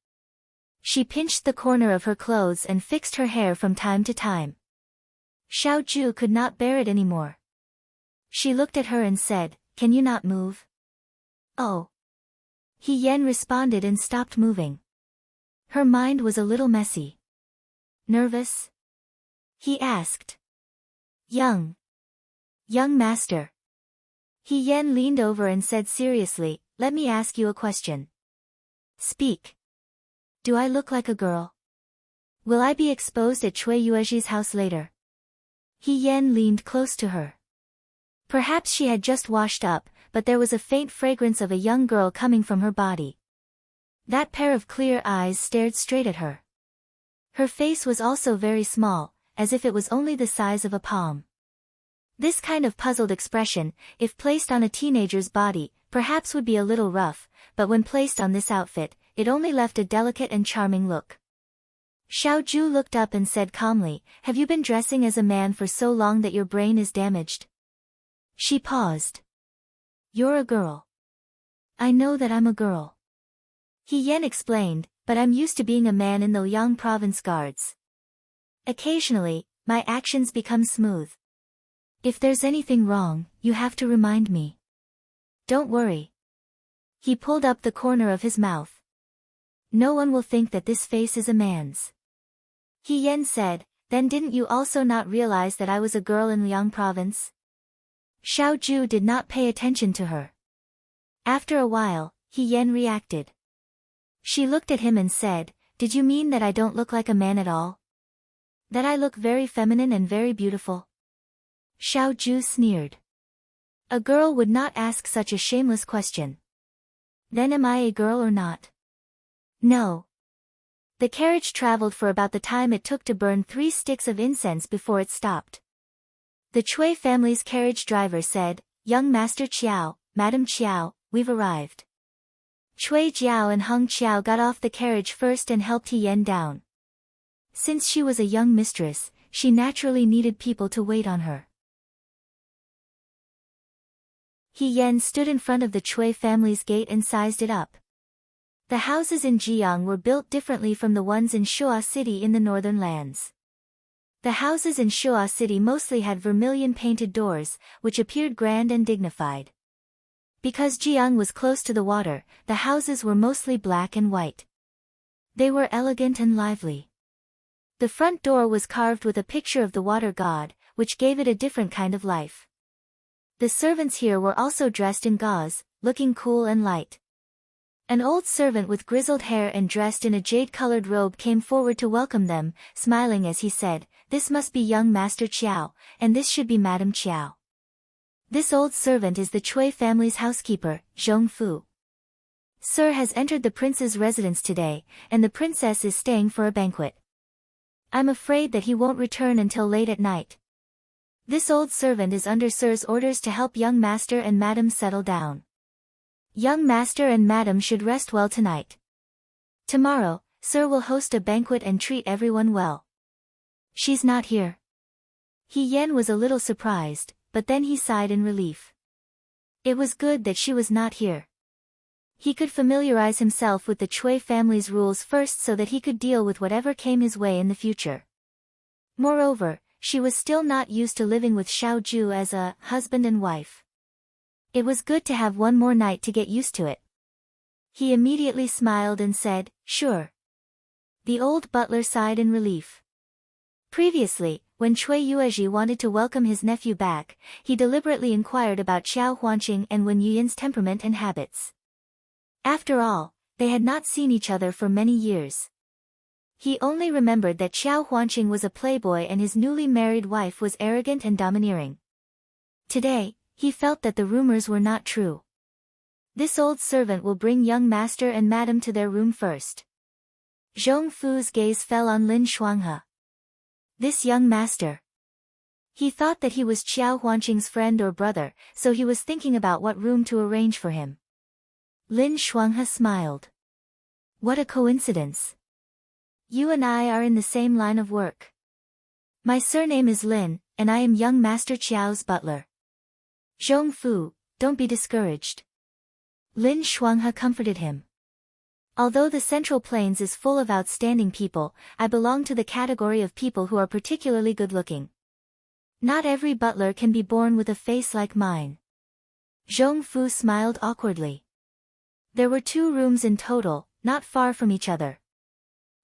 She pinched the corner of her clothes and fixed her hair from time to time. Xiaoju could not bear it anymore. She looked at her and said, can you not move? Oh. He Yen responded and stopped moving. Her mind was a little messy. Nervous? He asked. Young master. He Yen leaned over and said seriously, let me ask you a question. Speak. Do I look like a girl? Will I be exposed at Cui Yuezhi's house later? He Yen leaned close to her. Perhaps she had just washed up, but there was a faint fragrance of a young girl coming from her body. That pair of clear eyes stared straight at her. Her face was also very small, as if it was only the size of a palm. This kind of puzzled expression, if placed on a teenager's body, perhaps would be a little rough, but when placed on this outfit, it only left a delicate and charming look. Xiaoju looked up and said calmly, have you been dressing as a man for so long that your brain is damaged? She paused. You're a girl. I know that I'm a girl. He Yen explained, but I'm used to being a man in the Liang province guards. Occasionally, my actions become smooth. If there's anything wrong, you have to remind me. Don't worry. He pulled up the corner of his mouth. No one will think that this face is a man's. He Yen said, then didn't you also not realize that I was a girl in Liang province? Xiaoju did not pay attention to her. After a while, He Yen reacted. She looked at him and said, did you mean that I don't look like a man at all? That I look very feminine and very beautiful? Xiaoju sneered. A girl would not ask such a shameless question. Then am I a girl or not? No. The carriage traveled for about the time it took to burn 3 sticks of incense before it stopped. The Chui family's carriage driver said, "Young Master Chiao, Madam Chiao, we've arrived." Chui Jiao and Hung Chiao got off the carriage first and helped He Yen down. Since she was a young mistress, she naturally needed people to wait on her. He Yen stood in front of the Chui family's gate and sized it up. The houses in Jiang were built differently from the ones in Shuo City in the northern lands. The houses in Shuo City mostly had vermilion-painted doors, which appeared grand and dignified. Because Jiang was close to the water, the houses were mostly black and white. They were elegant and lively. The front door was carved with a picture of the water god, which gave it a different kind of life. The servants here were also dressed in gauze, looking cool and light. An old servant with grizzled hair and dressed in a jade-colored robe came forward to welcome them, smiling as he said, "This must be young Master Chiao, and this should be Madam Chiao. This old servant is the Chui family's housekeeper, Zhong Fu. Sir has entered the prince's residence today, and the princess is staying for a banquet. I'm afraid that he won't return until late at night. This old servant is under Sir's orders to help young Master and Madam settle down. Young Master and Madam should rest well tonight. Tomorrow, Sir will host a banquet and treat everyone well." "She's not here." He Yen was a little surprised, but then he sighed in relief. It was good that she was not here. He could familiarize himself with the Chui family's rules first so that he could deal with whatever came his way in the future. Moreover, she was still not used to living with Xiao Ju as a husband and wife. It was good to have one more night to get used to it. He immediately smiled and said, "Sure." The old butler sighed in relief. Previously, when Cui Yuezhi wanted to welcome his nephew back, he deliberately inquired about Xiao Huanqing and Wen Yuyin's temperament and habits. After all, they had not seen each other for many years. He only remembered that Xiao Huanqing was a playboy and his newly married wife was arrogant and domineering. Today, he felt that the rumors were not true. This old servant will bring young Master and Madam to their room first. Zhong Fu's gaze fell on Lin Shuanghe. This young master. He thought that he was Xiao Huanqing's friend or brother, so he was thinking about what room to arrange for him. Lin Shuanghe smiled. "What a coincidence. You and I are in the same line of work. My surname is Lin, and I am young Master Qiao's butler. Zhong Fu, don't be discouraged." Lin Shuanghe comforted him. "Although the Central Plains is full of outstanding people, I belong to the category of people who are particularly good-looking. Not every butler can be born with a face like mine." Zhong Fu smiled awkwardly. There were 2 rooms in total, not far from each other.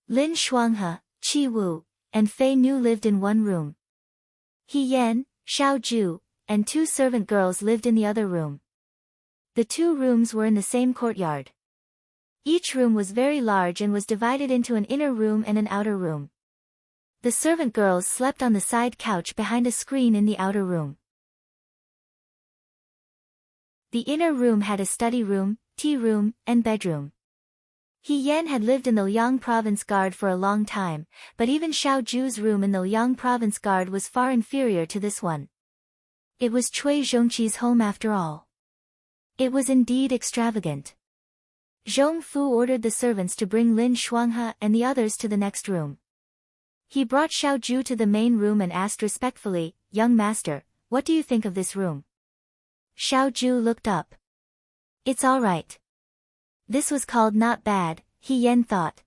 Lin Shuanghe, Qi Wu, and Fei Nu lived in one room. He Yan, Xiao Ju, and 2 servant girls lived in the other room. The 2 rooms were in the same courtyard. Each room was very large and was divided into an inner room and an outer room. The servant girls slept on the side couch behind a screen in the outer room. The inner room had a study room, tea room, and bedroom. He Yan had lived in the Liang Province Guard for a long time, but even Xiao Ju's room in the Liang Province Guard was far inferior to this one. It was Cui Zhongqi's home after all. It was indeed extravagant. Zhong Fu ordered the servants to bring Lin Shuanghe and the others to the next room. He brought Xiao Ju to the main room and asked respectfully, "Young master, what do you think of this room?" Xiao Ju looked up. "It's all right." This was called not bad, He Yan thought.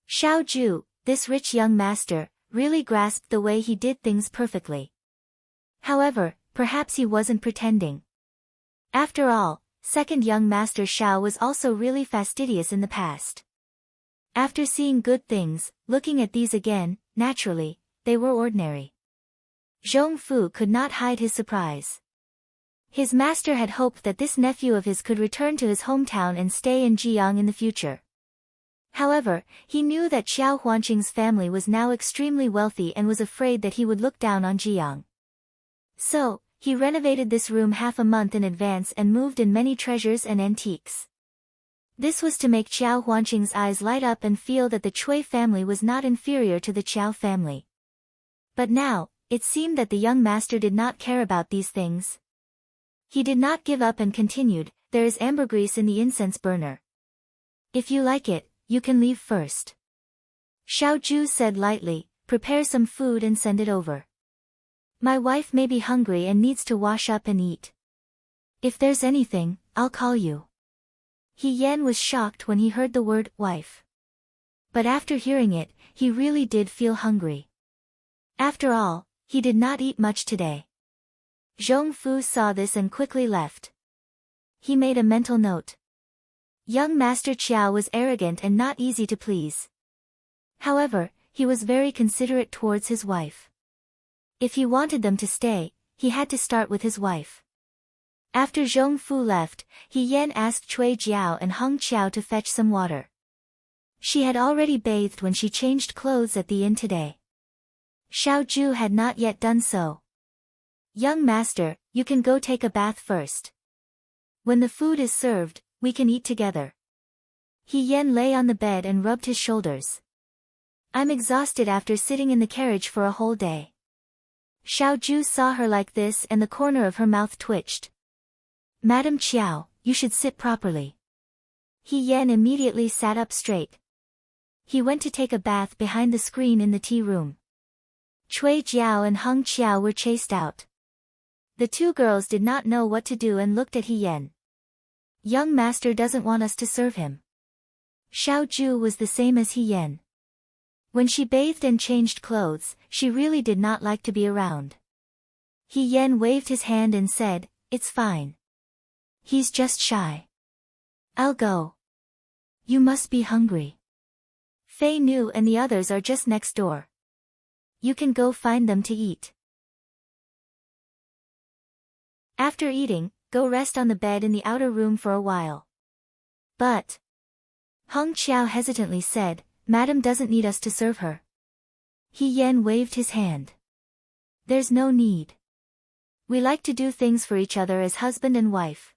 Xiao Ju, this rich young master, really grasped the way he did things perfectly. However, perhaps he wasn't pretending. After all, second young Master Xiao was also really fastidious in the past. After seeing good things, looking at these again, naturally, they were ordinary. Zhong Fu could not hide his surprise. His master had hoped that this nephew of his could return to his hometown and stay in Jiang in the future. However, he knew that Xiao Huanqing's family was now extremely wealthy and was afraid that he would look down on Jiang. So, he renovated this room half a month in advance and moved in many treasures and antiques. This was to make Qiao Huanqing's eyes light up and feel that the Cui family was not inferior to the Qiao family. But now, it seemed that the young master did not care about these things. He did not give up and continued, "There is ambergris in the incense burner. If you like it, you can leave first." Xiao Zhu said lightly, "Prepare some food and send it over. My wife may be hungry and needs to wash up and eat. If there's anything, I'll call you." He Yan was shocked when he heard the word wife. But after hearing it, he really did feel hungry. After all, he did not eat much today. Zhong Fu saw this and quickly left. He made a mental note. Young Master Qiao was arrogant and not easy to please. However, he was very considerate towards his wife. If he wanted them to stay, he had to start with his wife. After Zhong Fu left, He Yan asked Cui Jiao and Heng Qiao to fetch some water. She had already bathed when she changed clothes at the inn today. Xiao Zhu had not yet done so. "Young master, you can go take a bath first. When the food is served, we can eat together." He Yan lay on the bed and rubbed his shoulders. "I'm exhausted after sitting in the carriage for a whole day." Xiao Zhu saw her like this and the corner of her mouth twitched. "Madam Qiao, you should sit properly." He Yan immediately sat up straight. He went to take a bath behind the screen in the tea room. Cui Jiao and Heng Qiao were chased out. The two girls did not know what to do and looked at He Yan. "Young master doesn't want us to serve him." Xiao Zhu was the same as He Yan. When she bathed and changed clothes, she really did not like to be around. He Yan waved his hand and said, "It's fine. He's just shy. I'll go. You must be hungry. Fei Nu and the others are just next door. You can go find them to eat. After eating, go rest on the bed in the outer room for a while." "But," Heng Qiao hesitantly said, "Madam doesn't need us to serve her." He Yan waved his hand. "There's no need. We like to do things for each other as husband and wife.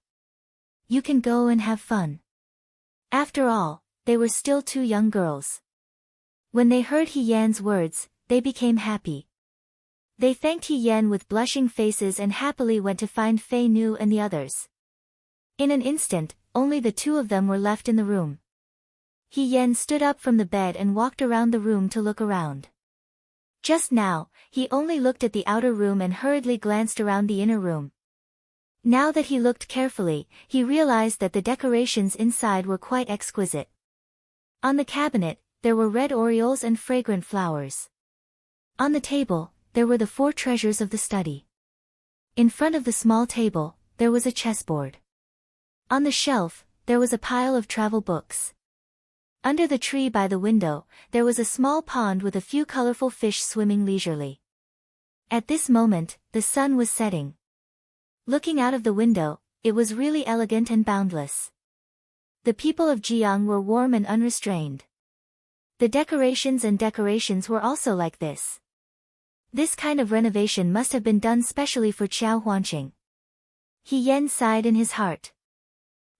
You can go and have fun." After all, they were still two young girls. When they heard He Yan's words, they became happy. They thanked He Yan with blushing faces and happily went to find Fei Nu and the others. In an instant, only the two of them were left in the room. He Yan stood up from the bed and walked around the room to look around. Just now, he only looked at the outer room and hurriedly glanced around the inner room. Now that he looked carefully, he realized that the decorations inside were quite exquisite. On the cabinet, there were red orioles and fragrant flowers. On the table, there were the 4 treasures of the study. In front of the small table, there was a chessboard. On the shelf, there was a pile of travel books. Under the tree by the window, there was a small pond with a few colorful fish swimming leisurely. At this moment, the sun was setting. Looking out of the window, it was really elegant and boundless. The people of Jiang were warm and unrestrained. The decorations were also like this. This kind of renovation must have been done specially for Qiao Huanqing. He Yan sighed in his heart.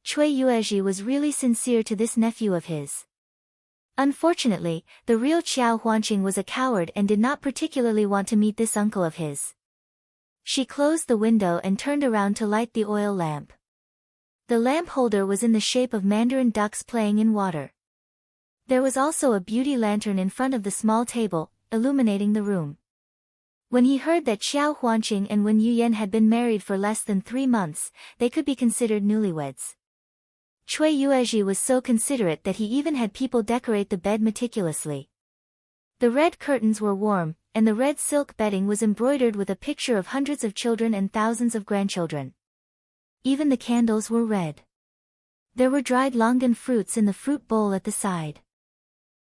Cui Yuezhi was really sincere to this nephew of his. Unfortunately, the real Qiao Huanqing was a coward and did not particularly want to meet this uncle of his. She closed the window and turned around to light the oil lamp. The lamp holder was in the shape of mandarin ducks playing in water. There was also a beauty lantern in front of the small table, illuminating the room. When he heard that Qiao Huanqing and Wen Yuyan had been married for less than 3 months, they could be considered newlyweds. Cui Yuezhi was so considerate that he even had people decorate the bed meticulously. The red curtains were warm, and the red silk bedding was embroidered with a picture of hundreds of children and thousands of grandchildren. Even the candles were red. There were dried longan fruits in the fruit bowl at the side.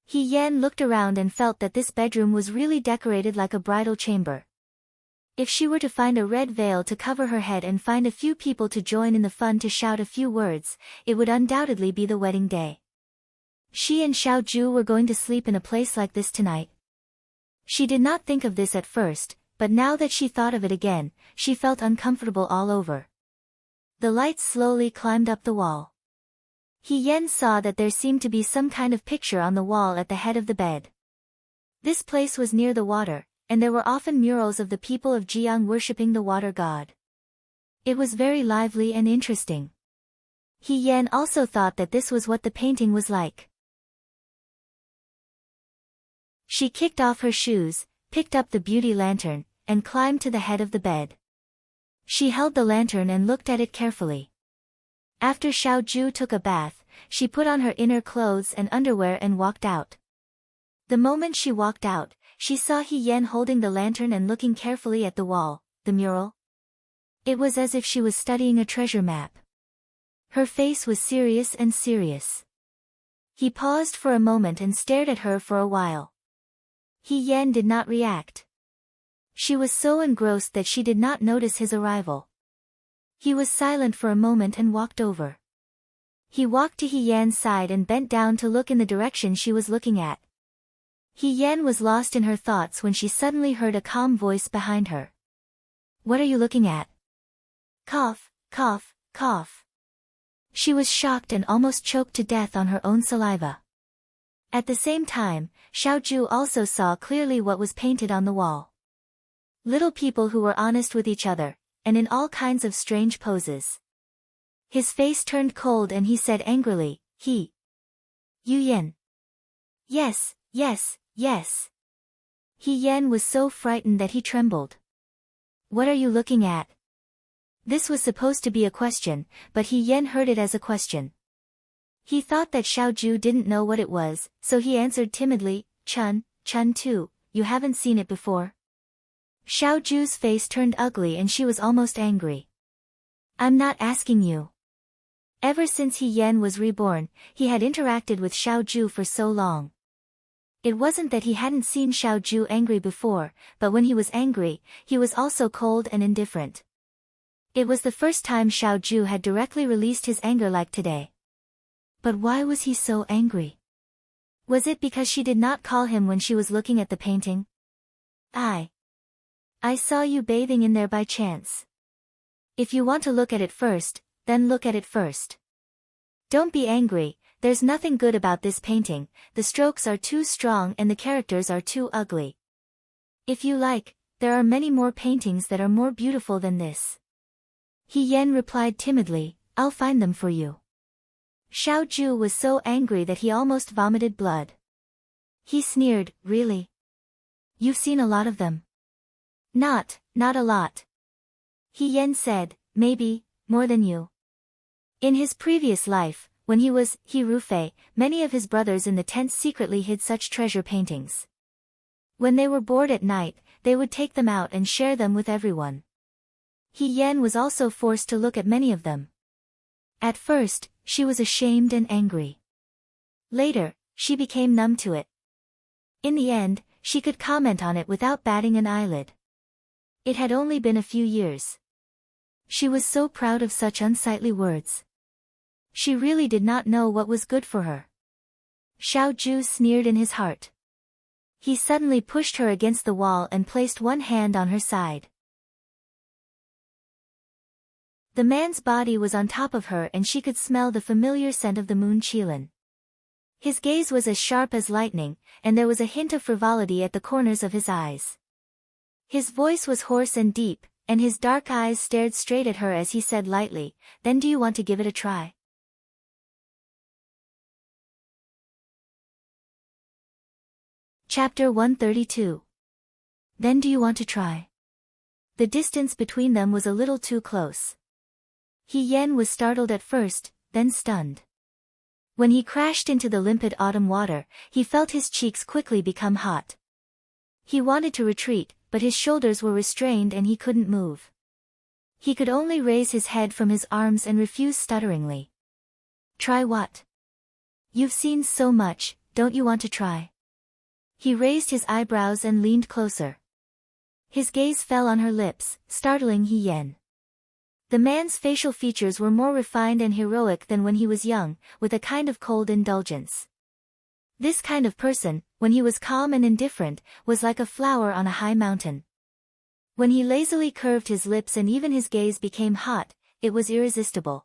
He Yan looked around and felt that this bedroom was really decorated like a bridal chamber. If she were to find a red veil to cover her head and find a few people to join in the fun to shout a few words, it would undoubtedly be the wedding day. She and Xiao Zhu were going to sleep in a place like this tonight. She did not think of this at first, but now that she thought of it again, she felt uncomfortable all over. The lights slowly climbed up the wall. He Yen saw that there seemed to be some kind of picture on the wall at the head of the bed. This place was near the water, and there were often murals of the people of Jiang worshipping the water god. It was very lively and interesting. He Yen also thought that this was what the painting was like. She kicked off her shoes, picked up the beauty lantern, and climbed to the head of the bed. She held the lantern and looked at it carefully. After Xiaoju took a bath, she put on her inner clothes and underwear and walked out. The moment she walked out, she saw He Yen holding the lantern and looking carefully at the wall, the mural. It was as if she was studying a treasure map. Her face was serious and serious. He paused for a moment and stared at her for a while. He Yen did not react. She was so engrossed that she did not notice his arrival. He was silent for a moment and walked over. He walked to He Yan's side and bent down to look in the direction she was looking at. He Yan was lost in her thoughts when she suddenly heard a calm voice behind her. "What are you looking at?" Cough, cough, cough. She was shocked and almost choked to death on her own saliva. At the same time, Xiaoju also saw clearly what was painted on the wall. Little people who were honest with each other, and in all kinds of strange poses. His face turned cold and he said angrily, Yu Yan. Yes, yes, yes. He Yan was so frightened that he trembled. What are you looking at? This was supposed to be a question, but He Yan heard it as a question. He thought that Xiaoju didn't know what it was, so he answered timidly, Chun too, you haven't seen it before? Xiaoju's face turned ugly and she was almost angry. I'm not asking you. Ever since He Yan was reborn, he had interacted with Xiaoju for so long. It wasn't that he hadn't seen Xiaoju angry before, but when he was angry, he was also cold and indifferent. It was the first time Xiaoju had directly released his anger like today. But why was he so angry? Was it because she did not call him when she was looking at the painting? I saw you bathing in there by chance. If you want to look at it first, then look at it first. Don't be angry, there's nothing good about this painting, the strokes are too strong and the characters are too ugly. If you like, there are many more paintings that are more beautiful than this. He Yan replied timidly, I'll find them for you. Xiaoju was so angry that he almost vomited blood. He sneered, really? You've seen a lot of them? Not a lot. He Yan said, maybe, more than you. In his previous life, when he was Hirufei, many of his brothers in the tents secretly hid such treasure paintings. When they were bored at night, they would take them out and share them with everyone. He Yan was also forced to look at many of them. At first, she was ashamed and angry. Later, she became numb to it. In the end, she could comment on it without batting an eyelid. It had only been a few years. She was so proud of such unsightly words. She really did not know what was good for her. Xiaoju sneered in his heart. He suddenly pushed her against the wall and placed one hand on her side. The man's body was on top of her and she could smell the familiar scent of the moon qilin. His gaze was as sharp as lightning, and there was a hint of frivolity at the corners of his eyes. His voice was hoarse and deep, and his dark eyes stared straight at her as he said lightly, Then do you want to give it a try? Chapter 132. Then do you want to try? The distance between them was a little too close. He Yan was startled at first, then stunned. When he crashed into the limpid autumn water, he felt his cheeks quickly become hot. He wanted to retreat, but his shoulders were restrained and he couldn't move. He could only raise his head from his arms and refuse stutteringly. Try what? You've seen so much, don't you want to try? He raised his eyebrows and leaned closer. His gaze fell on her lips, startling He Yan. The man's facial features were more refined and heroic than when he was young, with a kind of cold indulgence. This kind of person, when he was calm and indifferent, was like a flower on a high mountain. When he lazily curved his lips and even his gaze became hot, it was irresistible.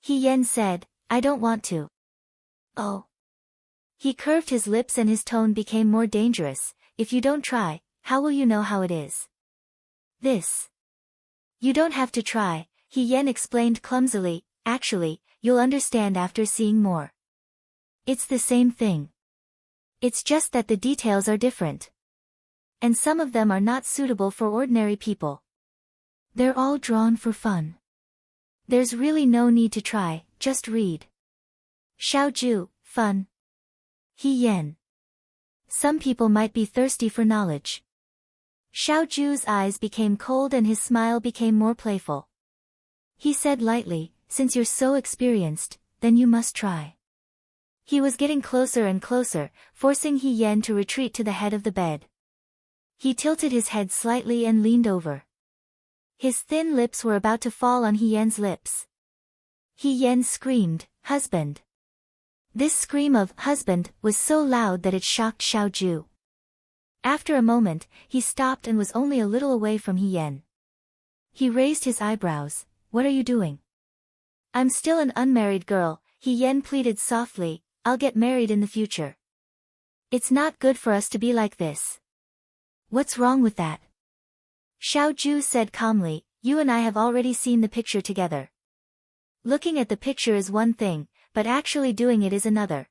He Yan said, I don't want to. Oh. He curved his lips and his tone became more dangerous. If you don't try, how will you know how it is? This. You don't have to try, He Yen explained clumsily. Actually, you'll understand after seeing more. It's the same thing. It's just that the details are different. And some of them are not suitable for ordinary people. They're all drawn for fun. There's really no need to try, just read. Xiaoju, fun. He Yen. Some people might be thirsty for knowledge. Xiaoju's eyes became cold and his smile became more playful. He said lightly, since you're so experienced, then you must try. He was getting closer and closer, forcing He Yen to retreat to the head of the bed. He tilted his head slightly and leaned over. His thin lips were about to fall on He Yen's lips. He Yen screamed, "Husband!" This scream of "husband" was so loud that it shocked Xiaoju. After a moment, he stopped and was only a little away from He Yen. He raised his eyebrows. "What are you doing?" "I'm still an unmarried girl," He Yen pleaded softly. "I'll get married in the future. It's not good for us to be like this." "What's wrong with that?" Xiaoju said calmly, "You and I have already seen the picture together. Looking at the picture is one thing, but actually doing it is another."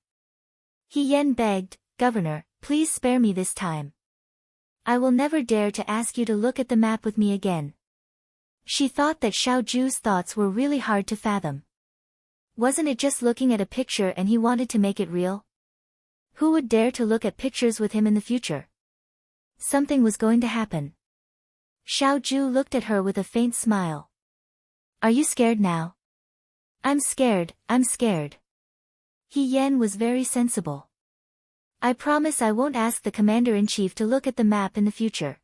He Yen begged, "Governor, please spare me this time. I will never dare to ask you to look at the map with me again." She thought that Xiaoju's thoughts were really hard to fathom. Wasn't it just looking at a picture and he wanted to make it real? Who would dare to look at pictures with him in the future? Something was going to happen. Xiaoju looked at her with a faint smile. "Are you scared now?" I'm scared." He Yen was very sensible. "I promise I won't ask the commander-in-chief to look at the map in the future."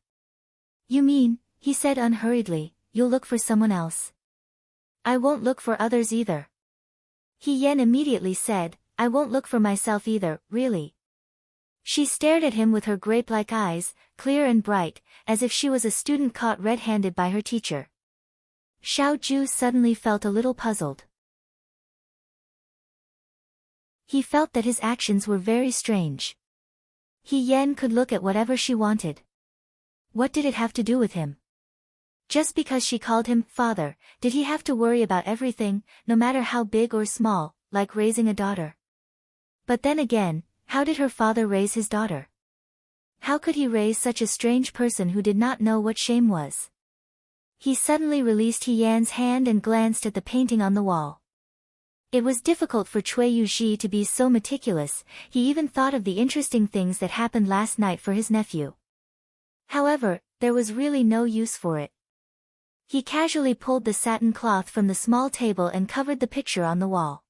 "You mean," he said unhurriedly, "you'll look for someone else?" "I won't look for others either." He Yen immediately said, "I won't look for myself either, really." She stared at him with her grape-like eyes, clear and bright, as if she was a student caught red-handed by her teacher. Xiaoju suddenly felt a little puzzled. He felt that his actions were very strange. He Yen could look at whatever she wanted. What did it have to do with him? Just because she called him father, did he have to worry about everything, no matter how big or small, like raising a daughter? But then again, how did her father raise his daughter? How could he raise such a strange person who did not know what shame was? He suddenly released He Yan's hand and glanced at the painting on the wall. It was difficult for Cui Yuji to be so meticulous. He even thought of the interesting things that happened last night for his nephew. However, there was really no use for it. He casually pulled the satin cloth from the small table and covered the picture on the wall.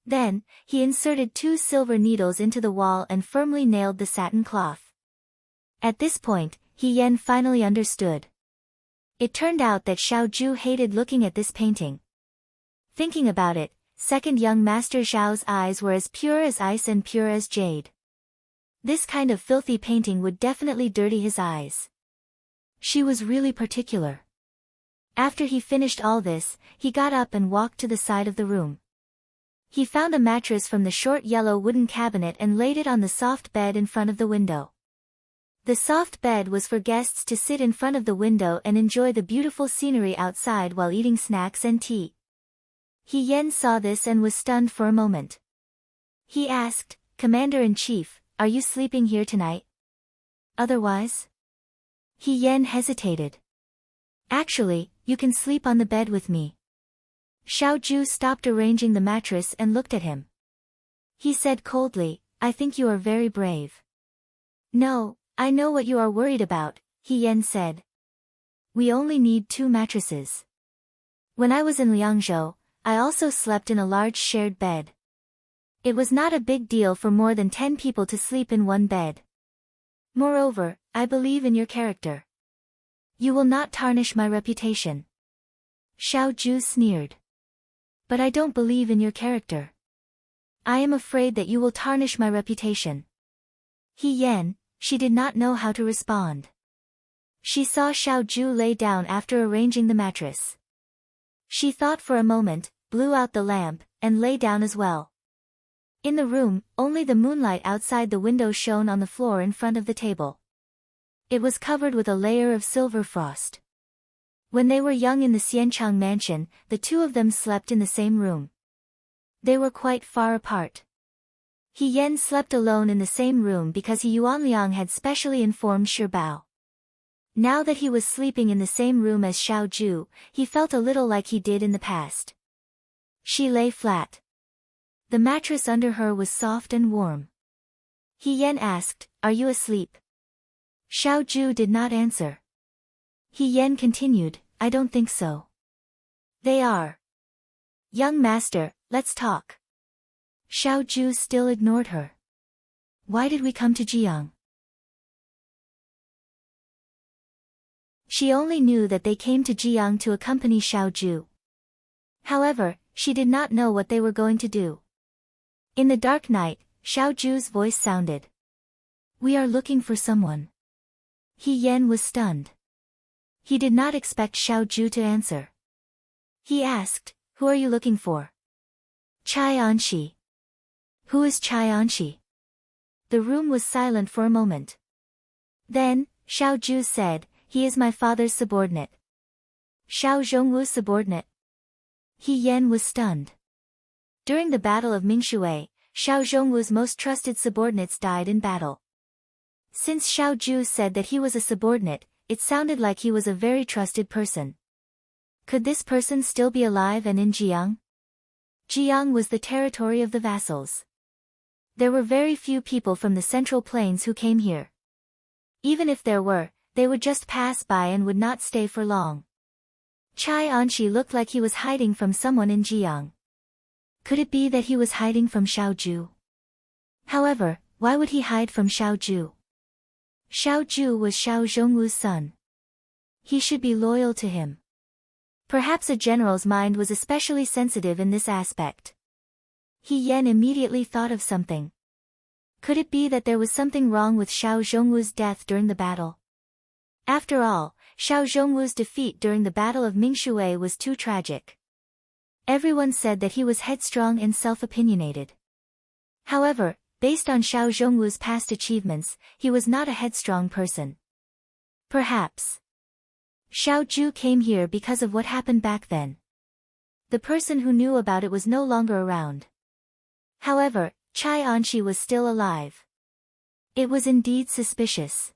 Then, he inserted 2 silver needles into the wall and firmly nailed the satin cloth. At this point, He Yen finally understood. It turned out that Xiaoju hated looking at this painting. Thinking about it, second young Master Zhao's eyes were as pure as ice and pure as jade. This kind of filthy painting would definitely dirty his eyes. She was really particular. After he finished all this, he got up and walked to the side of the room. He found a mattress from the short yellow wooden cabinet and laid it on the soft bed in front of the window. The soft bed was for guests to sit in front of the window and enjoy the beautiful scenery outside while eating snacks and tea. He Yen saw this and was stunned for a moment. He asked, "Commander-in-Chief, are you sleeping here tonight? Otherwise?" He Yen hesitated. "Actually, you can sleep on the bed with me." Xiaoju stopped arranging the mattress and looked at him. He said coldly, "I think you are very brave." "No, I know what you are worried about," He Yen said. "We only need 2 mattresses. When I was in Liangzhou, I also slept in a large shared bed. It was not a big deal for more than 10 people to sleep in one bed. Moreover, I believe in your character. You will not tarnish my reputation." Xiaoju sneered. "But I don't believe in your character. I am afraid that you will tarnish my reputation." He Yen, she did not know how to respond. She saw Xiaoju lay down after arranging the mattress. She thought for a moment, blew out the lamp, and lay down as well. In the room, only the moonlight outside the window shone on the floor in front of the table. It was covered with a layer of silver frost. When they were young in the Xianchang mansion, the two of them slept in the same room. They were quite far apart. He Yan slept alone in the same room because he Yuanliang had specially informed Shi Bao. Now that he was sleeping in the same room as Xiao Ju, he felt a little like he did in the past. She lay flat. The mattress under her was soft and warm. He Yan asked, "Are you asleep?" Xiao Ju did not answer. He Yan continued, "I don't think so." "They are." "Young master, let's talk." Xiao Ju still ignored her. "Why did we come to Jiang?" She only knew that they came to Jiang to accompany Xiao Ju. However, she did not know what they were going to do. In the dark night, Xiao Ju's voice sounded. "We are looking for someone." He Yan was stunned. He did not expect Xiao Ju to answer. He asked, "Who are you looking for?" "Chai Anshi." "Who is Chai Anshi?" The room was silent for a moment. Then, Xiao Ju said, "He is my father's subordinate." "Xiao Zhongwu's subordinate?" He Yan was stunned. During the Battle of Mingshui, Xiao Zhongwu's most trusted subordinates died in battle. Since Xiao Ju said that he was a subordinate, it sounded like he was a very trusted person. Could this person still be alive and in Jiang? Jiang was the territory of the vassals. There were very few people from the Central Plains who came here. Even if there were, they would just pass by and would not stay for long. Chai Anshi looked like he was hiding from someone in Jiang. Could it be that he was hiding from Xiao Ju? However, why would he hide from Xiao Ju? Xiao Ju was Xiao Zhongwu's son. He should be loyal to him. Perhaps a general's mind was especially sensitive in this aspect. He Yan immediately thought of something. Could it be that there was something wrong with Xiao Zhongwu's death during the battle? After all, Xiao Zhongwu's defeat during the Battle of Mingshui was too tragic. Everyone said that he was headstrong and self-opinionated. However, based on Xiao Zhongwu's past achievements, he was not a headstrong person. Perhaps Xiao Ju came here because of what happened back then. The person who knew about it was no longer around. However, Chai Anshi was still alive. It was indeed suspicious.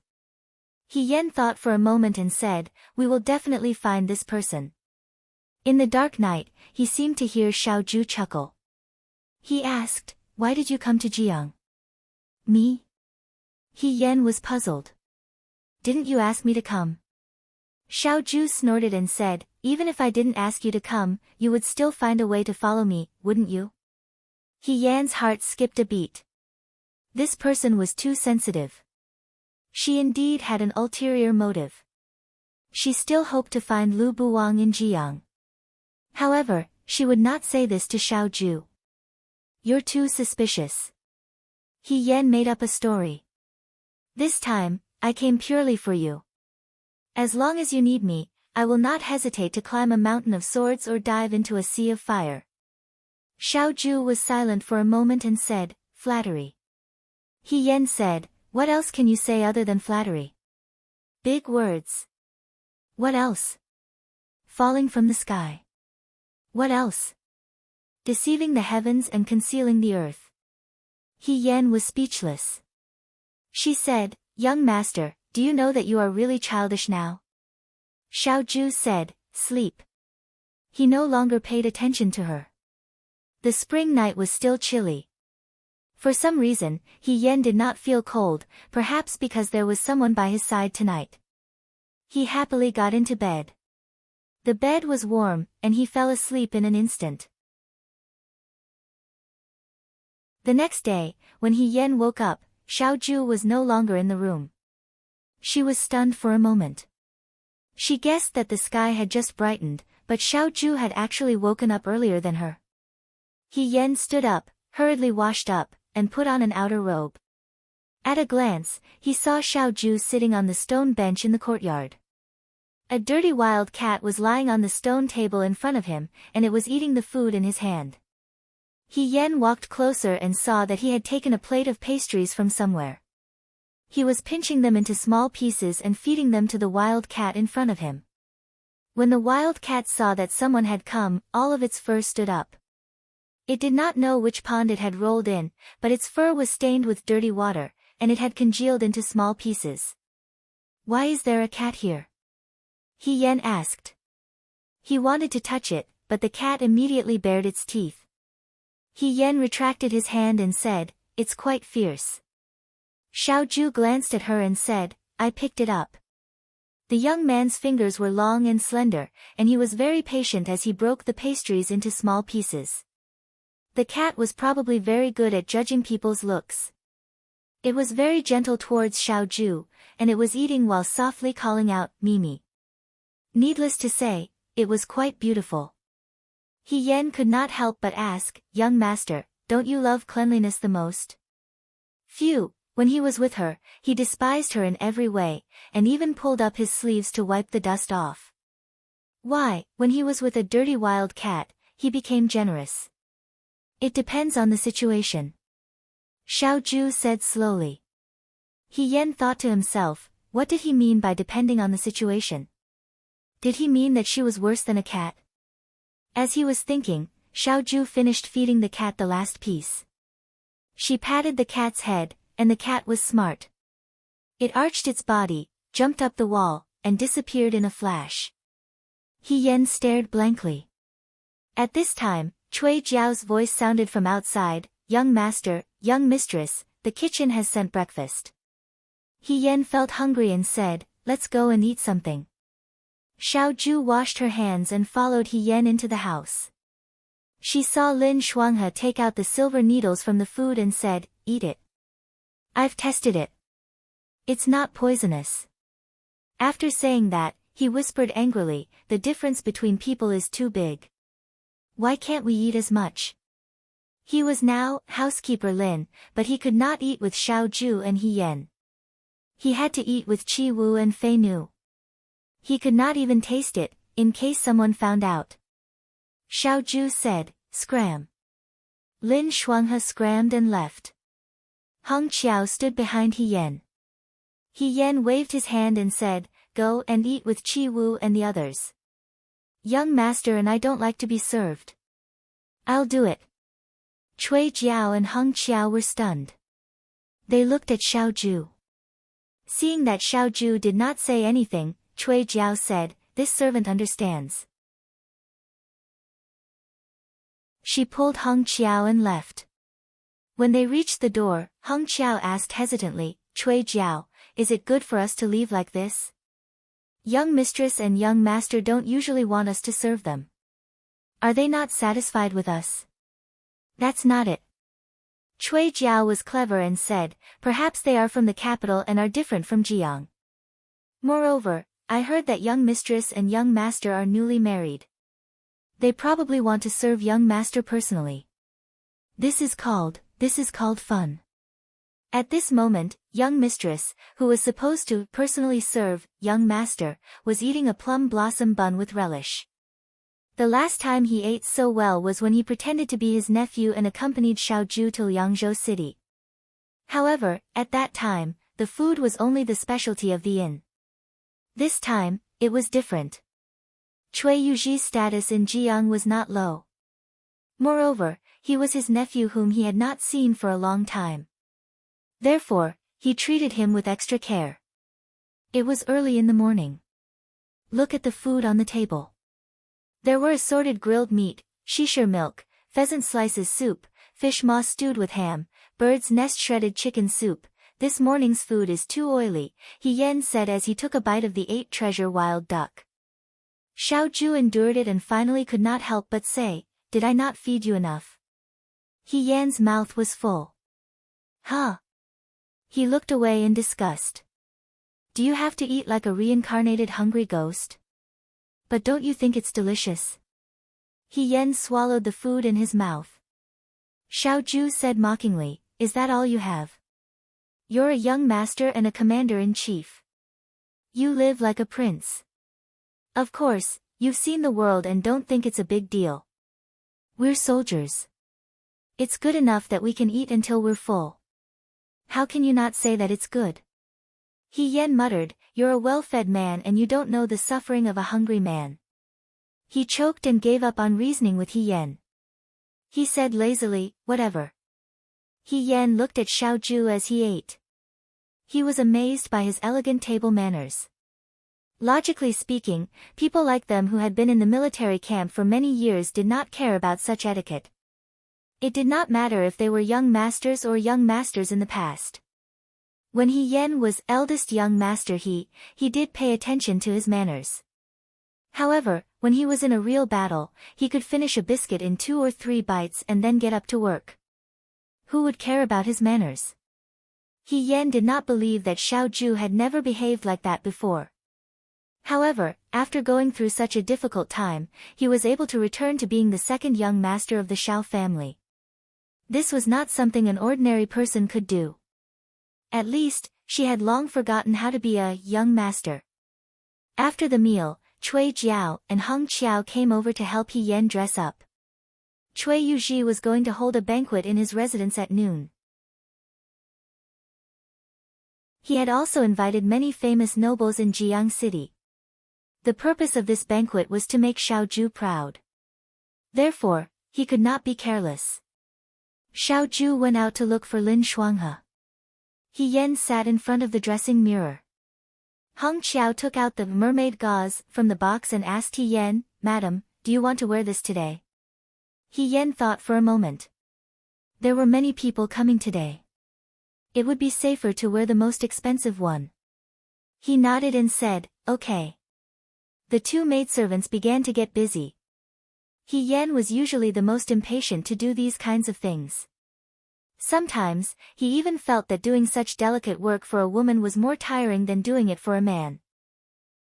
He Yan thought for a moment and said, "We will definitely find this person." In the dark night, he seemed to hear Xiao Ju chuckle. He asked, "Why did you come to Jiang?" "Me?" He Yan was puzzled. "Didn't you ask me to come?" Xiao Ju snorted and said, "Even if I didn't ask you to come, you would still find a way to follow me, wouldn't you?" He Yan's heart skipped a beat. This person was too sensitive. She indeed had an ulterior motive. She still hoped to find Lu Buwang in Jiang. However, she would not say this to Xiao Ju. "You're too suspicious." He Yan made up a story. "This time, I came purely for you. As long as you need me, I will not hesitate to climb a mountain of swords or dive into a sea of fire." Xiao Ju was silent for a moment and said, "Flattery." He Yan said, "What else can you say other than flattery?" "Big words." "What else?" "Falling from the sky." "What else?" "Deceiving the heavens and concealing the earth." He Yan was speechless. She said, "Young master, do you know that you are really childish now?" Xiao Ju said, "Sleep." He no longer paid attention to her. The spring night was still chilly. For some reason, He Yan did not feel cold, perhaps because there was someone by his side tonight. He happily got into bed. The bed was warm, and he fell asleep in an instant. The next day, when He Yan woke up, Xiao Ju was no longer in the room. She was stunned for a moment. She guessed that the sky had just brightened, but Xiao Ju had actually woken up earlier than her. He Yan stood up, hurriedly washed up, and put on an outer robe. At a glance, he saw Xiao Ju sitting on the stone bench in the courtyard. A dirty wild cat was lying on the stone table in front of him, and it was eating the food in his hand. He Yan walked closer and saw that he had taken a plate of pastries from somewhere. He was pinching them into small pieces and feeding them to the wild cat in front of him. When the wild cat saw that someone had come, all of its fur stood up. It did not know which pond it had rolled in, but its fur was stained with dirty water, and it had congealed into small pieces. "Why is there a cat here?" He Yan asked. He wanted to touch it, but the cat immediately bared its teeth. He Yan retracted his hand and said, "It's quite fierce." Xiaoju glanced at her and said, "I picked it up." The young man's fingers were long and slender, and he was very patient as he broke the pastries into small pieces. The cat was probably very good at judging people's looks. It was very gentle towards Xiaoju, and it was eating while softly calling out, "Mimi." Needless to say, it was quite beautiful. He Yan could not help but ask, "Young master, don't you love cleanliness the most?" Phew, when he was with her, he despised her in every way, and even pulled up his sleeves to wipe the dust off. Why, when he was with a dirty wild cat, he became generous. "It depends on the situation," Xiaoju said slowly. He Yan thought to himself, what did he mean by depending on the situation? Did he mean that she was worse than a cat? As he was thinking, Xiaoju finished feeding the cat the last piece. She patted the cat's head, and the cat was smart. It arched its body, jumped up the wall, and disappeared in a flash. He Yan stared blankly. At this time, Cui Jiao's voice sounded from outside, "Young master, young mistress, the kitchen has sent breakfast." He Yan felt hungry and said, "Let's go and eat something." Xiaoju washed her hands and followed He Yan into the house. She saw Lin Shuanghe take out the silver needles from the food and said, "Eat it. I've tested it. It's not poisonous." After saying that, he whispered angrily, "The difference between people is too big. Why can't we eat as much?" He was now housekeeper Lin, but he could not eat with Xiaoju and He Yan. He had to eat with Qi Wu and Fei Nu. He could not even taste it, in case someone found out. Xiaoju said, "Scram." Lin Shuanghe scrammed and left. Heng Qiao stood behind He Yan. He Yan waved his hand and said, "Go and eat with Qi Wu and the others. Young master and I don't like to be served." "I'll do it." Cui Jiao and Heng Qiao were stunned. They looked at Xiaoju. Seeing that Xiaoju did not say anything, Cui Jiao said, "This servant understands." She pulled Heng Qiao and left. When they reached the door, Heng Qiao asked hesitantly, "Cui Jiao, is it good for us to leave like this? Young mistress and young master don't usually want us to serve them. Are they not satisfied with us?" "That's not it." Cui Jiao was clever and said, "Perhaps they are from the capital and are different from Jiang. Moreover, I heard that young mistress and young master are newly married. They probably want to serve young master personally. This is called fun." At this moment, young mistress, who was supposed to personally serve young master, was eating a plum blossom bun with relish. The last time he ate so well was when he pretended to be his nephew and accompanied Xiaoju to Liangzhou city. However, at that time, the food was only the specialty of the inn. This time, it was different. Cui Yuji's status in Jiang was not low. Moreover, he was his nephew whom he had not seen for a long time. Therefore, he treated him with extra care. It was early in the morning. Look at the food on the table. There were assorted grilled meat, shisher milk, pheasant slices soup, fish maw stewed with ham, bird's nest shredded chicken soup. "This morning's food is too oily," He Yan said as he took a bite of the 8 treasure wild duck. Xiaoju endured it and finally could not help but say, "Did I not feed you enough?" He Yan's mouth was full. "Huh?" He looked away in disgust. "Do you have to eat like a reincarnated hungry ghost? But don't you think it's delicious?" He Yan swallowed the food in his mouth. Xiaoju said mockingly, "Is that all you have? You're a young master and a commander-in-chief. You live like a prince. Of course, you've seen the world and don't think it's a big deal. We're soldiers. It's good enough that we can eat until we're full. How can you not say that it's good? He Yen muttered, you're a well-fed man and you don't know the suffering of a hungry man. He choked and gave up on reasoning with He Yen. He said lazily, whatever. He Yen looked at Xiao Ju as he ate. He was amazed by his elegant table manners. Logically speaking, people like them who had been in the military camp for many years did not care about such etiquette. It did not matter if they were young masters or young masters in the past. When He Yen was eldest young master he did pay attention to his manners. However, when he was in a real battle, he could finish a biscuit in 2 or 3 bites and then get up to work. Who would care about his manners? He Yen did not believe that Xiao Ju had never behaved like that before. However, after going through such a difficult time, he was able to return to being the second young master of the Xiao family. This was not something an ordinary person could do. At least, she had long forgotten how to be a young master. After the meal, Cui Jiao and Heng Qiao came over to help He Yen dress up. Cui Yuji was going to hold a banquet in his residence at noon. He had also invited many famous nobles in Jiang City. The purpose of this banquet was to make Xiao Ju proud. Therefore, he could not be careless. Xiao Ju went out to look for Lin Shuanghe. He Yen sat in front of the dressing mirror. Heng Qiao took out the mermaid gauze from the box and asked He Yen, Madam, do you want to wear this today? He Yen thought for a moment. There were many people coming today. It would be safer to wear the most expensive one. He nodded and said, okay. The 2 maidservants began to get busy. He Yen was usually the most impatient to do these kinds of things. Sometimes, he even felt that doing such delicate work for a woman was more tiring than doing it for a man.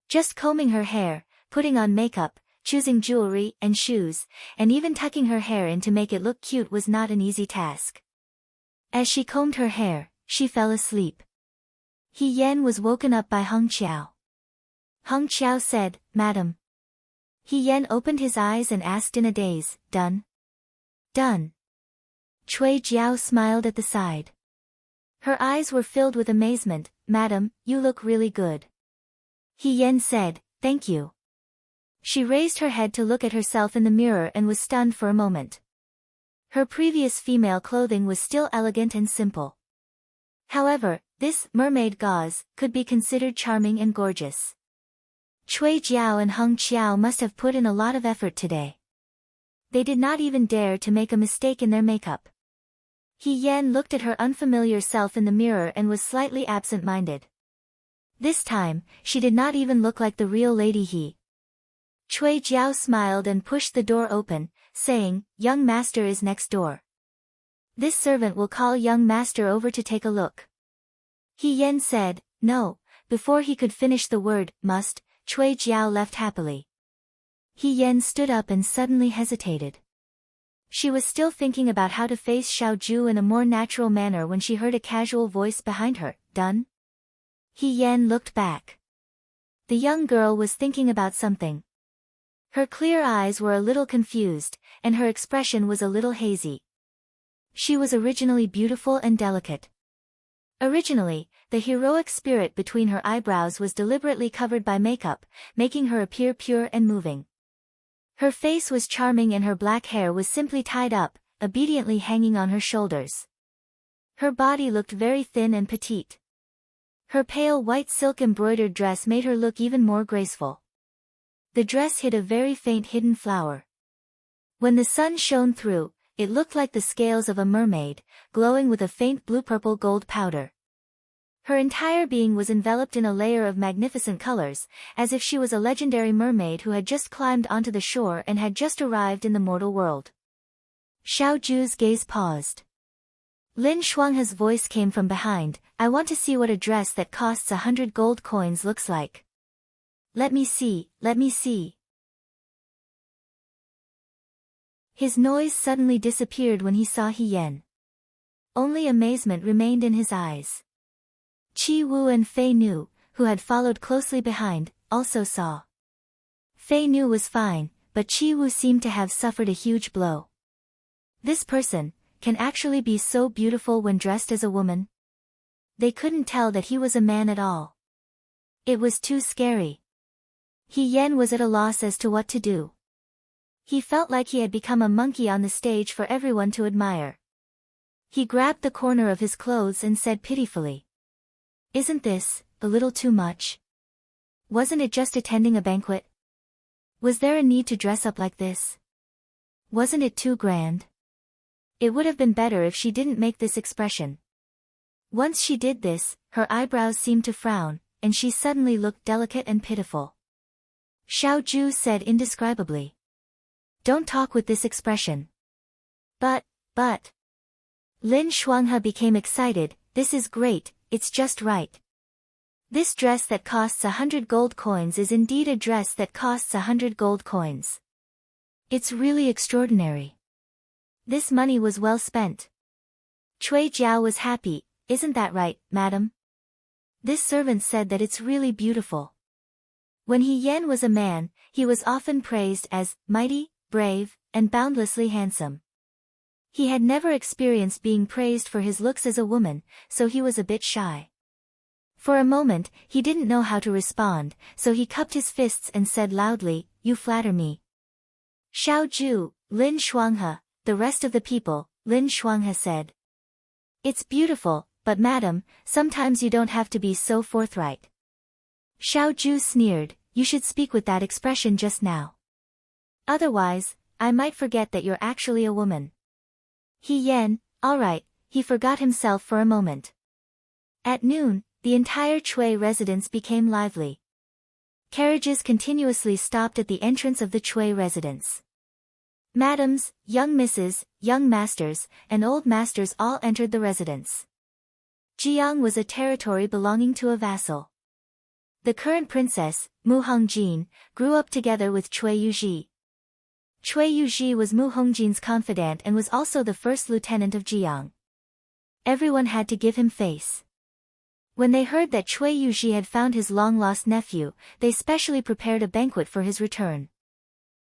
Just combing her hair, putting on makeup, choosing jewelry and shoes, and even tucking her hair in to make it look cute was not an easy task. As she combed her hair, she fell asleep. He Yen was woken up by Heng Qiao. Heng Qiao said, Madam. He Yen opened his eyes and asked in a daze, Done? Done. Cui Jiao smiled at the side. Her eyes were filled with amazement. Madam, you look really good. He Yen said, Thank you. She raised her head to look at herself in the mirror and was stunned for a moment. Her previous female clothing was still elegant and simple. However, this mermaid gauze could be considered charming and gorgeous. Cui Jiao and Heng Qiao must have put in a lot of effort today. They did not even dare to make a mistake in their makeup. He Yen looked at her unfamiliar self in the mirror and was slightly absent-minded. This time, she did not even look like the real Lady He. Cui Jiao smiled and pushed the door open, saying, Young master is next door. This servant will call young master over to take a look. He Yen said, No, before he could finish the word, must, Cui Jiao left happily. He Yen stood up and suddenly hesitated. She was still thinking about how to face Xiao Ju in a more natural manner when she heard a casual voice behind her, Done? He Yen looked back. The young girl was thinking about something. Her clear eyes were a little confused, and her expression was a little hazy. She was originally beautiful and delicate. Originally, the heroic spirit between her eyebrows was deliberately covered by makeup, making her appear pure and moving. Her face was charming and her black hair was simply tied up, obediently hanging on her shoulders. Her body looked very thin and petite. Her pale white silk embroidered dress made her look even more graceful. The dress hid a very faint hidden flower. When the sun shone through, it looked like the scales of a mermaid, glowing with a faint blue-purple gold powder. Her entire being was enveloped in a layer of magnificent colors, as if she was a legendary mermaid who had just climbed onto the shore and had just arrived in the mortal world. Xiao Ju's gaze paused. Lin Shuanghe's voice came from behind, I want to see what a dress that costs 100 gold coins looks like. Let me see, let me see. His noise suddenly disappeared when he saw He Yen. Only amazement remained in his eyes. Qi Wu and Fei Nu, who had followed closely behind, also saw. Fei Nu was fine, but Qi Wu seemed to have suffered a huge blow. This person, can actually be so beautiful when dressed as a woman? They couldn't tell that he was a man at all. It was too scary. He Yen was at a loss as to what to do. He felt like he had become a monkey on the stage for everyone to admire. He grabbed the corner of his clothes and said pitifully, "Isn't this a little too much? Wasn't it just attending a banquet? Was there a need to dress up like this? Wasn't it too grand?" It would have been better if she didn't make this expression. Once she did this, her eyebrows seemed to frown, and she suddenly looked delicate and pitiful. Xiao Ju said indescribably, "Don't talk with this expression." But. Lin Shuanghe became excited. "This is great, it's just right. This dress that costs 100 gold coins is indeed a dress that costs 100 gold coins. It's really extraordinary. This money was well spent." Cui Jiao was happy. "Isn't that right, madam? This servant said that it's really beautiful." When He Yen was a man, he was often praised as mighty, brave, and boundlessly handsome. He had never experienced being praised for his looks as a woman, so he was a bit shy. For a moment, he didn't know how to respond, so he cupped his fists and said loudly, "You flatter me." Xiao Ju, Lin Shuanghe, the rest of the people, Lin Shuanghe said, "It's beautiful, but madam, sometimes you don't have to be so forthright." Xiao Ju sneered, "You should speak with that expression just now. Otherwise, I might forget that you're actually a woman." He Yen, all right, he forgot himself for a moment. At noon, the entire Cui residence became lively. Carriages continuously stopped at the entrance of the Cui residence. Madams, young misses, young masters, and old masters all entered the residence. Jiang was a territory belonging to a vassal. The current princess, Mu Hongjin, grew up together with Cui Yuji. Cui Yuji was Mu Hongjin's confidant and was also the first lieutenant of Jiang. Everyone had to give him face. When they heard that Cui Yuji had found his long-lost nephew, they specially prepared a banquet for his return.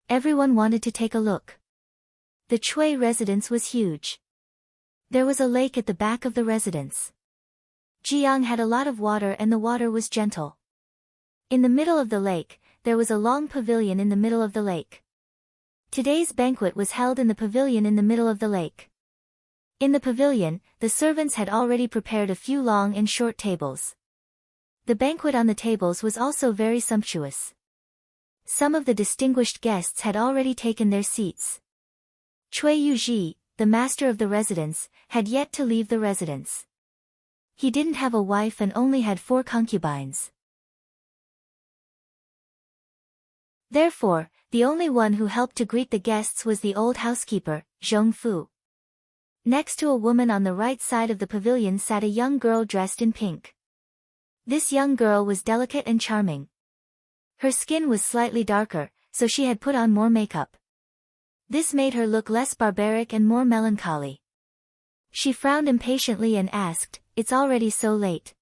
Everyone wanted to take a look. The Cui residence was huge. There was a lake at the back of the residence. Jiang had a lot of water and the water was gentle. In the middle of the lake, there was a long pavilion in the middle of the lake. Today's banquet was held in the pavilion in the middle of the lake. In the pavilion, the servants had already prepared a few long and short tables. The banquet on the tables was also very sumptuous. Some of the distinguished guests had already taken their seats. Cui Yuji, the master of the residence, had yet to leave the residence. He didn't have a wife and only had 4 concubines. Therefore, the only one who helped to greet the guests was the old housekeeper, Zhong Fu. Next to a woman on the right side of the pavilion sat a young girl dressed in pink. This young girl was delicate and charming. Her skin was slightly darker, so she had put on more makeup. This made her look less barbaric and more melancholy. She frowned impatiently and asked, "It's already so late.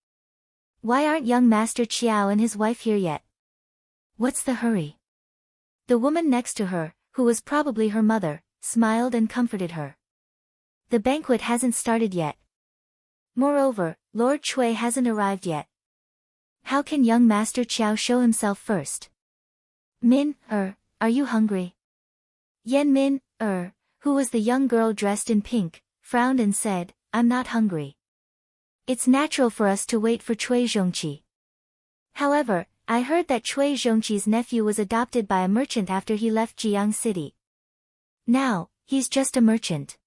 Why aren't young Master Chiao and his wife here yet? What's the hurry?" The woman next to her, who was probably her mother, smiled and comforted her. "The banquet hasn't started yet. Moreover, Lord Cui hasn't arrived yet. How can young Master Chiao show himself first? Min, are you hungry?" Yen Min, who was the young girl dressed in pink, frowned and said, "I'm not hungry. It's natural for us to wait for Cui Zhongqi. However, I heard that Cui Zhongqi's nephew was adopted by a merchant after he left Jiang City. Now, he's just a merchant.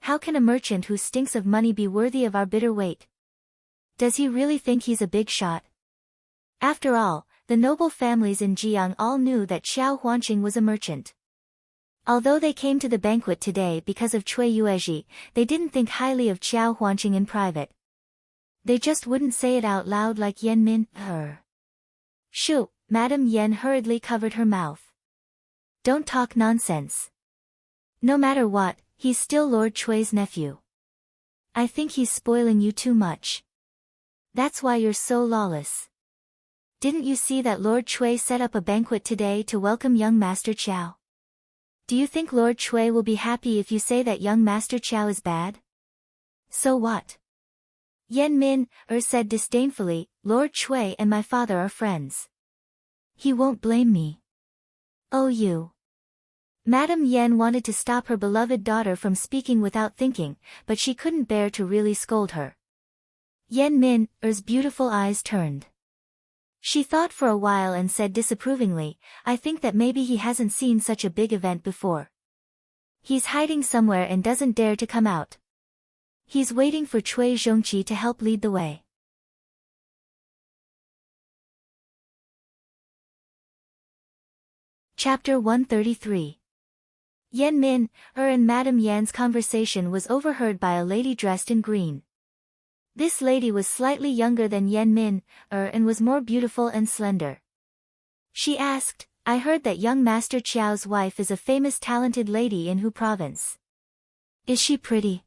How can a merchant who stinks of money be worthy of our bitter wait? Does he really think he's a big shot?" After all, the noble families in Jiang all knew that Xiao Huanqing was a merchant. Although they came to the banquet today because of Cui Yuezhi, they didn't think highly of Xiao Huanqing in private. They just wouldn't say it out loud like Yen Min, Shoo, Madam Yen hurriedly covered her mouth. "Don't talk nonsense. No matter what, he's still Lord Cui's nephew. I think he's spoiling you too much. That's why you're so lawless. Didn't you see that Lord Cui set up a banquet today to welcome young Master Chiao? Do you think Lord Chui will be happy if you say that young Master Chiao is bad? So what? Yan Min said disdainfully, Lord Chui and my father are friends. He won't blame me. Oh you. Madame Yen wanted to stop her beloved daughter from speaking without thinking, but she couldn't bear to really scold her. Yan Min's beautiful eyes turned. She thought for a while and said disapprovingly, I think that maybe he hasn't seen such a big event before. He's hiding somewhere and doesn't dare to come out. He's waiting for Cui Zhongqi to help lead the way. Chapter 133. Yan Min and Madame Yan's conversation was overheard by a lady dressed in green. This lady was slightly younger than Yan Min and was more beautiful and slender. She asked, I heard that young Master Chiao's wife is a famous talented lady in Hu province. Is she pretty?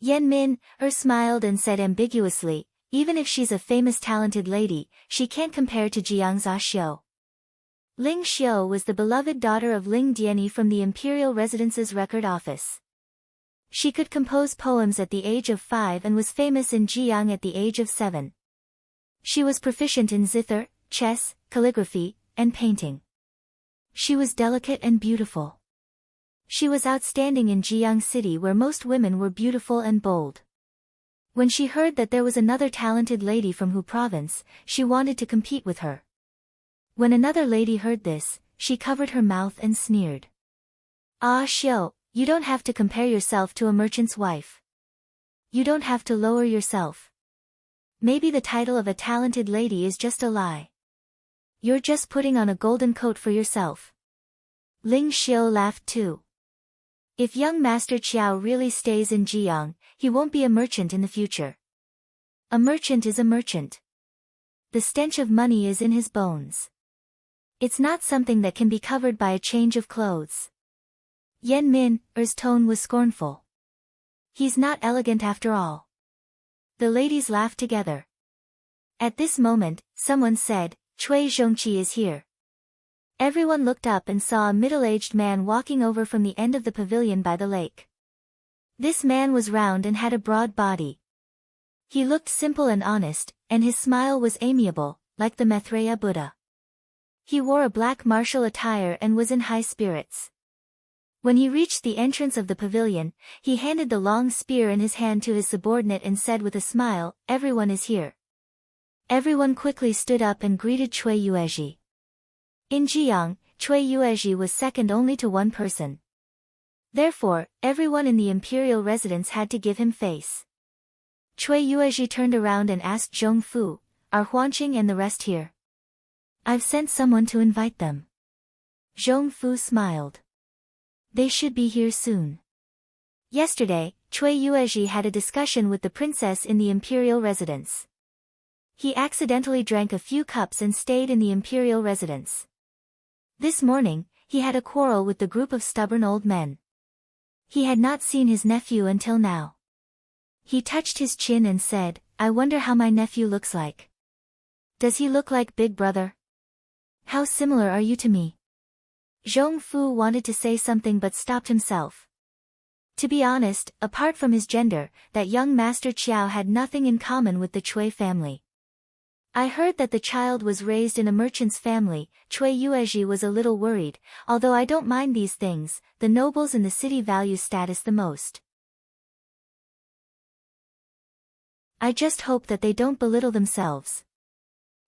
Yan Min smiled and said ambiguously, even if she's a famous talented lady, she can't compare to Jiangza Xiu. Ling Xiu was the beloved daughter of Ling Dianyi from the Imperial Residence's record office. She could compose poems at the age of 5 and was famous in Jiang at the age of 7. She was proficient in zither, chess, calligraphy, and painting. She was delicate and beautiful. She was outstanding in Jiang City where most women were beautiful and bold. When she heard that there was another talented lady from Hu province, she wanted to compete with her. When another lady heard this, she covered her mouth and sneered. Ah Xiu, you don't have to compare yourself to a merchant's wife. You don't have to lower yourself. Maybe the title of a talented lady is just a lie. You're just putting on a golden coat for yourself. Ling Xiu laughed too. If young Master Chiao really stays in Jiang, he won't be a merchant in the future. A merchant is a merchant. The stench of money is in his bones. It's not something that can be covered by a change of clothes. Yan Min's tone was scornful. He's not elegant after all. The ladies laughed together. At this moment, someone said, Cui Zhongqi is here. Everyone looked up and saw a middle-aged man walking over from the end of the pavilion by the lake. This man was round and had a broad body. He looked simple and honest, and his smile was amiable, like the Maitreya Buddha. He wore a black martial attire and was in high spirits. When he reached the entrance of the pavilion, he handed the long spear in his hand to his subordinate and said with a smile, Everyone is here. Everyone quickly stood up and greeted Cui Yuezhi. In Jiang, Cui Yuezhi was second only to one person. Therefore, everyone in the imperial residence had to give him face. Cui Yuezhi turned around and asked Zhong Fu, Are Huanqing and the rest here? I've sent someone to invite them. Zhong Fu smiled. They should be here soon. Yesterday, Cui Yuezhi had a discussion with the princess in the imperial residence. He accidentally drank a few cups and stayed in the imperial residence. This morning, he had a quarrel with the group of stubborn old men. He had not seen his nephew until now. He touched his chin and said, I wonder how my nephew looks like. Does he look like Big Brother? How similar are you to me? Zhong Fu wanted to say something but stopped himself. To be honest, apart from his gender, that young Master Chiao had nothing in common with the Cui family. I heard that the child was raised in a merchant's family. Cui Yuezhi was a little worried, although I don't mind these things, the nobles in the city value status the most. I just hope that they don't belittle themselves.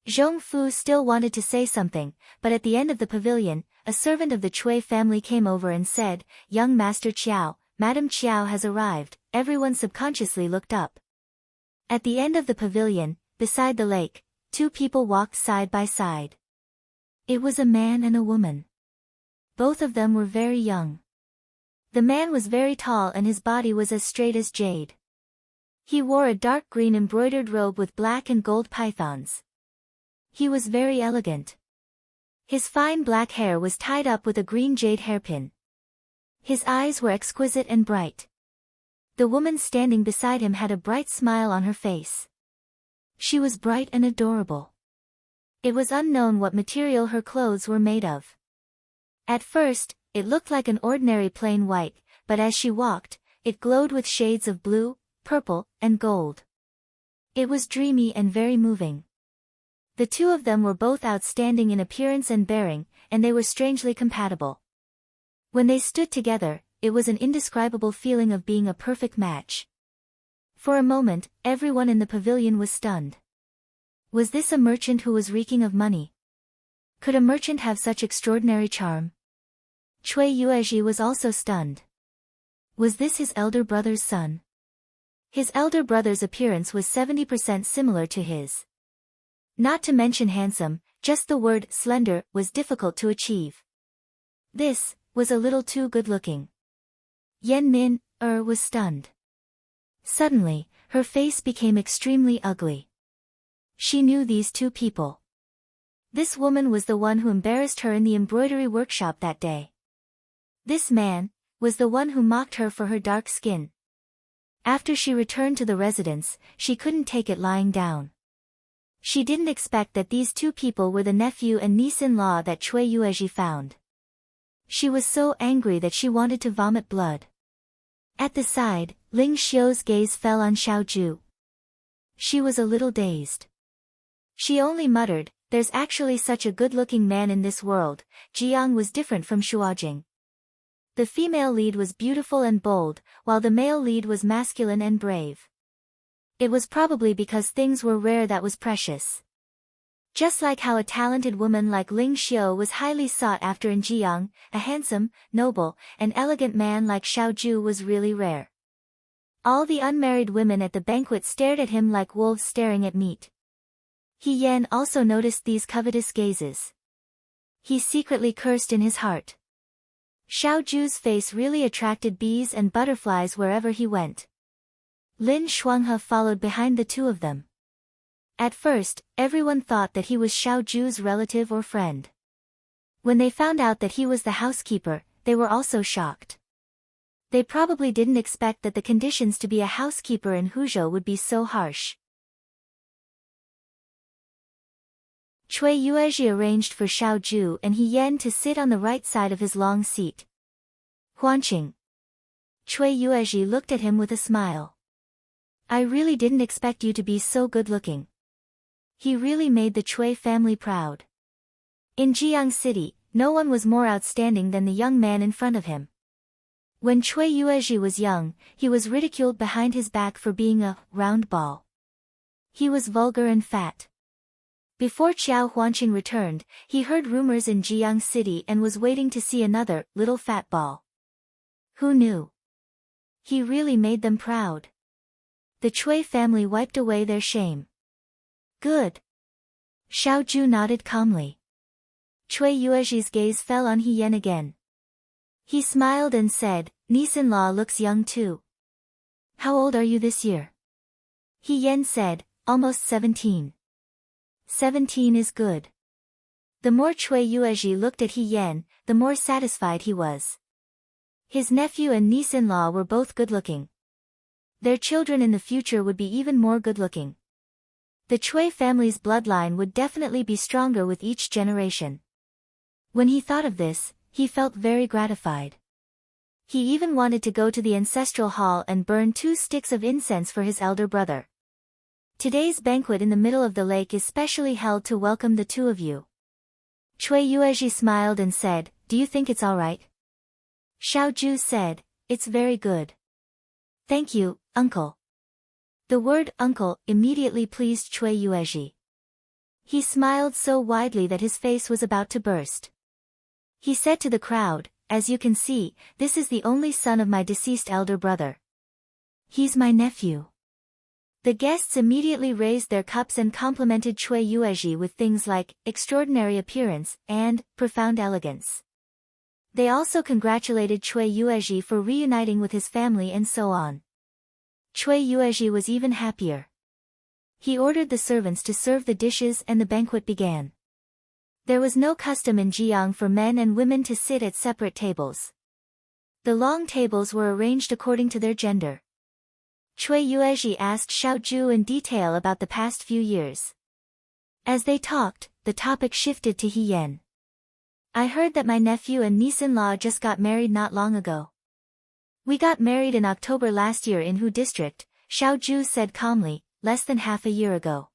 Zhong Fu still wanted to say something, but at the end of the pavilion, a servant of the Cui family came over and said, Young Master Chiao, Madame Chiao has arrived. Everyone subconsciously looked up. At the end of the pavilion, beside the lake, two people walked side by side. It was a man and a woman. Both of them were very young. The man was very tall and his body was as straight as jade. He wore a dark green embroidered robe with black and gold pythons. He was very elegant. His fine black hair was tied up with a green jade hairpin. His eyes were exquisite and bright. The woman standing beside him had a bright smile on her face. She was bright and adorable. It was unknown what material her clothes were made of. At first, it looked like an ordinary plain white, but as she walked, it glowed with shades of blue, purple, and gold. It was dreamy and very moving. The two of them were both outstanding in appearance and bearing, and they were strangely compatible. When they stood together, it was an indescribable feeling of being a perfect match. For a moment, everyone in the pavilion was stunned. Was this a merchant who was reeking of money? Could a merchant have such extraordinary charm? Cui Yuezhi was also stunned. Was this his elder brother's son? His elder brother's appearance was 70% similar to his. Not to mention handsome, just the word slender was difficult to achieve. This was a little too good-looking. Yen Min was stunned. Suddenly, her face became extremely ugly. She knew these two people. This woman was the one who embarrassed her in the embroidery workshop that day. This man was the one who mocked her for her dark skin. After she returned to the residence, she couldn't take it lying down. She didn't expect that these two people were the nephew and niece-in-law that Cui Yuezhi found. She was so angry that she wanted to vomit blood. At the side, Ling Xiu's gaze fell on Xiaoju. She was a little dazed. She only muttered, "There's actually such a good-looking man in this world." Jiang was different from Shuajing. The female lead was beautiful and bold, while the male lead was masculine and brave. It was probably because things were rare that was precious. Just like how a talented woman like Ling Xiu was highly sought after in Jiang, a handsome, noble, and elegant man like Xiaoju was really rare. All the unmarried women at the banquet stared at him like wolves staring at meat. He Yan also noticed these covetous gazes. He secretly cursed in his heart. Xiaoju's face really attracted bees and butterflies wherever he went. Lin Shuanghe followed behind the two of them. At first, everyone thought that he was Xiaoju's relative or friend. When they found out that he was the housekeeper, they were also shocked. They probably didn't expect that the conditions to be a housekeeper in Huzhou would be so harsh. Cui Yuezhi arranged for Xiaoju and He Yan to sit on the right side of his long seat. Huanqing. Cui Yuezhi looked at him with a smile. I really didn't expect you to be so good-looking. He really made the Cui family proud. In Jiang City, no one was more outstanding than the young man in front of him. When Cui Yuezhi was young, he was ridiculed behind his back for being a round ball. He was vulgar and fat. Before Qiao Huanqing returned, he heard rumors in Jiang City and was waiting to see another little fat ball. Who knew? He really made them proud. The Cui family wiped away their shame. Good. Xiaoju nodded calmly. Cui Yuezhi's gaze fell on He Yan again. He smiled and said, niece-in-law looks young too. How old are you this year? He Yan said, almost 17. 17 is good. The more Cui Yuezhi looked at He Yan, the more satisfied he was. His nephew and niece-in-law were both good-looking. Their children in the future would be even more good-looking. The Cui family's bloodline would definitely be stronger with each generation. When he thought of this, he felt very gratified. He even wanted to go to the ancestral hall and burn 2 sticks of incense for his elder brother. Today's banquet in the middle of the lake is specially held to welcome the two of you. Cui Yuezhi smiled and said, do you think it's all right? Xiaoju said, it's very good. Thank you, uncle. The word uncle immediately pleased Cui Yuezhi. He smiled so widely that his face was about to burst. He said to the crowd, as you can see, this is the only son of my deceased elder brother. He's my nephew. The guests immediately raised their cups and complimented Cui Yuezhi with things like extraordinary appearance and profound elegance. They also congratulated Cui Yuezhi for reuniting with his family and so on. Cui Yuezhi was even happier. He ordered the servants to serve the dishes and the banquet began. There was no custom in Jiang for men and women to sit at separate tables. The long tables were arranged according to their gender. Cui Yuezhi asked Xiaoju in detail about the past few years. As they talked, the topic shifted to He Yan. I heard that my nephew and niece-in-law just got married not long ago. We got married in October last year in Hu district, Xiao Zhu said calmly, less than half a year ago.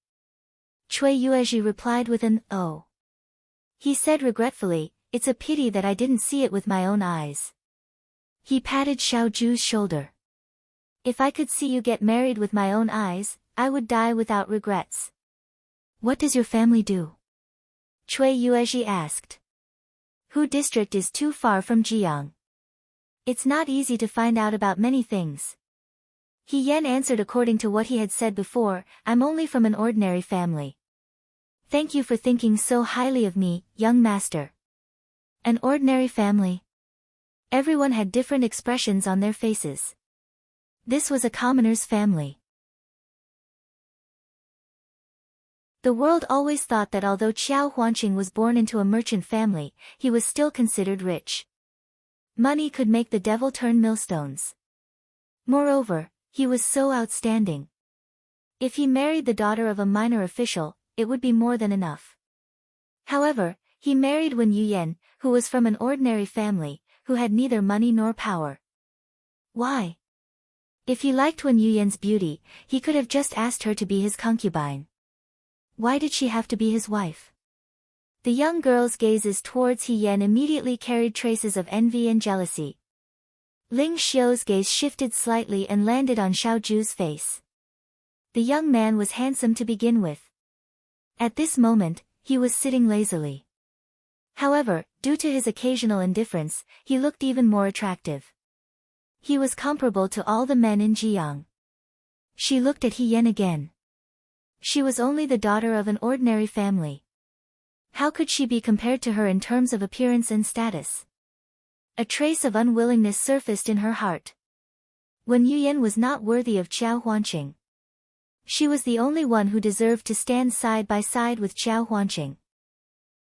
Cui Yuezhi replied with an, oh. He said regretfully, it's a pity that I didn't see it with my own eyes. He patted Xiao Zhu's shoulder. If I could see you get married with my own eyes, I would die without regrets. What does your family do? Cui Yuezhi asked. Hu district is too far from Jiang. It's not easy to find out about many things. He Yan answered according to what he had said before, I'm only from an ordinary family. Thank you for thinking so highly of me, young master. An ordinary family. Everyone had different expressions on their faces. This was a commoner's family. The world always thought that although Qiao Huanqing was born into a merchant family, he was still considered rich. Money could make the devil turn millstones. Moreover, he was so outstanding. If he married the daughter of a minor official, it would be more than enough. However, he married Wen Yuyan, who was from an ordinary family, who had neither money nor power. Why? If he liked Wen Yuyan's beauty, he could have just asked her to be his concubine. Why did she have to be his wife? The young girl's gazes towards He Yan immediately carried traces of envy and jealousy. Ling Xiu's gaze shifted slightly and landed on Xiao Zhu's face. The young man was handsome to begin with. At this moment, he was sitting lazily. However, due to his occasional indifference, he looked even more attractive. He was comparable to all the men in Jiang. She looked at He Yan again. She was only the daughter of an ordinary family. How could she be compared to her in terms of appearance and status? A trace of unwillingness surfaced in her heart. Wen Yuyan was not worthy of Qiao Huanqing. She was the only one who deserved to stand side by side with Qiao Huanqing.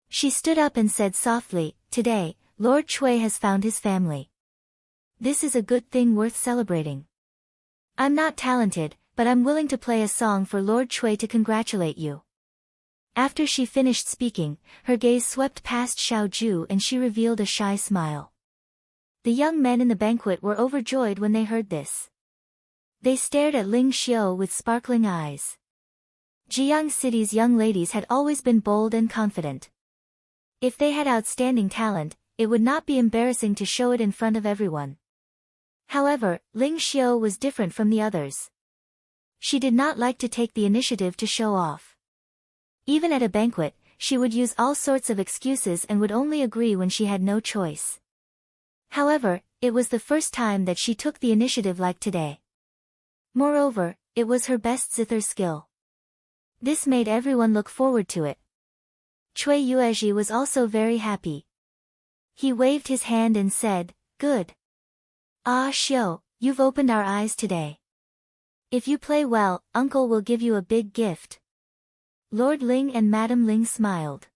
She stood up and said softly, today, Lord Cui has found his family. This is a good thing worth celebrating. I'm not talented, but I'm willing to play a song for Lord Cui to congratulate you. After she finished speaking, her gaze swept past Xiao Zhu and she revealed a shy smile. The young men in the banquet were overjoyed when they heard this. They stared at Ling Xiu with sparkling eyes. Jiang City's young ladies had always been bold and confident. If they had outstanding talent, it would not be embarrassing to show it in front of everyone. However, Ling Xiu was different from the others. She did not like to take the initiative to show off. Even at a banquet, she would use all sorts of excuses and would only agree when she had no choice. However, it was the first time that she took the initiative like today. Moreover, it was her best zither skill. This made everyone look forward to it. Cui Yuezhi was also very happy. He waved his hand and said, good. Ah Xiu, you've opened our eyes today. If you play well, uncle will give you a big gift. Lord Ling and Madam Ling smiled.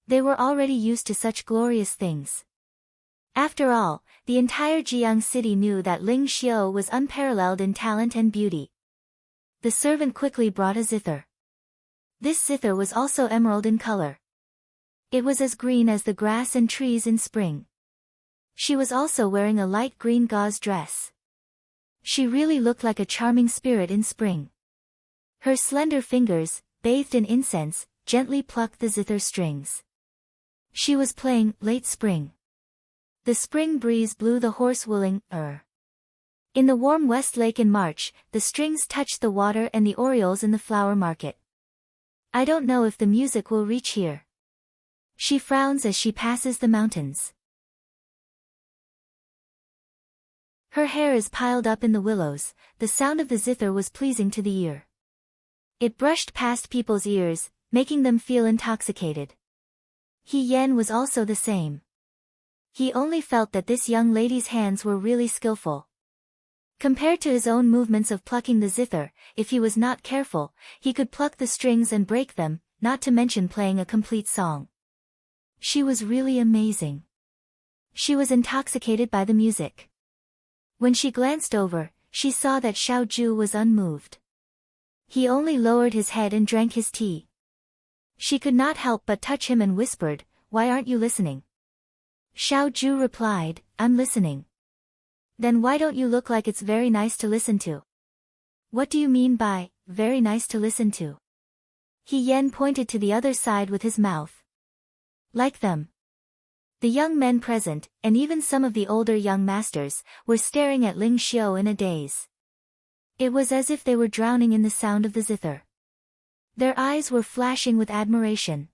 They were already used to such glorious things. After all, the entire Jiang city knew that Ling Xiu was unparalleled in talent and beauty. The servant quickly brought a zither. This zither was also emerald in color. It was as green as the grass and trees in spring. She was also wearing a light green gauze dress. She really looked like a charming spirit in spring. Her slender fingers, bathed in incense, gently plucked the zither strings. She was playing Late Spring. The spring breeze blew the horse-willing, In the warm West Lake in March, the strings touched the water and the orioles in the flower market. I don't know if the music will reach here. She frowns as she passes the mountains. Her hair is piled up in the willows, the sound of the zither was pleasing to the ear. It brushed past people's ears, making them feel intoxicated. He Yan was also the same. He only felt that this young lady's hands were really skillful. Compared to his own movements of plucking the zither, if he was not careful, he could pluck the strings and break them, not to mention playing a complete song. She was really amazing. She was intoxicated by the music. When she glanced over, she saw that Xiao Zhu was unmoved. He only lowered his head and drank his tea. She could not help but touch him and whispered, "Why aren't you listening?" Xiao Zhu replied, I'm listening. Then why don't you look like it's very nice to listen to? What do you mean by, very nice to listen to? He Yan pointed to the other side with his mouth. Like them. The young men present, and even some of the older young masters, were staring at Ling Xiu in a daze. It was as if they were drowning in the sound of the zither. Their eyes were flashing with admiration.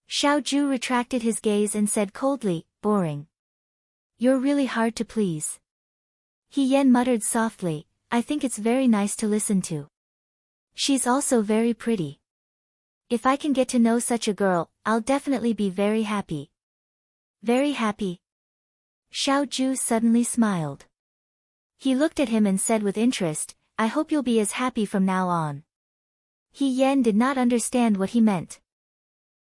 Xiao Zhu retracted his gaze and said coldly, boring. You're really hard to please. He Yan muttered softly, I think it's very nice to listen to. She's also very pretty. If I can get to know such a girl, I'll definitely be very happy. Very happy? Xiao Zhu suddenly smiled. He looked at him and said with interest, I hope you'll be as happy from now on. He Yan did not understand what he meant.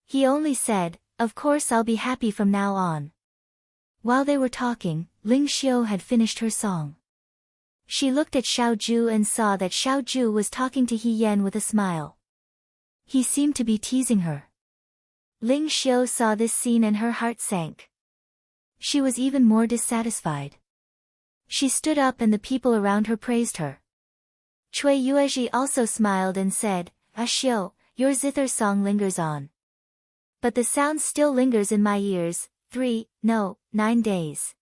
He only said, of course I'll be happy from now on. While they were talking, Ling Xiu had finished her song. She looked at Xiao Zhu and saw that Xiao Zhu was talking to He Yan with a smile. He seemed to be teasing her. Ling Xiu saw this scene and her heart sank. She was even more dissatisfied. She stood up and the people around her praised her. Cui Yuezhi also smiled and said, Ah Xiu, your zither song lingers on. But the sound still lingers in my ears, 9 days.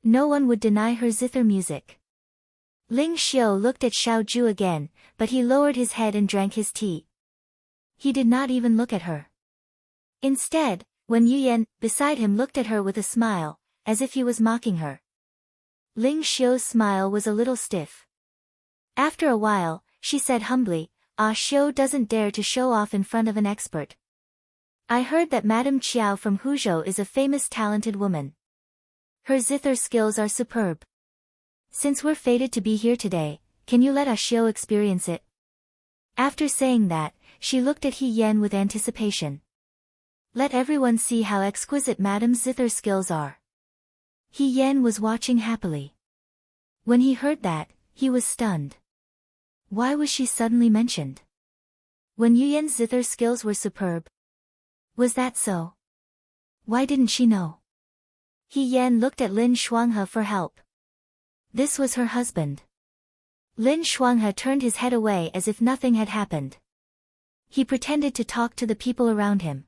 No one would deny her zither music. Ling Xiu looked at Xiao Zhu again, but he lowered his head and drank his tea. He did not even look at her. Instead, Wen Yuyan, beside him looked at her with a smile, as if he was mocking her. Ling Xiu's smile was a little stiff. After a while, she said humbly, Ah Xiu doesn't dare to show off in front of an expert. I heard that Madame Qiao from Huzhou is a famous talented woman. Her zither skills are superb. Since we're fated to be here today, can you let Ah Xiu experience it? After saying that, she looked at He Yan with anticipation. Let everyone see how exquisite Madame's zither skills are. He Yan was watching happily. When he heard that, he was stunned. Why was she suddenly mentioned? When Yu Yan's zither skills were superb. Was that so? Why didn't she know? He Yan looked at Lin Shuanghe for help. This was her husband. Lin Shuanghe turned his head away as if nothing had happened. He pretended to talk to the people around him.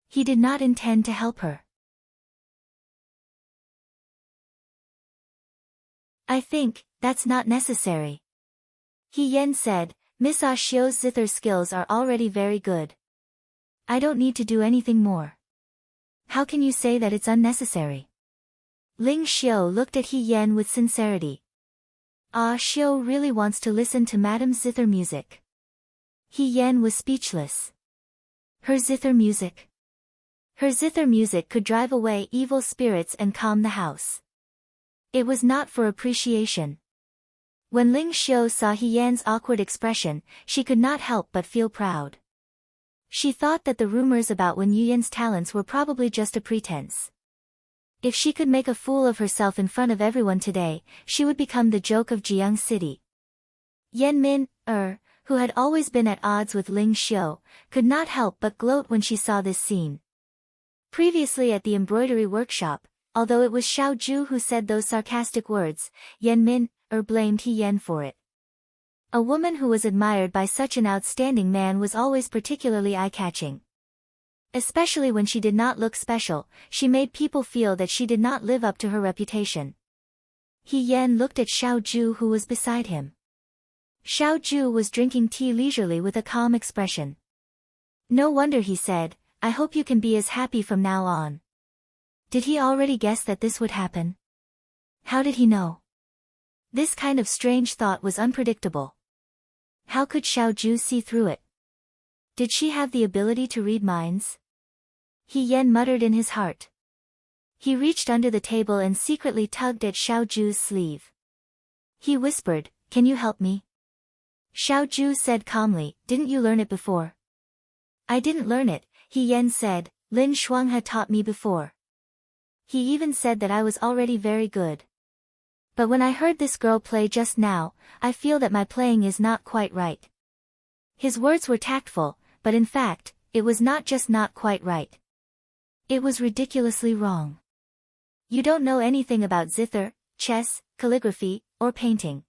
He did not intend to help her. I think, that's not necessary. He Yan said, Miss Ah Xiu's zither skills are already very good. I don't need to do anything more. How can you say that it's unnecessary? Ling Xiu looked at He Yan with sincerity. Ah Xiu really wants to listen to Madame's zither music. He Yan was speechless. Her zither music? Her zither music could drive away evil spirits and calm the house. It was not for appreciation. When Ling Xiu saw He Yan's awkward expression, she could not help but feel proud. She thought that the rumors about Wen Yuyan's talents were probably just a pretense. If she could make a fool of herself in front of everyone today, she would become the joke of Jiang City. Yan Min, who had always been at odds with Ling Xiu, could not help but gloat when she saw this scene. Previously at the embroidery workshop, although it was Xiao Zhu who said those sarcastic words, Yan Min, blamed He Yan for it. A woman who was admired by such an outstanding man was always particularly eye-catching. Especially when she did not look special, she made people feel that she did not live up to her reputation. He Yan looked at Xiao Zhu who was beside him. Xiao Zhu was drinking tea leisurely with a calm expression. No wonder, he said, I hope you can be as happy from now on. Did he already guess that this would happen? How did he know? This kind of strange thought was unpredictable. How could Xiao Zhu see through it? Did she have the ability to read minds? He Yan muttered in his heart. He reached under the table and secretly tugged at Xiao Zhu's sleeve. He whispered, Can you help me? Xiao Zhu said calmly, Didn't you learn it before? I didn't learn it, He Yan said, Lin Shuang had taught me before. He even said that I was already very good. But when I heard this girl play just now, I feel that my playing is not quite right. His words were tactful, but in fact, it was not just not quite right. It was ridiculously wrong. You don't know anything about zither, chess, calligraphy, or painting.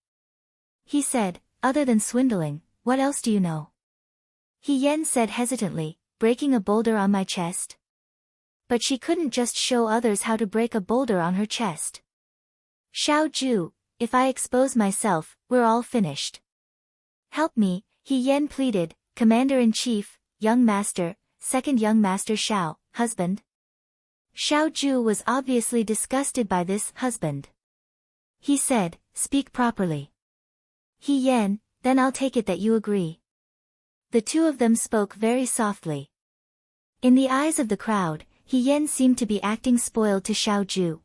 He said, other than swindling, what else do you know? He Yen said hesitantly, breaking a boulder on my chest. But she couldn't just show others how to break a boulder on her chest. Xiao Ju, if I expose myself, we're all finished. Help me, He Yen pleaded, Commander-in-Chief, young master, second young master Xiao, husband. Xiao Ju was obviously disgusted by this husband. He said, speak properly. He Yen, then I'll take it that you agree. The two of them spoke very softly. In the eyes of the crowd, He Yen seemed to be acting spoiled to Xiao Ju.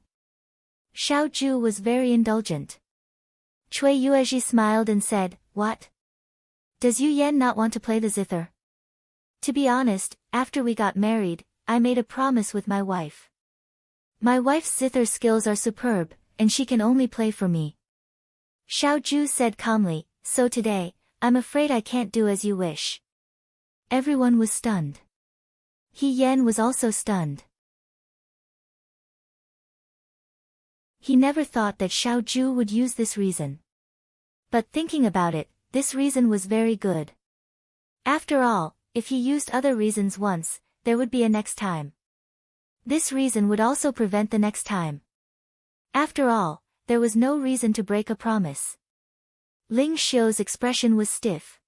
Xiao Ju was very indulgent. Cui Yuezhi smiled and said, what? Does Yu Yen not want to play the zither? To be honest, after we got married, I made a promise with my wife. My wife's zither skills are superb, and she can only play for me. Xiao Ju said calmly, so today, I'm afraid I can't do as you wish. Everyone was stunned. He Yen was also stunned. He never thought that Xiao Ju would use this reason. But thinking about it, this reason was very good. After all, if he used other reasons once, there would be a next time. This reason would also prevent the next time. After all, there was no reason to break a promise. Ling Xiu's expression was stiff.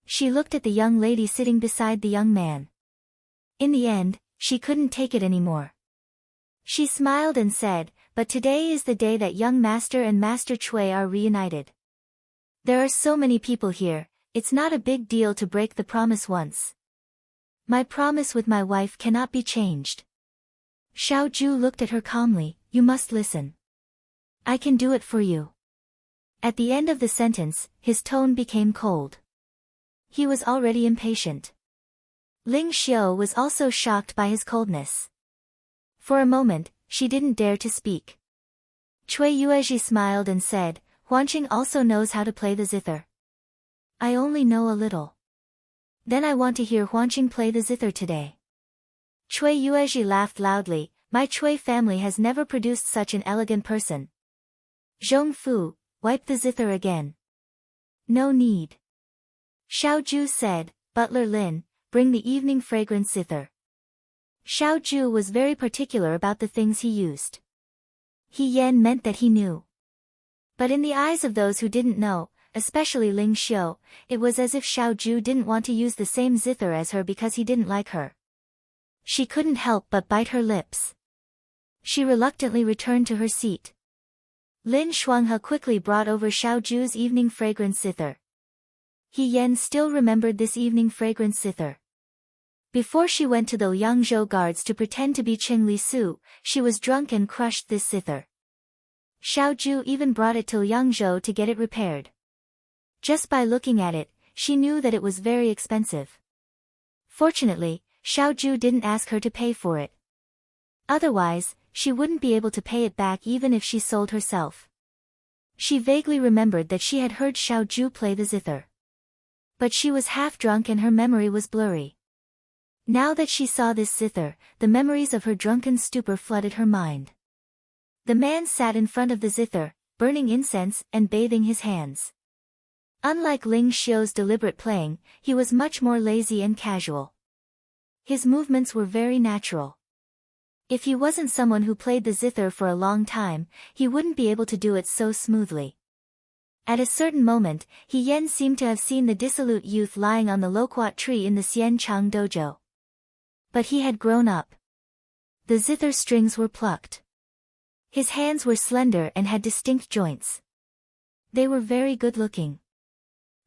She looked at the young lady sitting beside the young man. In the end, she couldn't take it anymore. She smiled and said, but today is the day that young master and Master Cui are reunited. There are so many people here, it's not a big deal to break the promise once. My promise with my wife cannot be changed. Xiao Ju looked at her calmly, you must listen. I can do it for you. At the end of the sentence, his tone became cold. He was already impatient. Ling Xiu was also shocked by his coldness. For a moment, she didn't dare to speak. Cui Yuezhi smiled and said, Huanqing also knows how to play the zither. I only know a little. Then I want to hear Huanqing play the zither today. Cui Yuezhi laughed loudly, my Cui family has never produced such an elegant person. Zhong Fu, wipe the zither again. No need. Xiao Ju said, Butler Lin, bring the evening fragrance zither. Xiao Ju was very particular about the things he used. He Yen meant that he knew. But in the eyes of those who didn't know, especially Ling Xiu, it was as if Xiao Ju didn't want to use the same zither as her because he didn't like her. She couldn't help but bite her lips. She reluctantly returned to her seat. Lin Shuanghe quickly brought over Xiao Ju's evening fragrance zither. He Yen still remembered this evening fragrance zither. Before she went to the Liangzhou guards to pretend to be Qing Li Su, she was drunk and crushed this zither. Xiao Ju even brought it to Liangzhou to get it repaired. Just by looking at it, she knew that it was very expensive. Fortunately, Xiao Ju didn't ask her to pay for it. Otherwise, she wouldn't be able to pay it back even if she sold herself. She vaguely remembered that she had heard Xiao Ju play the zither. But she was half drunk and her memory was blurry. Now that she saw this zither, the memories of her drunken stupor flooded her mind. The man sat in front of the zither, burning incense and bathing his hands. Unlike Ling Xiu's deliberate playing, he was much more lazy and casual. His movements were very natural. If he wasn't someone who played the zither for a long time, he wouldn't be able to do it so smoothly. At a certain moment, He Yen seemed to have seen the dissolute youth lying on the loquat tree in the Xian Chang dojo. But he had grown up. The zither strings were plucked. His hands were slender and had distinct joints. They were very good-looking.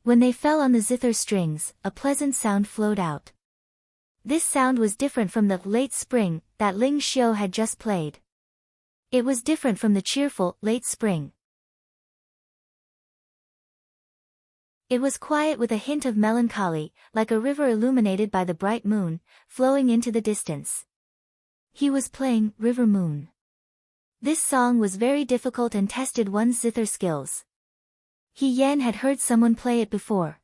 When they fell on the zither strings, a pleasant sound flowed out. This sound was different from the late spring that Ling Xiu had just played. It was different from the cheerful late spring. It was quiet with a hint of melancholy, like a river illuminated by the bright moon, flowing into the distance. He was playing River Moon. This song was very difficult and tested one's zither skills. He Yen had heard someone play it before.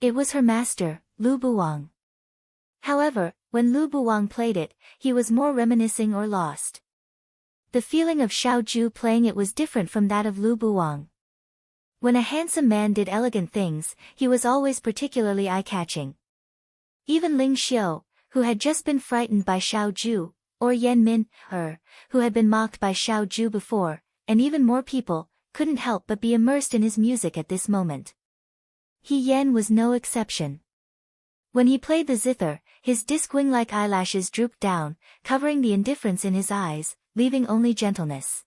It was her master, Lu Buwang. However, when Lu Buwang played it, he was more reminiscing or lost. The feeling of Xiao Zhu playing it was different from that of Lu Buwang. When a handsome man did elegant things, he was always particularly eye-catching. Even Ling Xiu, who had just been frightened by Xiao Zhu, or Yan Min, who had been mocked by Xiao Zhu before, and even more people, couldn't help but be immersed in his music at this moment. He Yan was no exception. When he played the zither, his disc-wing-like eyelashes drooped down, covering the indifference in his eyes, leaving only gentleness.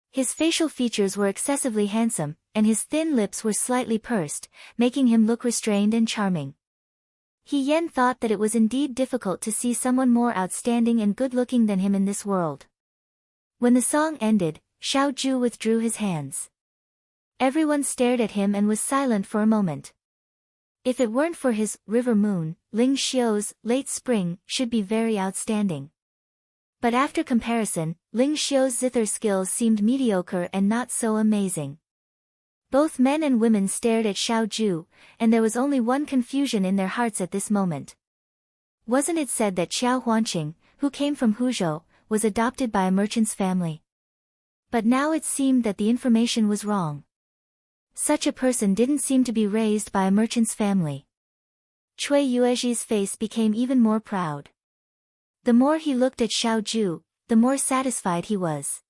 His facial features were excessively handsome, and his thin lips were slightly pursed, making him look restrained and charming. He Yan thought that it was indeed difficult to see someone more outstanding and good-looking than him in this world. When the song ended, Xiao Zhu withdrew his hands. Everyone stared at him and was silent for a moment. If it weren't for his river moon, Ling Xiu's late spring should be very outstanding. But after comparison, Ling Xiu's zither skills seemed mediocre and not so amazing. Both men and women stared at Xiao Zhu, and there was only one confusion in their hearts at this moment. Wasn't it said that Xiao Huanqing, who came from Huzhou, was adopted by a merchant's family? But now it seemed that the information was wrong. Such a person didn't seem to be raised by a merchant's family. Cui Yuezhi's face became even more proud. The more he looked at Xiao Zhu, the more satisfied he was.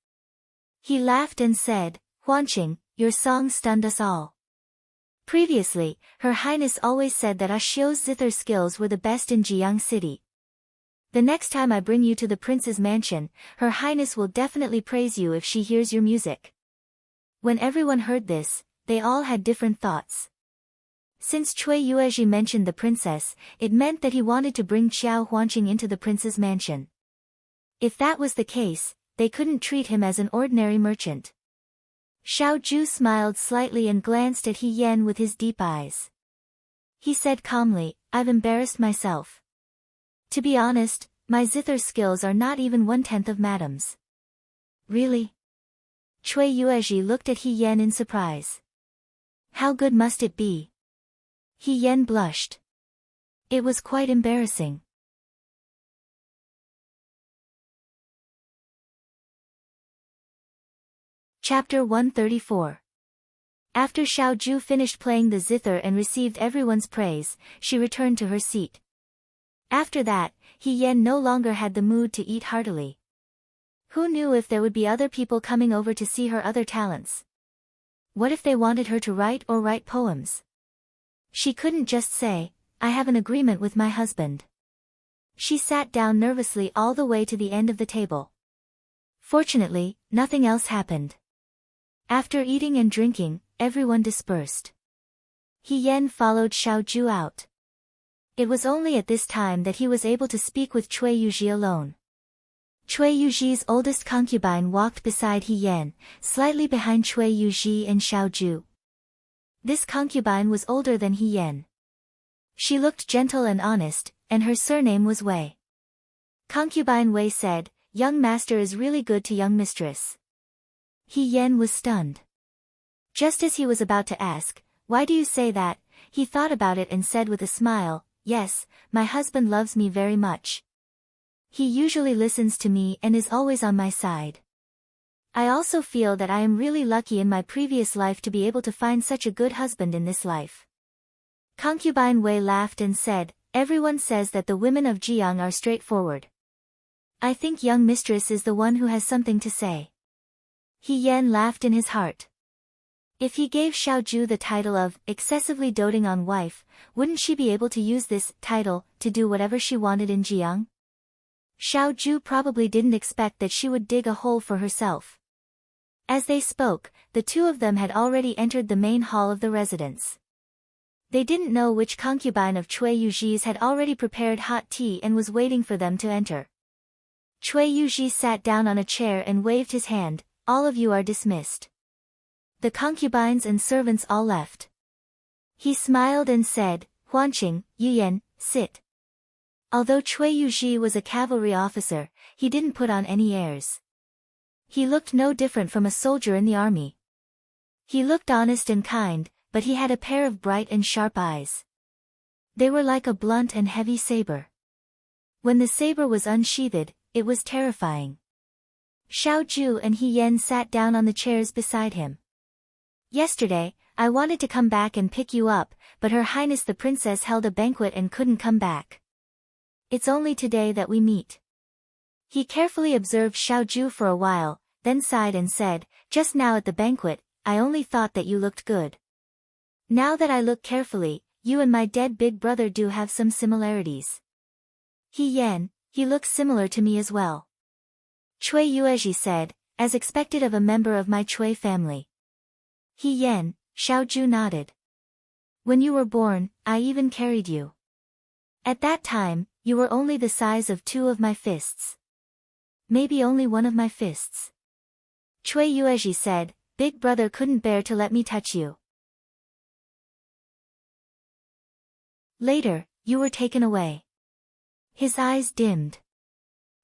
He laughed and said, "Huanqing, your song stunned us all." Previously, Her Highness always said that Xiu's zither skills were the best in Jiang City. The next time I bring you to the prince's mansion, Her Highness will definitely praise you if she hears your music. When everyone heard this, they all had different thoughts. Since Cui Yuezhi mentioned the princess, it meant that he wanted to bring Xiao Huanqing into the prince's mansion. If that was the case, they couldn't treat him as an ordinary merchant. Xiao Zhu smiled slightly and glanced at He Yan with his deep eyes. He said calmly, "I've embarrassed myself. To be honest, my zither skills are not even 1/10 of Madame's." "Really?" Cui Yuezhi looked at He Yan in surprise. "How good must it be?" He Yan blushed. It was quite embarrassing. Chapter 134. After Xiao Zhu finished playing the zither and received everyone's praise, she returned to her seat. After that, He Yan no longer had the mood to eat heartily. Who knew if there would be other people coming over to see her other talents? What if they wanted her to write poems? She couldn't just say, "I have an agreement with my husband." She sat down nervously all the way to the end of the table. Fortunately, nothing else happened. After eating and drinking, everyone dispersed. He Yan followed Xiao Zhu out. It was only at this time that he was able to speak with Cui Yuezhi alone. Cui Yuezhi's oldest concubine walked beside He Yan, slightly behind Cui Yuezhi and Xiao Zhu. This concubine was older than He Yan. She looked gentle and honest, and her surname was Wei. Concubine Wei said, "Young master is really good to young mistress." He Yan was stunned. Just as he was about to ask, "Why do you say that?" he thought about it and said with a smile, "Yes, my husband loves me very much. He usually listens to me and is always on my side. I also feel that I am really lucky in my previous life to be able to find such a good husband in this life." Concubine Wei laughed and said, "Everyone says that the women of Jiang are straightforward. I think young mistress is the one who has something to say." He Yan laughed in his heart. If he gave Xiao Zhu the title of excessively doting on wife, wouldn't she be able to use this title to do whatever she wanted in Jiang? Xiao Zhu probably didn't expect that she would dig a hole for herself. As they spoke, the two of them had already entered the main hall of the residence. They didn't know which concubine of Cui Yuezhi's had already prepared hot tea and was waiting for them to enter. Cui Yuezhi sat down on a chair and waved his hand, "All of you are dismissed." The concubines and servants all left. He smiled and said, "Huanqing, Yuyan, sit." Although Cui Yuezhi was a cavalry officer, he didn't put on any airs. He looked no different from a soldier in the army. He looked honest and kind, but he had a pair of bright and sharp eyes. They were like a blunt and heavy saber. When the saber was unsheathed, it was terrifying. Xiao Zhu and He Yan sat down on the chairs beside him. Yesterday, I wanted to come back and pick you up, but Her Highness the Princess held a banquet and couldn't come back. It's only today that we meet. He carefully observed Xiao Zhu for a while, then sighed and said, just now at the banquet, I only thought that you looked good. Now that I look carefully, you and my dead big brother do have some similarities. He Yan, he looks similar to me as well. Cui Yuezhi said, as expected of a member of my Cui family. He Yan, Xiao Zhu nodded. When you were born, I even carried you. At that time, you were only the size of 2 of my fists. Maybe only 1 of my fists. Cui Yuezhi said, Big brother couldn't bear to let me touch you. Later, you were taken away. His eyes dimmed.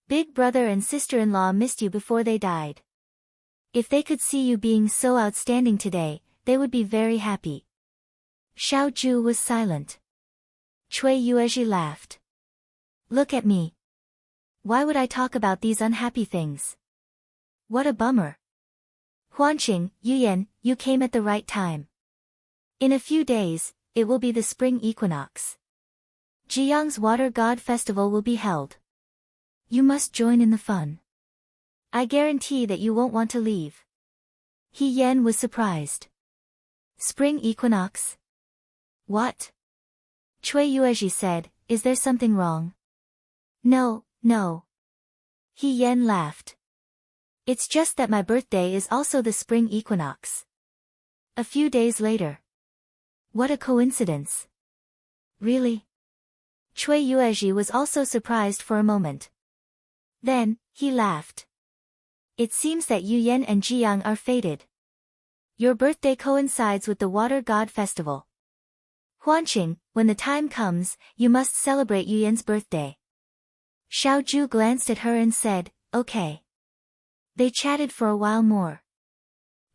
Big brother and sister-in-law missed you before they died. If they could see you being so outstanding today, they would be very happy. Xiao Zhu was silent. Cui Yuezhi laughed. Look at me. Why would I talk about these unhappy things? What a bummer. Huanqing, Yuyan, you came at the right time. In a few days, it will be the spring equinox. Jiyang's Water God Festival will be held. You must join in the fun. I guarantee that you won't want to leave. He Yan was surprised. Spring equinox? What? Cui Yuezhi said, is there something wrong? No, no. He Yan laughed. It's just that my birthday is also the spring equinox. A few days later. What a coincidence. Really? Cui Yuezhi was also surprised for a moment. Then, he laughed. It seems that Yu Yan and Jiyang are fated. Your birthday coincides with the Water God Festival. Huanqing, when the time comes, you must celebrate Yu Yan's birthday. Xiao Zhu glanced at her and said, okay. They chatted for a while more.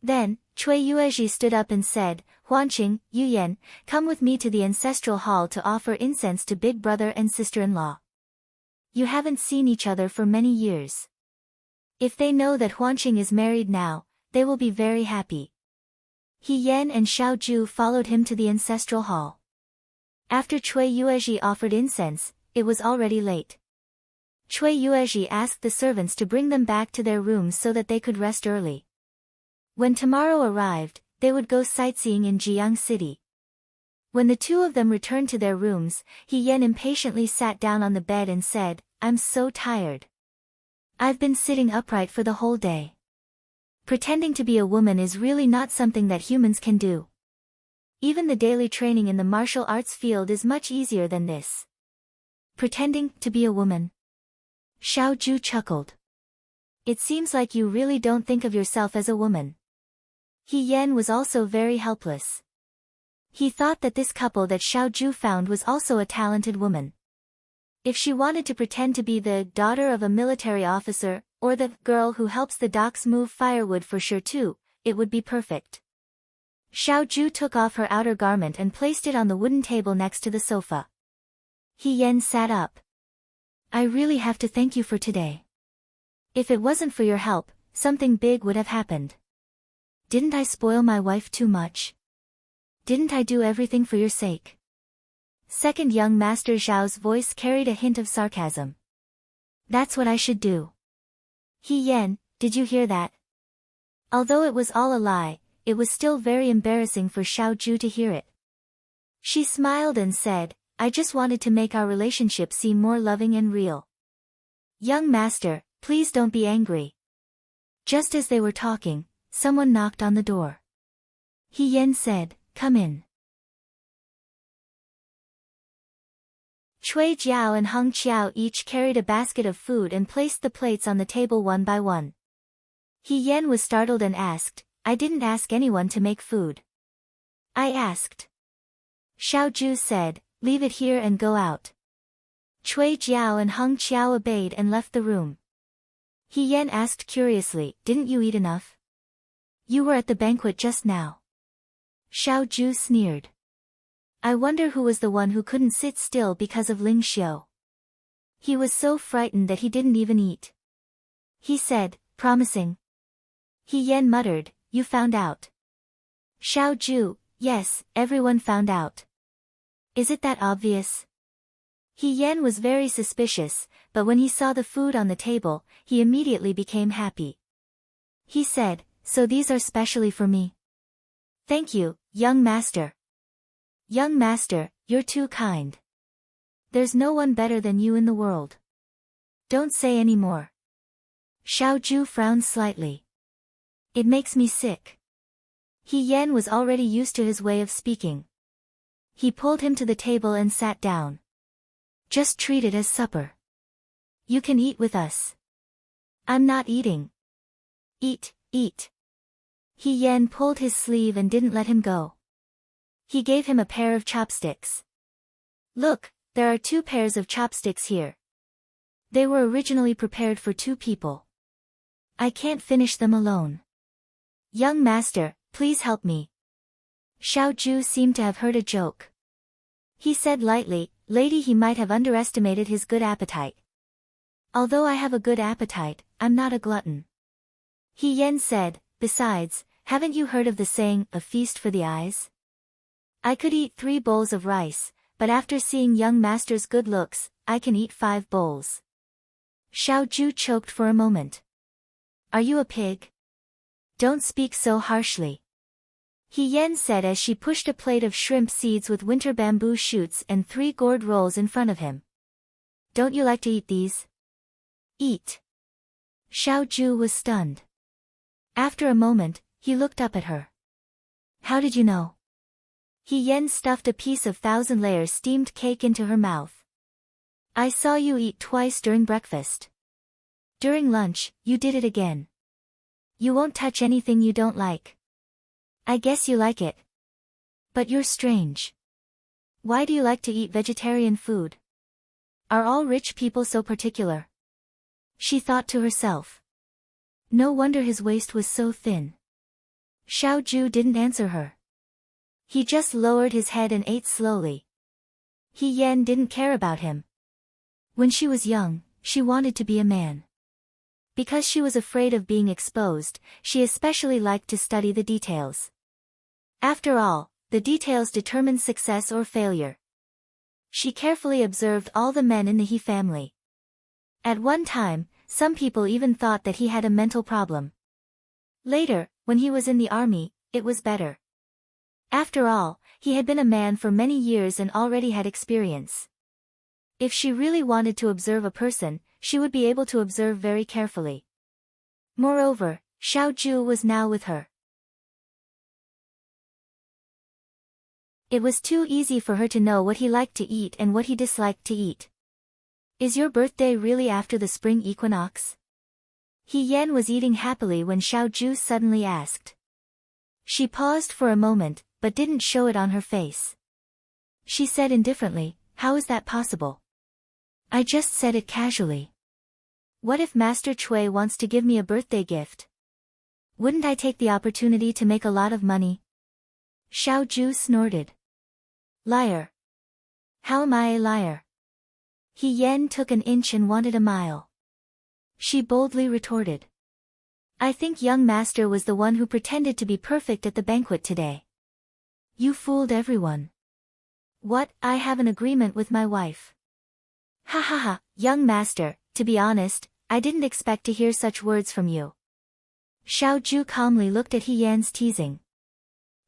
Then, Cui Yuezhi stood up and said, Huanqing, Yu Yan, come with me to the ancestral hall to offer incense to big brother and sister-in-law. You haven't seen each other for many years. If they know that Huanqing is married now, they will be very happy. He Yan and Xiao Zhu followed him to the ancestral hall. After Cui Yuezhi offered incense, it was already late. Cui Yuezhi asked the servants to bring them back to their rooms so that they could rest early. When tomorrow arrived, they would go sightseeing in Jiyang City. When the 2 of them returned to their rooms, He Yan impatiently sat down on the bed and said, I'm so tired. I've been sitting upright for the whole day. Pretending to be a woman is really not something that humans can do. Even the daily training in the martial arts field is much easier than this. Pretending to be a woman. Xiao Zhu chuckled. It seems like you really don't think of yourself as a woman. He Yan was also very helpless. He thought that this couple that Xiao Zhu found was also a talented woman. If she wanted to pretend to be the daughter of a military officer, or the girl who helps the docks move firewood for sure too, it would be perfect. Xiao Zhu took off her outer garment and placed it on the wooden table next to the sofa. He Yan sat up. I really have to thank you for today. If it wasn't for your help, something big would have happened. Didn't I spoil my wife too much? Didn't I do everything for your sake? Second young Master Zhao's voice carried a hint of sarcasm. That's what I should do. He Yan, did you hear that? Although it was all a lie, it was still very embarrassing for Xiao Zhu to hear it. She smiled and said, I just wanted to make our relationship seem more loving and real. Young master, please don't be angry. Just as they were talking, someone knocked on the door. He Yan said, come in. Cui Jiao and Heng Qiao each carried a basket of food and placed the plates on the table one by one. He Yan was startled and asked, I didn't ask anyone to make food. I asked. Xiao Zhu said, leave it here and go out. Cui Jiao and Heng Qiao obeyed and left the room. He Yan asked curiously, didn't you eat enough? You were at the banquet just now. Xiao Zhu sneered. I wonder who was the one who couldn't sit still because of Ling Xiu. He was so frightened that he didn't even eat. He said, promising. He Yan muttered, you found out. Xiao Zhu, yes, everyone found out. Is it that obvious? He Yan was very suspicious, but when he saw the food on the table, he immediately became happy. He said, so these are specially for me. Thank you, young master. Young master, you're too kind. There's no one better than you in the world. Don't say any more. Xiao Zhu frowned slightly. It makes me sick. He Yan was already used to his way of speaking. He pulled him to the table and sat down. Just treat it as supper. You can eat with us. I'm not eating. Eat, eat. He Yan pulled his sleeve and didn't let him go. He gave him a pair of chopsticks. Look, there are 2 pairs of chopsticks here. They were originally prepared for 2 people. I can't finish them alone. Young master, please help me. Xiao Zhu seemed to have heard a joke. He said lightly, lady, he might have underestimated his good appetite. Although I have a good appetite, I'm not a glutton. He Yan said, besides, haven't you heard of the saying, a feast for the eyes? I could eat 3 bowls of rice, but after seeing young master's good looks, I can eat 5 bowls. Xiao Zhu choked for a moment. Are you a pig? Don't speak so harshly. He Yan said as she pushed a plate of shrimp seeds with winter bamboo shoots and 3 gourd rolls in front of him. Don't you like to eat these? Eat. Xiao Zhu was stunned. After a moment, he looked up at her. How did you know? He Yan stuffed a piece of 1,000 layers steamed cake into her mouth. I saw you eat twice during breakfast. During lunch, you did it again. You won't touch anything you don't like. I guess you like it. But you're strange. Why do you like to eat vegetarian food? Are all rich people so particular? She thought to herself. No wonder his waist was so thin. Xiao Zhu didn't answer her. He just lowered his head and ate slowly. He Yan didn't care about him. When she was young, she wanted to be a man. Because she was afraid of being exposed, she especially liked to study the details. After all, the details determine success or failure. She carefully observed all the men in the He family. At one time, some people even thought that he had a mental problem. Later, when he was in the army, it was better. After all, he had been a man for many years and already had experience. If she really wanted to observe a person, she would be able to observe very carefully. Moreover, Xiao Zhu was now with her. It was too easy for her to know what he liked to eat and what he disliked to eat. Is your birthday really after the spring equinox? He Yan was eating happily when Xiao Zhu suddenly asked. She paused for a moment, but didn't show it on her face. She said indifferently, how is that possible? I just said it casually. What if Master Cui wants to give me a birthday gift? Wouldn't I take the opportunity to make a lot of money? Xiao Zhu snorted. Liar. How am I a liar? He Yan took an inch and wanted a mile. She boldly retorted. I think young master was the one who pretended to be perfect at the banquet today. You fooled everyone. What, I have an agreement with my wife. Ha ha ha, young master, to be honest, I didn't expect to hear such words from you. Xiao Zhu calmly looked at He Yan's teasing.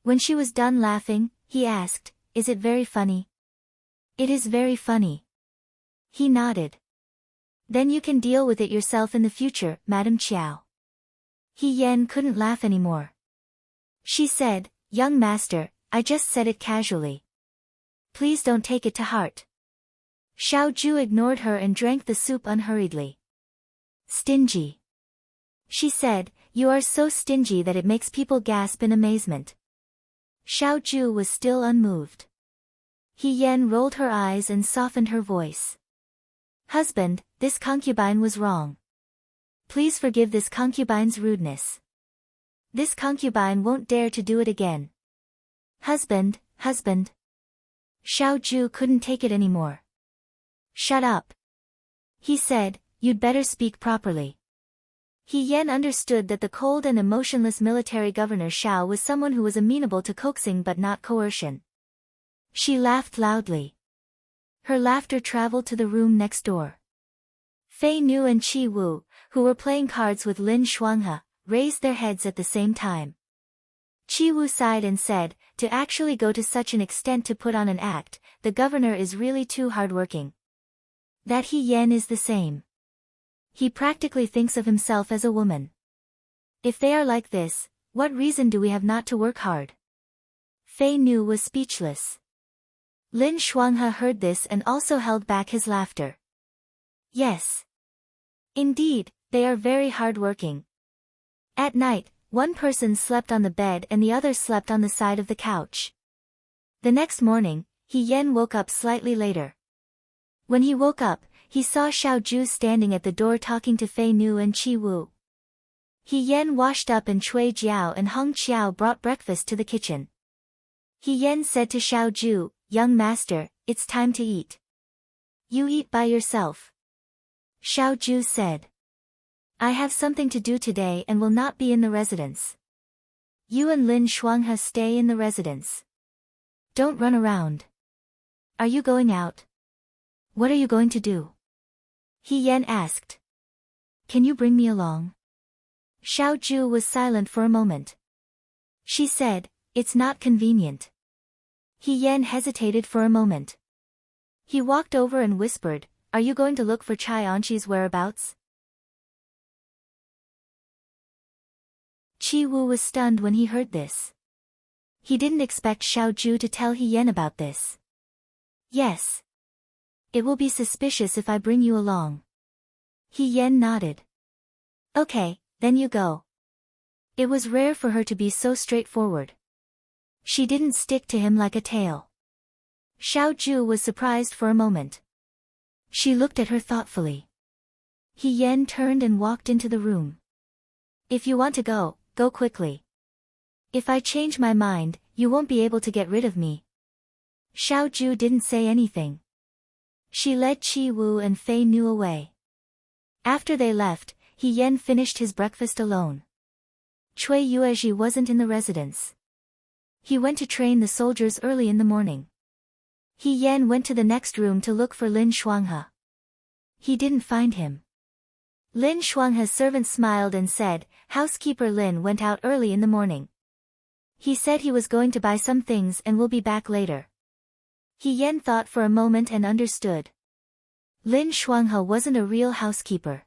When she was done laughing, he asked, is it very funny? It is very funny. He nodded. Then you can deal with it yourself in the future, Madam Qiao. He Yan couldn't laugh anymore. She said, young master, I just said it casually. Please don't take it to heart. Xiao Zhu ignored her and drank the soup unhurriedly. Stingy. She said, you are so stingy that it makes people gasp in amazement. Xiao Zhu was still unmoved. He Yan rolled her eyes and softened her voice. Husband, this concubine was wrong. Please forgive this concubine's rudeness. This concubine won't dare to do it again. Husband, husband. Xiao Zhu couldn't take it anymore. Shut up. He said, you'd better speak properly. He Yan understood that the cold and emotionless military governor Xiao was someone who was amenable to coaxing but not coercion. She laughed loudly. Her laughter traveled to the room next door. Fei Nu and Qi Wu, who were playing cards with Lin Shuanghe, raised their heads at the same time. Qi Wu sighed and said, "To actually go to such an extent to put on an act, the governor is really too hardworking." That He Yan is the same. He practically thinks of himself as a woman. If they are like this, what reason do we have not to work hard? Fei Nu was speechless. Lin Shuanghe heard this and also held back his laughter. Yes. Indeed, they are very hardworking. At night, one person slept on the bed and the other slept on the side of the couch. The next morning, He Yan woke up slightly later. When he woke up, he saw Xiao Ju standing at the door talking to Fei Nu and Qi Wu. He Yan washed up and Cui Jiao and Heng Qiao brought breakfast to the kitchen. He Yan said to Xiao Ju, "Young master, it's time to eat. You eat by yourself." Xiao Ju said, "I have something to do today and will not be in the residence. You and Lin Shuanghe stay in the residence. Don't run around. Are you going out? What are you going to do?" He Yan asked. "Can you bring me along?" Xiao Ju was silent for a moment. She said, "It's not convenient." He Yan hesitated for a moment. He walked over and whispered, "Are you going to look for Chai Anqi's whereabouts?" Qi Wu was stunned when he heard this. He didn't expect Xiao Ju to tell He Yan about this. "Yes. It will be suspicious if I bring you along." He Yan nodded. "Okay, then you go." It was rare for her to be so straightforward. She didn't stick to him like a tail. Xiao Ju was surprised for a moment. She looked at her thoughtfully. He Yan turned and walked into the room. "If you want to go, go quickly. If I change my mind, you won't be able to get rid of me." Xiao Ju didn't say anything. She led Qi Wu and Fei Nu away. After they left, He Yan finished his breakfast alone. Cui Yuezhi wasn't in the residence. He went to train the soldiers early in the morning. He Yan went to the next room to look for Lin Shuanghe. He didn't find him. Lin Shuanghe's servant smiled and said, "Housekeeper Lin went out early in the morning. He said he was going to buy some things and will be back later." He Yan thought for a moment and understood. Lin Shuanghe wasn't a real housekeeper.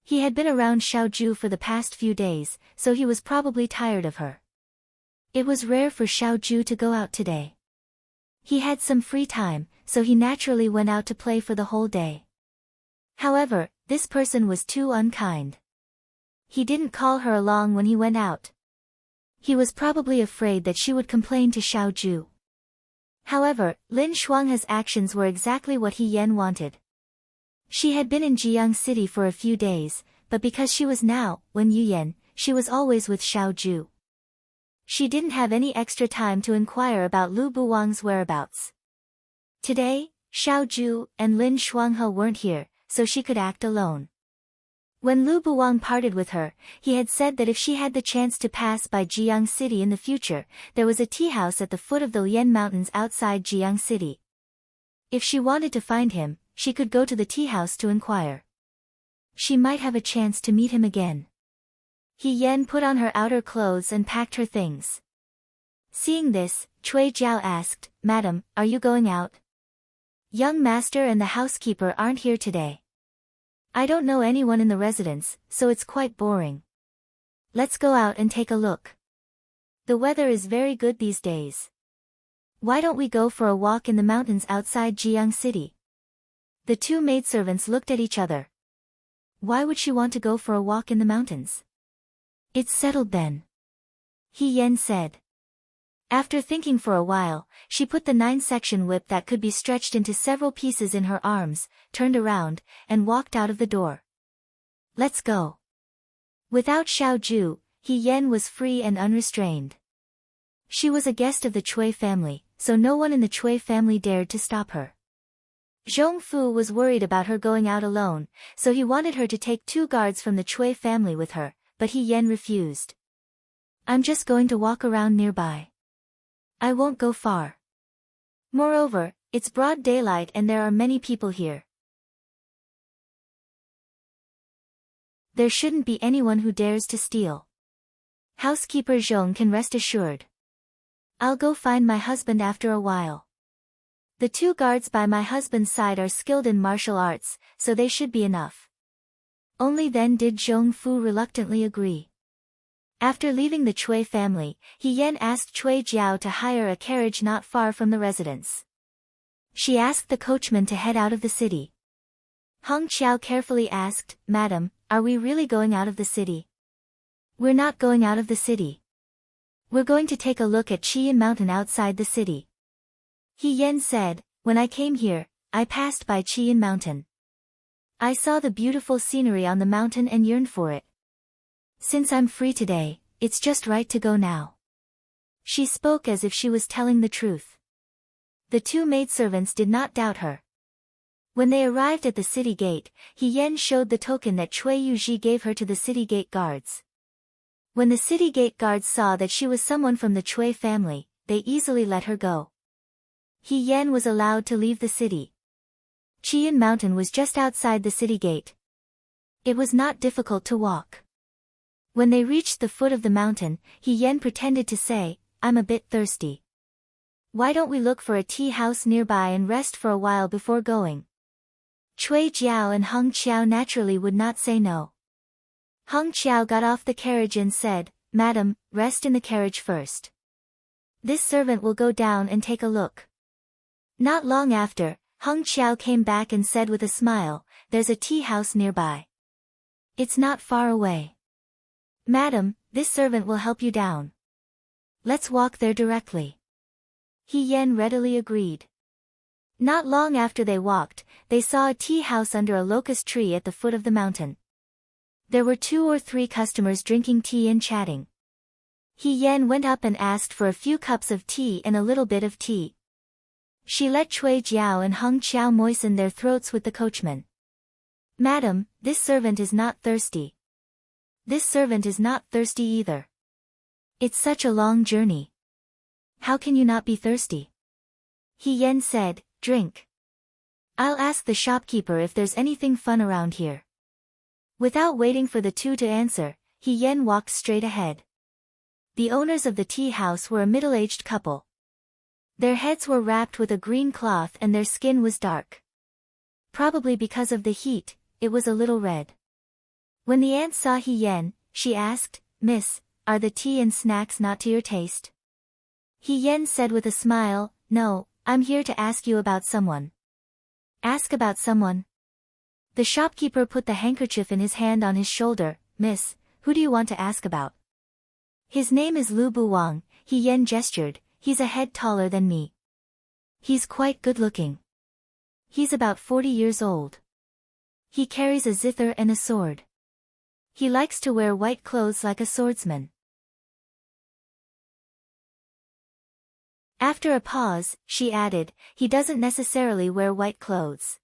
He had been around Xiao Ju for the past few days, so he was probably tired of her. It was rare for Xiao Ju to go out today. He had some free time, so he naturally went out to play for the whole day. However, this person was too unkind. He didn't call her along when he went out. He was probably afraid that she would complain to Xiao Ju. However, Lin Shuanghe's actions were exactly what He Yan wanted. She had been in Jiang City for a few days, but because she was now, Wen Yuyan, she was always with Xiao Ju. She didn't have any extra time to inquire about Lu Buwang's whereabouts. Today, Xiao Ju and Lin Shuanghe weren't here, so she could act alone. When Lu Buwang parted with her, he had said that if she had the chance to pass by Jiang City in the future, there was a tea house at the foot of the Lian Mountains outside Jiang City. If she wanted to find him, she could go to the tea house to inquire. She might have a chance to meet him again. He Yan put on her outer clothes and packed her things. Seeing this, Cui Jiao asked, "Madam, are you going out? Young master and the housekeeper aren't here today. I don't know anyone in the residence, so it's quite boring. Let's go out and take a look. The weather is very good these days. Why don't we go for a walk in the mountains outside Jiang City?" The two maidservants looked at each other. Why would she want to go for a walk in the mountains? "It's settled then," He Yan said. After thinking for a while, she put the 9-section whip that could be stretched into several pieces in her arms, turned around, and walked out of the door. "Let's go." Without Xiao Ju, He Yan was free and unrestrained. She was a guest of the Cui family, so no one in the Cui family dared to stop her. Zhong Fu was worried about her going out alone, so he wanted her to take 2 guards from the Cui family with her, but He Yan refused. I'm just going to walk around nearby. I won't go far. Moreover, it's broad daylight and there are many people here. There shouldn't be anyone who dares to steal. Housekeeper Zhong can rest assured. I'll go find my husband after a while. The 2 guards by my husband's side are skilled in martial arts, so they should be enough. Only then did Zhong Fu reluctantly agree. After leaving the Cui family, He Yan asked Cui Jiao to hire a carriage not far from the residence. She asked the coachman to head out of the city. Hong Qiao carefully asked, Madam, are we really going out of the city? We're not going out of the city. We're going to take a look at Qian Mountain outside the city. He Yan said, when I came here, I passed by Qian Mountain. I saw the beautiful scenery on the mountain and yearned for it. Since I'm free today, it's just right to go now. She spoke as if she was telling the truth. The 2 maidservants did not doubt her. When they arrived at the city gate, He Yan showed the token that Cui Yuji gave her to the city gate guards. When the city gate guards saw that she was someone from the Cui family, they easily let her go. He Yan was allowed to leave the city. Qian Mountain was just outside the city gate. It was not difficult to walk. When they reached the foot of the mountain, He Yan pretended to say, I'm a bit thirsty. Why don't we look for a tea house nearby and rest for a while before going? Cui Jiao and Hong Qiao naturally would not say no. Hong Qiao got off the carriage and said, Madam, rest in the carriage first. This servant will go down and take a look. Not long after, Hong Qiao came back and said with a smile, there's a tea house nearby. It's not far away. Madam, this servant will help you down. Let's walk there directly. He Yan readily agreed. Not long after they walked, they saw a tea house under a locust tree at the foot of the mountain. There were 2 or 3 customers drinking tea and chatting. He Yan went up and asked for a few cups of tea and a little bit of tea. She let Cui Jiao and Hong Qiao moisten their throats with the coachman. Madam, this servant is not thirsty. This servant is not thirsty either. It's such a long journey. How can you not be thirsty? He Yan said, drink. I'll ask the shopkeeper if there's anything fun around here. Without waiting for the 2 to answer, He Yan walked straight ahead. The owners of the tea house were a middle-aged couple. Their heads were wrapped with a green cloth and their skin was dark. Probably because of the heat, it was a little red. When the aunt saw He Yan, she asked, Miss, are the tea and snacks not to your taste? He Yan said with a smile, No, I'm here to ask you about someone. Ask about someone? The shopkeeper put the handkerchief in his hand on his shoulder. Miss, who do you want to ask about? His name is Lu Buwang, He Yan gestured, he's a head taller than me. He's quite good-looking. He's about 40 years old. He carries a zither and a sword. He likes to wear white clothes like a swordsman. After a pause, she added, he doesn't necessarily wear white clothes.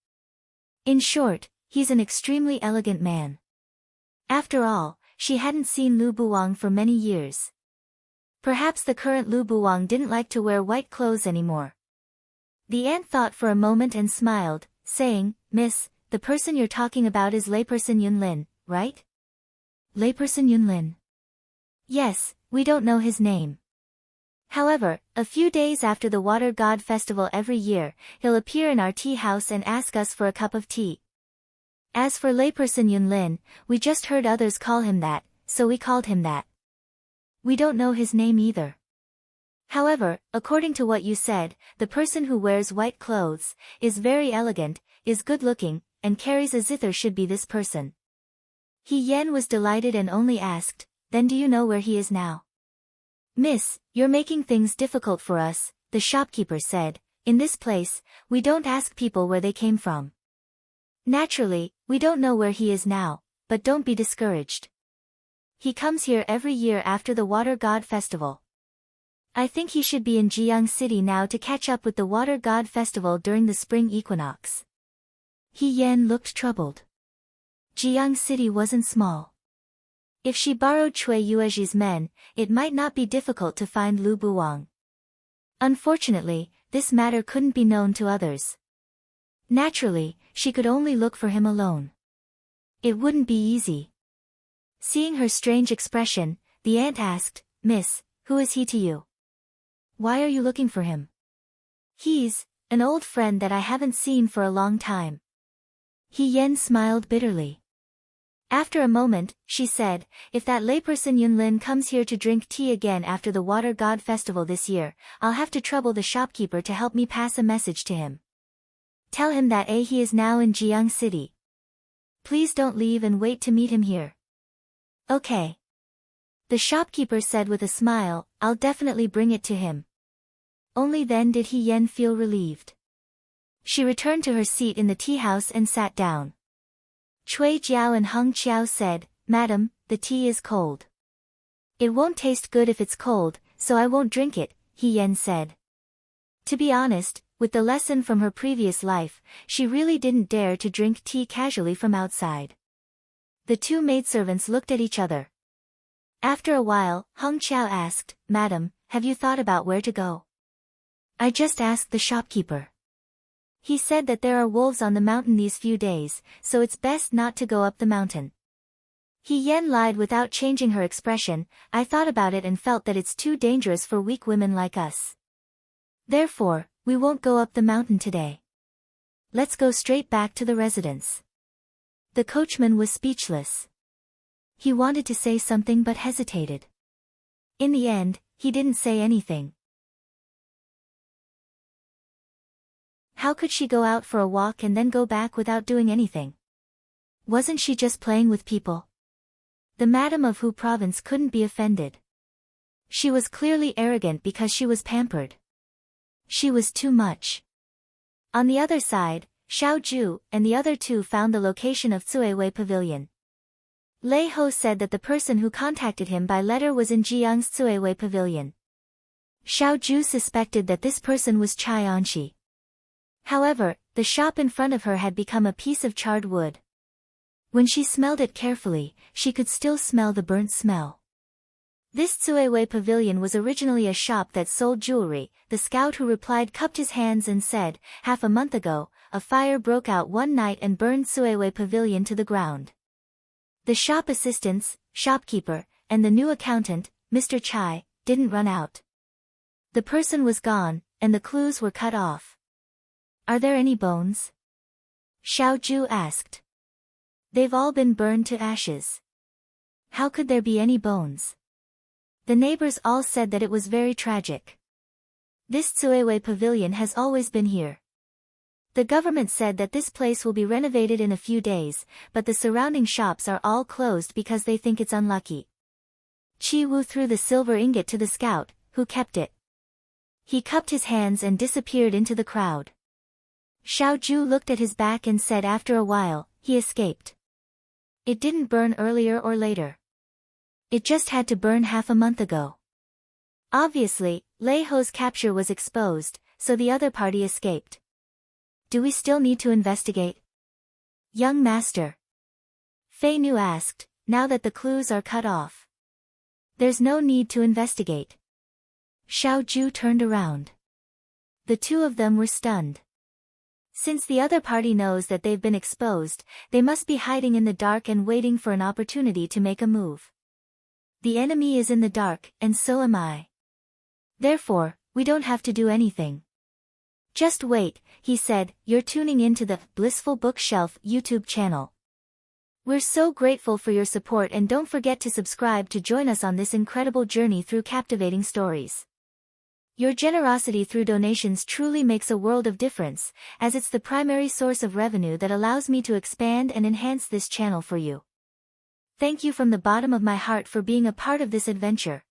In short, he's an extremely elegant man. After all, she hadn't seen Lu Buwang for many years. Perhaps the current Lu Buwang didn't like to wear white clothes anymore. The aunt thought for a moment and smiled, saying, Miss, the person you're talking about is layperson Yunlin, right? Layperson Yunlin? Yes, we don't know his name. However, a few days after the Water God Festival every year, he'll appear in our tea house and ask us for a cup of tea. As for layperson Yunlin, we just heard others call him that, so we called him that. We don't know his name either. However, according to what you said, the person who wears white clothes, is very elegant, is good-looking, and carries a zither should be this person. He Yan was delighted and only asked, then do you know where he is now? Miss, you're making things difficult for us, the shopkeeper said. In this place, we don't ask people where they came from. Naturally, we don't know where he is now, but don't be discouraged. He comes here every year after the Water God Festival. I think he should be in Jiang City now to catch up with the Water God Festival during the spring equinox. He Yan looked troubled. Jiang City wasn't small. If she borrowed Cui Yuezhi's men, it might not be difficult to find Lu Buwang. Unfortunately, this matter couldn't be known to others. Naturally, she could only look for him alone. It wouldn't be easy. Seeing her strange expression, the aunt asked, "Miss, who is he to you? Why are you looking for him?" "He's an old friend that I haven't seen for a long time." He Yan smiled bitterly. After a moment, she said, "If that layperson Yunlin comes here to drink tea again after the Water God Festival this year, I'll have to trouble the shopkeeper to help me pass a message to him. Tell him that he is now in Jiang City. Please don't leave and wait to meet him here." "Okay." The shopkeeper said with a smile, "I'll definitely bring it to him." Only then did He Yan feel relieved. She returned to her seat in the tea house and sat down. Cui Jiao and Hung Qiao said, "Madam, the tea is cold." "It won't taste good if it's cold, so I won't drink it," He Yan said. To be honest, with the lesson from her previous life, she really didn't dare to drink tea casually from outside. The two maidservants looked at each other. After a while, Hung Qiao asked, "Madam, have you thought about where to go?" "I just asked the shopkeeper. He said that there are wolves on the mountain these few days, so it's best not to go up the mountain." He Yan lied without changing her expression, "I thought about it and felt that it's too dangerous for weak women like us. Therefore, we won't go up the mountain today. Let's go straight back to the residence." The coachman was speechless. He wanted to say something but hesitated. In the end, he didn't say anything. How could she go out for a walk and then go back without doing anything? Wasn't she just playing with people? The madam of Hu province couldn't be offended. She was clearly arrogant because she was pampered. She was too much. On the other side, Xiao Ju and the other two found the location of Cuiwei Pavilion. Lei Ho said that the person who contacted him by letter was in Jiang's Cuiwei Pavilion. Xiao Ju suspected that this person was Chai Anshi. However, the shop in front of her had become a piece of charred wood. When she smelled it carefully, she could still smell the burnt smell. This Cuiwei Pavilion was originally a shop that sold jewelry. The scout who replied cupped his hands and said, "Half a month ago, a fire broke out one night and burned Cuiwei Pavilion to the ground. The shop assistants, shopkeeper, and the new accountant, Mr. Chai, didn't run out. The person was gone, and the clues were cut off." "Are there any bones?" Xiao Ju asked. "They've all been burned to ashes." "How could there be any bones?" The neighbors all said that it was very tragic. This Cuiwei Pavilion has always been here. The government said that this place will be renovated in a few days, but the surrounding shops are all closed because they think it's unlucky. Chi Wu threw the silver ingot to the scout, who kept it. He cupped his hands and disappeared into the crowd. Xiao Ju looked at his back and said after a while, "He escaped. It didn't burn earlier or later. It just had to burn half a month ago." Obviously, Lei Ho's capture was exposed, so the other party escaped. "Do we still need to investigate?" "Young master," Fei Nu asked, "now that the clues are cut off." "There's no need to investigate." Xiao Ju turned around. The two of them were stunned. Since the other party knows that they've been exposed, they must be hiding in the dark and waiting for an opportunity to make a move. The enemy is in the dark, and so am I. Therefore, we don't have to do anything. "Just wait," he said. "You're tuning into the Blissful Bookshelf YouTube channel. We're so grateful for your support, and don't forget to subscribe to join us on this incredible journey through captivating stories. Your generosity through donations truly makes a world of difference, as it's the primary source of revenue that allows me to expand and enhance this channel for you. Thank you from the bottom of my heart for being a part of this adventure.